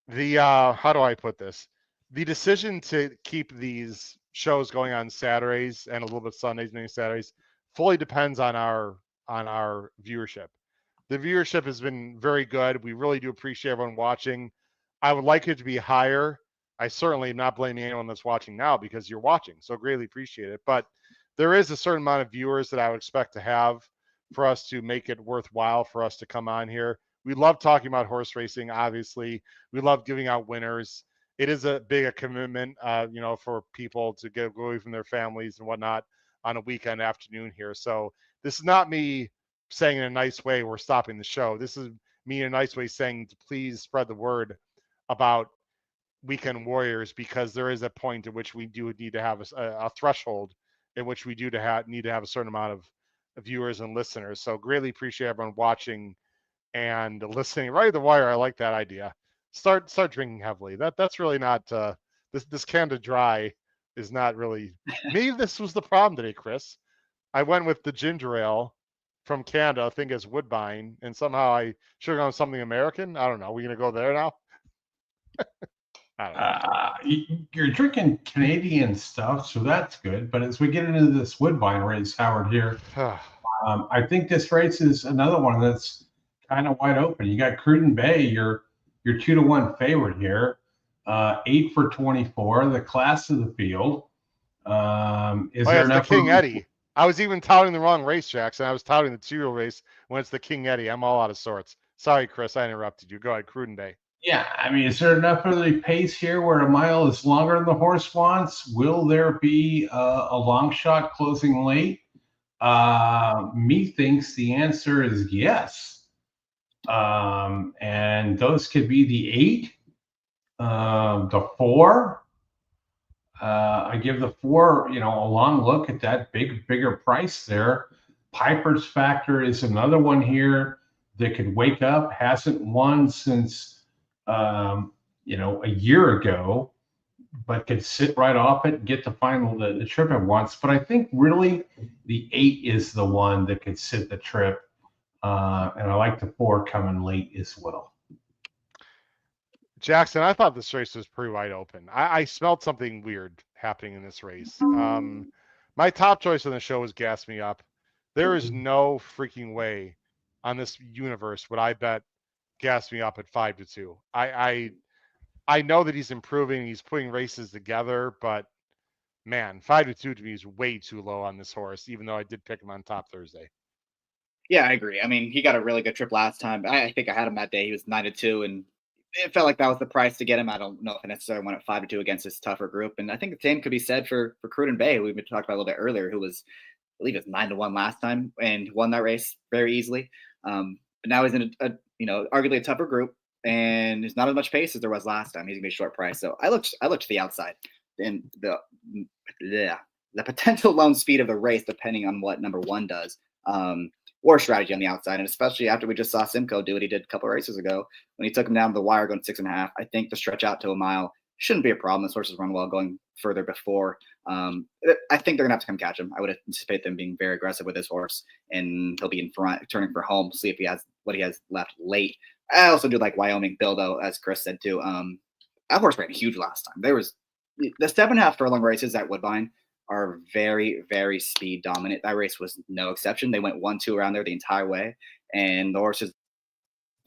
how do I put this? The decision to keep these shows going on Saturdays and a little bit Sundays, maybe Saturdays, fully depends on our viewership. The viewership has been very good. We really do appreciate everyone watching. I would like it to be higher. I certainly am not blaming anyone that's watching now because you're watching, so greatly appreciate it. But there is a certain amount of viewers that I would expect to have for us to make it worthwhile for us to come on here. We love talking about horse racing, obviously. We love giving out winners. It is a big commitment, for people to get away from their families and whatnot on a weekend afternoon here. So this is not me saying in a nice way we're stopping the show. This is me in a nice way saying to please spread the word about Weekend Warriors, because there is a point at which we do need to have a threshold in which we do need to have a certain amount of viewers and listeners. So greatly appreciate everyone watching and listening. Right at the wire, I like that idea. Start drinking heavily. That's really not this Canada Dry is not really. Maybe this was the problem today, Chris. I went with the ginger ale from Canada, I think as Woodbine, and somehow I should have gone with something American. I don't know. We're gonna go there now. I don't know. You're drinking Canadian stuff, so that's good. But as we get into this Woodbine race, Howard, here, I think this race is another one that's kind of wide open. You got Cruden Bay, your 2-1 favorite here, 8 for 24, the class of the field. Is there enough? The King Eddie. I was even touting the wrong race, Jackson. I was touting the 2-year race when it's the King Eddie. I'm all out of sorts. Sorry, Chris, I interrupted you. Go ahead, Cruden Bay. Yeah, I mean, is there enough of the pace here where a mile is longer than the horse wants? Will there be a long shot closing late? Methinks the answer is yes. And those could be the 8, the 4. I give the 4, a long look at that bigger price there. Piper's Factor is another one here that could wake up. Hasn't won since a year ago, but could sit right off it and get the trip it wants. But I think really the 8 is the one that could sit the trip. And I like the 4 coming late as well. Jackson, I thought this race was pretty wide open. I smelled something weird happening in this race. My top choice on the show was Gas Me Up. There is no freaking way on this universe would I bet Gas Me Up at 5-2. I know that he's improving. He's putting races together, but man, 5-2 to me is way too low on this horse, even though I did pick him on top Thursday. Yeah, I agree. I mean, he got a really good trip last time. I think I had him that day. He was 9-2, and it felt like that was the price to get him. I don't know if I necessarily went at 5-2 against this tougher group. And I think the same could be said for Cruden Bay, who we've been talking about a little bit earlier, who was, I believe it was 9-1 last time and won that race very easily. But now he's in arguably a tougher group, and there's not as much pace as there was last time. He's gonna be a short price. So I looked to the outside, and the potential lone speed of the race, depending on what number 1 does. Or strategy on the outside, and especially after we just saw Simcoe do what he did a couple of races ago when he took him down to the wire going 6.5. I think the stretch out to a mile shouldn't be a problem. This horse has run well going further before. I think they're gonna have to come catch him. I would anticipate them being very aggressive with this horse, and he'll be in front, turning for home. See if he has what he has left late. I also do like Wyoming Bill, though, as Chris said too. That horse ran huge last time. There was the 7.5 furlong races at Woodbine are very, very speed dominant. That race was no exception. They went 1-2 around there the entire way, and the horses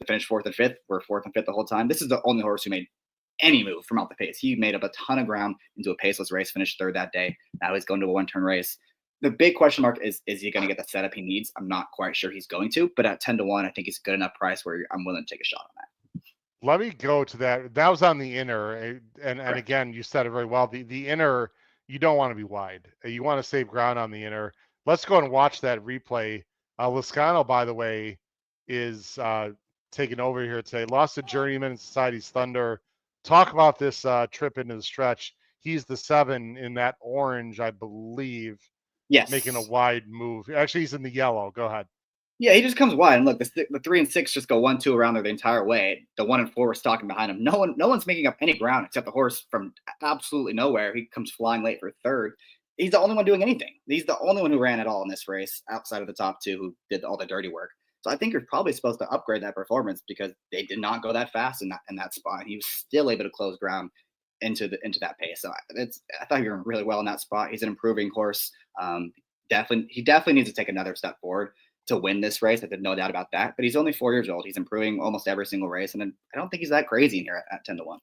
finished 4th and 5th. Were 4th and 5th the whole time. This is the only horse who made any move from out the pace. He made up a ton of ground into a paceless race, finished 3rd that day. Now he's going to a 1-turn race. The big question mark is he going to get the setup he needs? I'm not quite sure he's going to, but at 10-1, I think he's a good enough price where I'm willing to take a shot on that. Let me go to that. That was on the inner, and again, you said it very well. The inner, you don't want to be wide. You want to save ground on the inner. Let's go and watch that replay. Liscano, by the way, is taking over here today. Lost to Journeyman and Society's Thunder. Talk about this trip into the stretch. He's the 7 in that orange, I believe. Yes. Making a wide move. Actually, he's in the yellow. Go ahead. Yeah, he just comes wide. And look, the 3 and 6 just go 1-2 around there the entire way. The 1 and 4 are stalking behind him. No one's making up any ground except the horse from absolutely nowhere. He comes flying late for 3rd. He's the only one doing anything. He's the only one who ran at all in this race outside of the top 2 who did all the dirty work. So I think you're probably supposed to upgrade that performance because they did not go that fast in that spot. He was still able to close ground into that pace. So I thought he were really well in that spot. He's an improving horse. He definitely needs to take another step forward to win this race. I have no doubt about that. But he's only 4 years old. He's improving almost every single race, and I don't think he's that crazy in here at 10-1.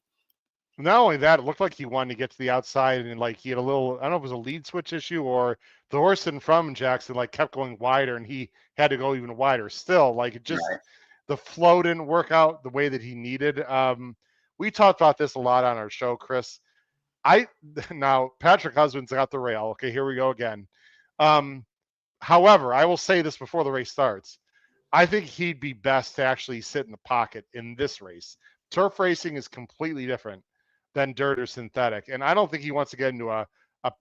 Not only that, it looked like he wanted to get to the outside, and like he had a little, I don't know if it was a lead switch issue or the horse in front of Jackson like kept going wider, and he had to go even wider. Still, like it just the flow didn't work out the way that he needed. We talked about this a lot on our show, Chris. Now Patrick Husband's got the rail. Okay, here we go again. However, I will say this before the race starts. I think he'd be best to actually sit in the pocket in this race. Turf racing is completely different than dirt or synthetic. And I don't think he wants to get into a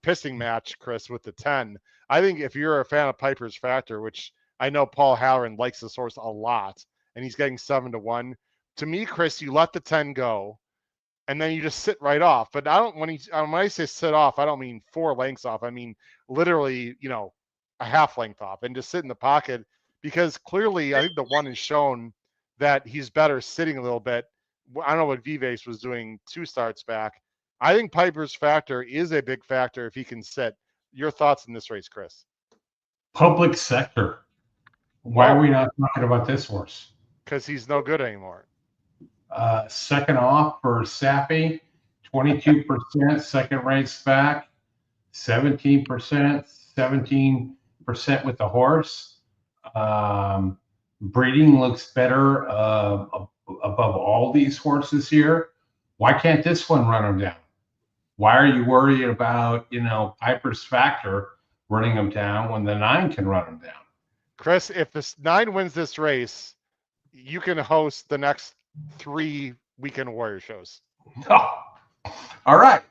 pissing match, Chris, with the 10. I think if you're a fan of Piper's Factor, which I know Paul Halloran likes this horse a lot, and he's getting 7-1. To me, Chris, you let the 10 go, and then you just sit right off. But I don't, when I say sit off, I don't mean 4 lengths off. I mean literally, a half length off, and just sit in the pocket, because clearly I think the 1 has shown that he's better sitting a little bit. I don't know what Vives was doing 2 starts back. I think Piper's Factor is a big factor if he can sit. Your thoughts in this race, Chris? Public sector. Why are we not talking about this horse? Because he's no good anymore. Second off for Sappy, 22%. Second race back, 17%. 17% with the horse. Breeding looks better above all these horses here. Why can't this one run him down? Why are you worried about, Piper's Factor running him down when the 9 can run him down? Chris, if this 9 wins this race, you can host the next 3 Weekend Warrior shows. Oh. All right.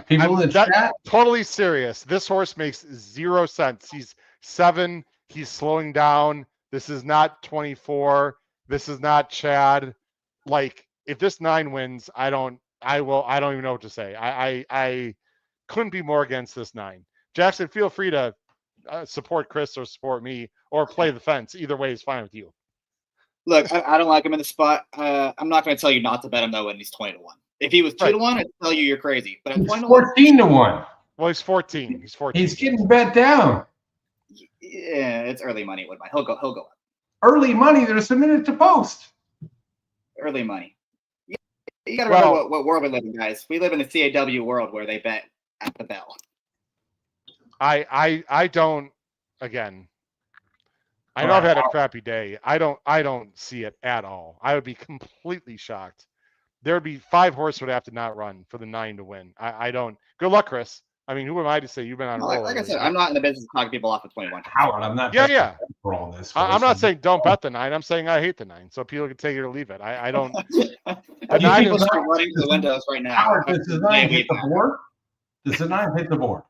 People in the chat. Totally serious. This horse makes 0 sense. He's 7. He's slowing down. This is not 24. This is not Chad. Like, if this 9 wins, I don't even know what to say. I couldn't be more against this 9. Jackson, feel free to support Chris or support me or play the fence. Either way is fine with you. Look, I don't like him in the spot. I'm not going to tell you not to bet him though when he's 20-1. If he was 2-1, I'd tell you you're crazy. But at 14-1. Well, he's 14. He's 14. He's getting bet down. Yeah, it's early money at Woodbine. He'll go up. Early money. There's a minute to post. Early money. You got to remember what world we live in, guys. We live in the CAW world where they bet at the bell. I don't. Again, I know I've had a crappy day. I don't see it at all. I would be completely shocked. There would be 5 horses would have to not run for the 9 to win. I don't. Good luck, Chris. I mean, who am I to say you've been on a roll? Like I said, I'm not in the business of talking people off of 21. Howard, I'm not. Yeah. For all this. I'm not saying don't bet the 9. I'm saying I hate the 9. So people can take it or leave it. I don't. The 9 is running to the windows right now. Howard, does the 9 hit the board? Does the 9 hit the board?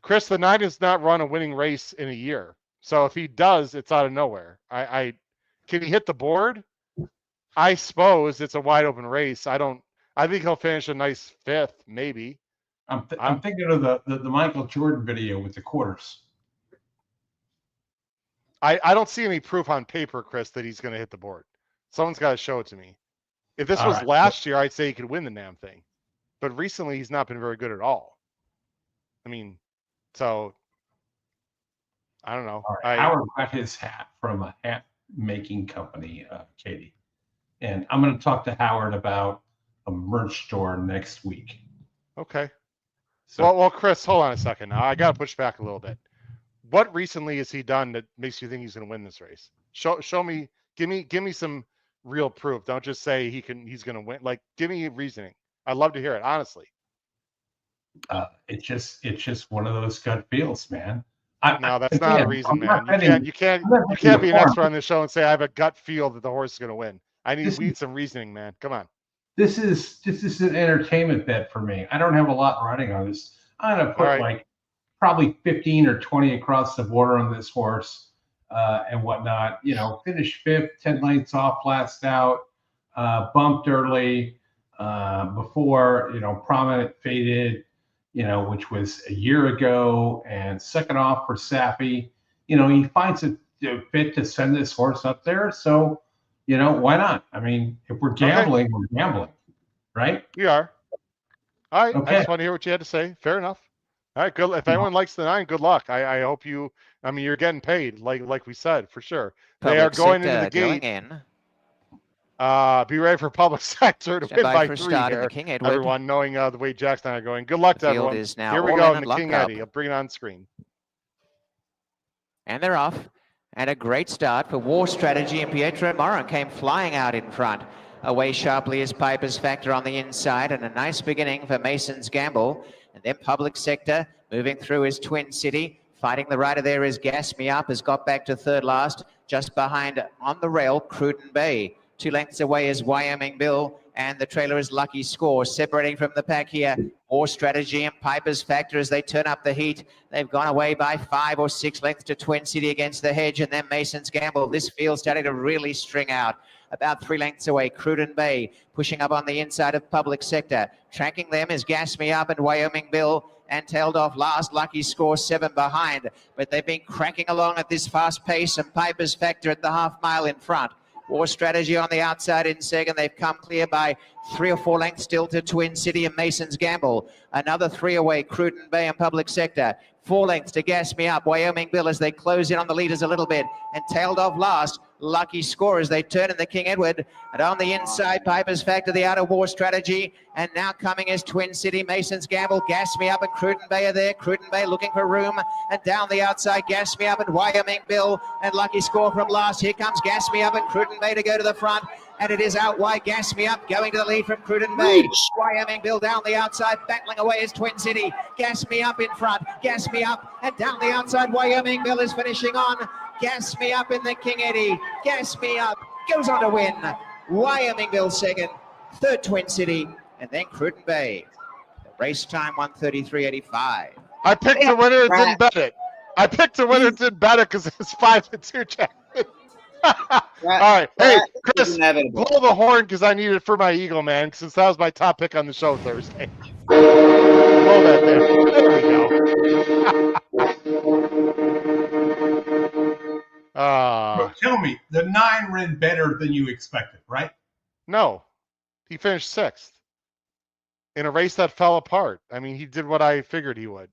Chris, the 9 has not run a winning race in a year. So if he does, it's out of nowhere. Can he hit the board? I suppose it's a wide open race. I don't I think he'll finish a nice 5th, maybe. I'm thinking of the Michael Jordan video with the quarters. I don't see any proof on paper, Chris, that he's going to hit the board. Someone's got to show it to me. If this was last year, I'd say he could win the damn thing. But recently, he's not been very good at all. I mean, so I don't know. Howard got his hat from a hat making company, Katie. And I'm going to talk to Howard about a merch store next week. Okay. So, Well, Chris, hold on a second. Now I got to push back a little bit. What recently has he done that makes you think he's going to win this race? Show me. Give me some real proof. Don't just say he's going to win. Like, give me reasoning. I'd love to hear it, honestly. it's just one of those gut feels, man. No, that's not a reason, man. You can't be an expert on this show and say I have a gut feel that the horse is going to win. We need some reasoning, man. Come on. This is an entertainment bet for me. I don't have a lot riding on this. I'm going to put like probably 15 or 20 across the border on this horse and whatnot. You know, finish 5th, 10 lengths off, last out, bumped early before, you know, Prominent faded, you know, which was a year ago, and second off for Sappy. You know, he finds it fit to send this horse up there. So, you know, why not? I mean, if we're gambling, we're gambling, right? We are. All right. Okay. I just want to hear what you had to say. Fair enough. All right. Good. If anyone likes the 9, good luck. I hope you. I mean, you're getting paid, like we said, for sure. They are going into the gate. Be ready for public sector to win by 3 here. Everyone, knowing the way Jackson and I are going. Good luck to everyone. Here we go in the King Eddie. I'll bring it on screen. And they're off. And a great start for War Strategy, and Pietro Morin came flying out in front. Away sharply is Piper's Factor on the inside, and a nice beginning for Mason's Gamble. And then Public Sector moving through is Twin City. Fighting the rider there is Gas Me Up, has got back to 3rd last. Just behind on the rail, Cruden Bay. 2 lengths away is Wyoming Bill, and the trailer is Lucky Score. Separating from the pack here, War Strategy and Piper's Factor as they turn up the heat. They've gone away by 5 or 6 lengths to Twin City against the hedge, and then Mason's Gamble. This field starting to really string out. About 3 lengths away, Cruden Bay pushing up on the inside of Public Sector. Tracking them is Gas Me Up and Wyoming Bill, and tailed off last, Lucky Score 7 behind. But they've been cracking along at this fast pace, and Piper's Factor at the half-mile in front. War Strategy on the outside in second. They've come clear by 3 or 4 lengths still to Twin City and Mason's Gamble. Another 3 away, Cruden Bay and Public Sector. 4 lengths to Gas Me Up. Wyoming Bill as they close in on the leaders a little bit, and tailed off last, Lucky Score as they turn in the King Edward. And on the inside, Piper's Factor, the outer War Strategy. And now coming is Twin City, Mason's Gamble, Gas Me Up and Cruden Bay are there. Cruden Bay looking for room. And down the outside, Gas Me Up and Wyoming Bill and Lucky Score from last. Here comes Gas Me Up and Cruden Bay to go to the front. And it is out wide, Gas Me Up going to the lead from Cruden Bay. Wyoming Bill down the outside, battling away is Twin City. Gas Me Up in front, Gas Me Up, and down the outside, Wyoming Bill is finishing on. Gas Me Up in the King Eddie. Gas Me Up goes on to win. Wyoming Bill second, 3rd Twin City, and then Cruden Bay. The race time 1:33.85. I picked the winner and didn't bet it. I picked the winner and didn't bet it because it was 5-2, Jack. All right. Hey, Chris, blow the horn because I need it for my Eagle, man, since that was my top pick on the show Thursday. Blow that there. There we go. Tell me, the 9 ran better than you expected, right? No, he finished 6th in a race that fell apart. I mean, he did what I figured he would.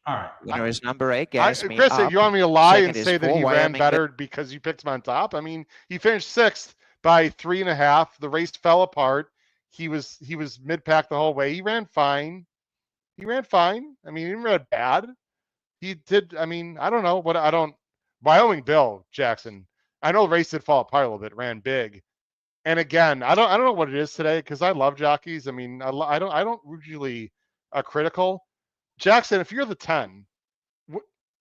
All right. Winner is number 8, Gas Me Chris, Up. you want me to lie and Second say is that 4, he ran Wyoming better because you picked him on top? I mean, he finished 6th by 3.5. The race fell apart. He was mid-pack the whole way. He ran fine. I mean, he didn't run bad. He did. I mean, I don't know what Wyoming Bill Jackson. I know the race did fall apart a little bit. Ran big, and again, I don't know what it is today because I love jockeys. I mean, I don't usually critical. Jackson, if you're the 10,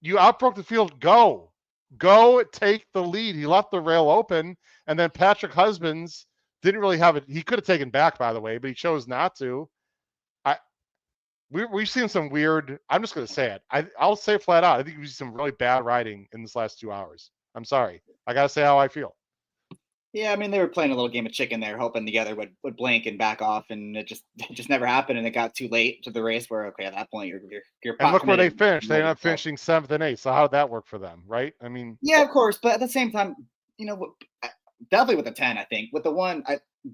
you outbroke the field. Go, take the lead. He left the rail open, and then Patrick Husbands didn't really have it. He could have taken back, by the way, but he chose not to. We've seen some weird. I'm just going to say it. I'll say it flat out. I think we've seen some really bad riding in this last 2 hours. I'm sorry. I got to say how I feel. Yeah, I mean, they were playing a little game of chicken there, hoping the other would blink and back off, and it just never happened. And it got too late to the race where, okay, at that point, you're And look where they committed. finished. They ended up finishing 7th and 8th. So how did that work for them, right? I mean, Yeah, of course, but at the same time, definitely with the 10, I think with the 1,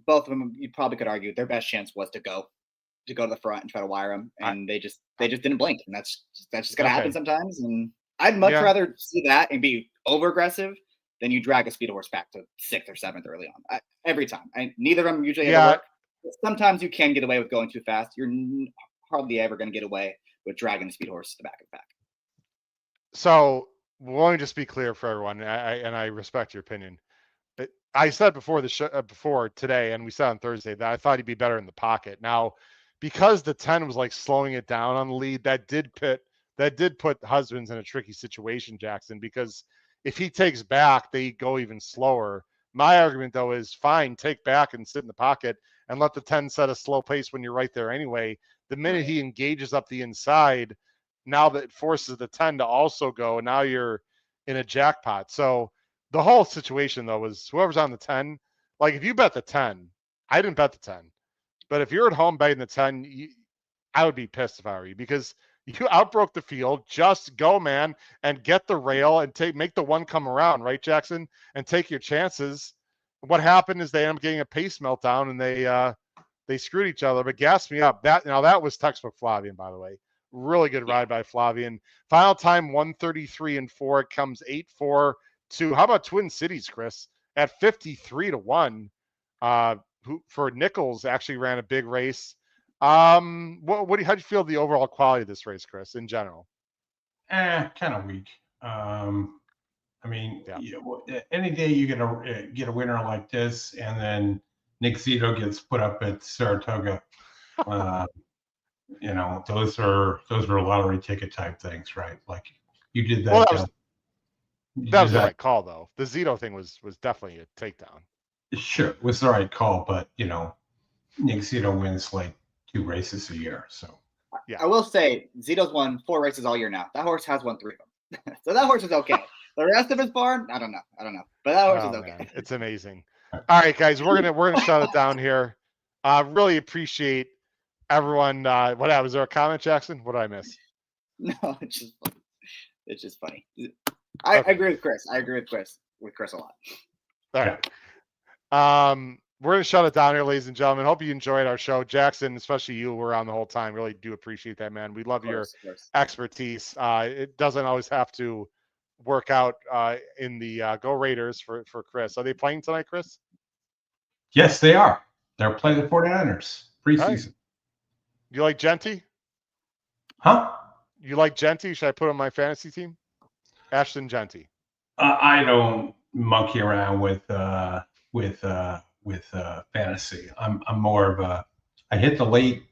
both of them, you probably could argue their best chance was to go to the front and try to wire them, and they just didn't blink, and that's just gonna happen sometimes. And I'd much rather see that and be over aggressive than you drag a speed horse back to 6th or 7th early on. Every time, neither of them usually ever work. Sometimes you can get away with going too fast. You're hardly ever going to get away with dragging the speed horse to the back of the pack. So let me just be clear for everyone, and I respect your opinion. I said before the show, before today, and we said on Thursday that I thought he'd be better in the pocket. Now, because the 10 was like slowing it down on the lead, that did put Husbands in a tricky situation, Jackson, because if he takes back, they go even slower. My argument, though, is fine, take back and sit in the pocket and let the 10 set a slow pace when you're right there anyway. The minute he engages up the inside, now that forces the 10 to also go, and now you're in a jackpot. So the whole situation, though, was whoever's on the 10, like if you bet the 10, I didn't bet the 10, but if you're at home betting the 10, I would be pissed if I were you, because you outbroke the field. Just go, man, and get the rail and make the 1 come around, right, Jackson, and take your chances. What happened is they ended up getting a pace meltdown, and they screwed each other. But gas me up. That was textbook Flavian, by the way. Really good ride by Flavian. Final time 1:33 and 4. It comes 8-4 to how about Twin Cities, Chris, at 53-1. Who for Nichols actually ran a big race. How'd you feel the overall quality of this race, Chris, in general? Kind of weak. I mean, any day you get a winner like this, and then Nick Zito gets put up at Saratoga. Those are lottery ticket type things, right? Like you did that. Well, that was the right call, though. The Zito thing was definitely a takedown. Sure, it was the right call, but Nick Zito wins like 2 races a year, so. Yeah. I will say Zito's won 4 races all year now. That horse has won 3 of them. So that horse is okay. The rest of his barn, I don't know. But that horse is okay. Man. It's amazing. All right, guys, we're gonna shut it down here. Really appreciate everyone. Was there a comment, Jackson? What did I miss? No, it's just funny. I agree with Chris. I agree with Chris a lot. All right. We're going to shut it down here, ladies and gentlemen. Hope you enjoyed our show. Jackson, especially you, were on the whole time. Really do appreciate that, man. We love your expertise. It doesn't always have to work out in the Go Raiders for Chris. Are they playing tonight, Chris? Yes, they are. They're playing the 49ers preseason. Right. You like Genty? Huh? You like Genty? Should I put on my fantasy team? Ashton Genty. I don't monkey around with fantasy. I'm more of a. I hit the late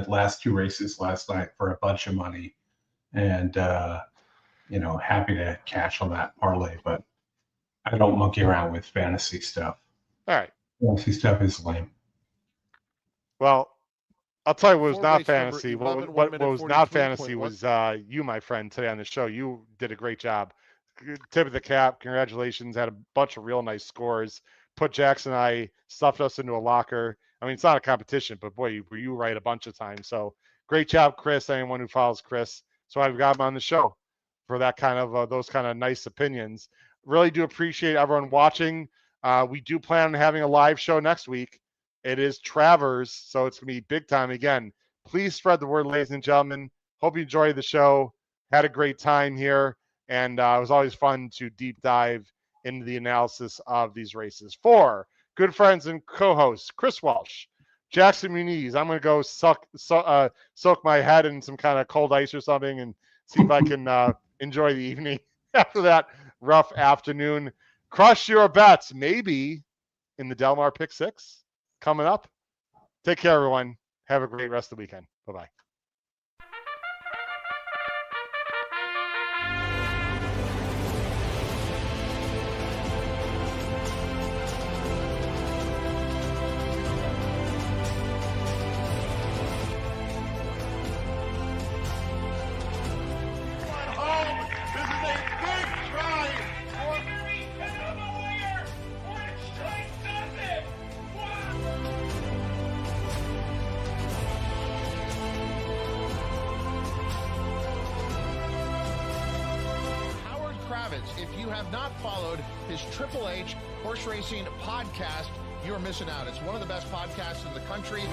last 2 races last night for a bunch of money, and happy to cash on that parlay. But I don't monkey around with fantasy stuff. All right, fantasy stuff is lame. Well, I'll tell you what was not fantasy. What was not fantasy was you, my friend, today on the show. You did a great job. Tip of the cap. Congratulations. Had a bunch of real nice scores. Put Jackson and I, stuffed us into a locker. I mean, it's not a competition, but boy, were you right a bunch of times. So great job, Chris. Anyone who follows Chris. So I've got him on the show for that kind of those kind of nice opinions. Really do appreciate everyone watching. We do plan on having a live show next week. It is Travers, so it's going to be big time again. Please spread the word, ladies and gentlemen. Hope you enjoyed the show. Had a great time here, and it was always fun to deep dive into the analysis of these races. For good friends and co-hosts, Chris Walsh, Jackson Muniz. I'm going to go soak my head in some kind of cold ice or something and see if I can enjoy the evening after that rough afternoon. Crush your bets, maybe in the Delmar Pick 6 coming up. Take care, everyone. Have a great rest of the weekend. Bye-bye. benefits. If you have not followed his Triple H horse racing podcast, you're missing out. It's one of the best podcasts in the country.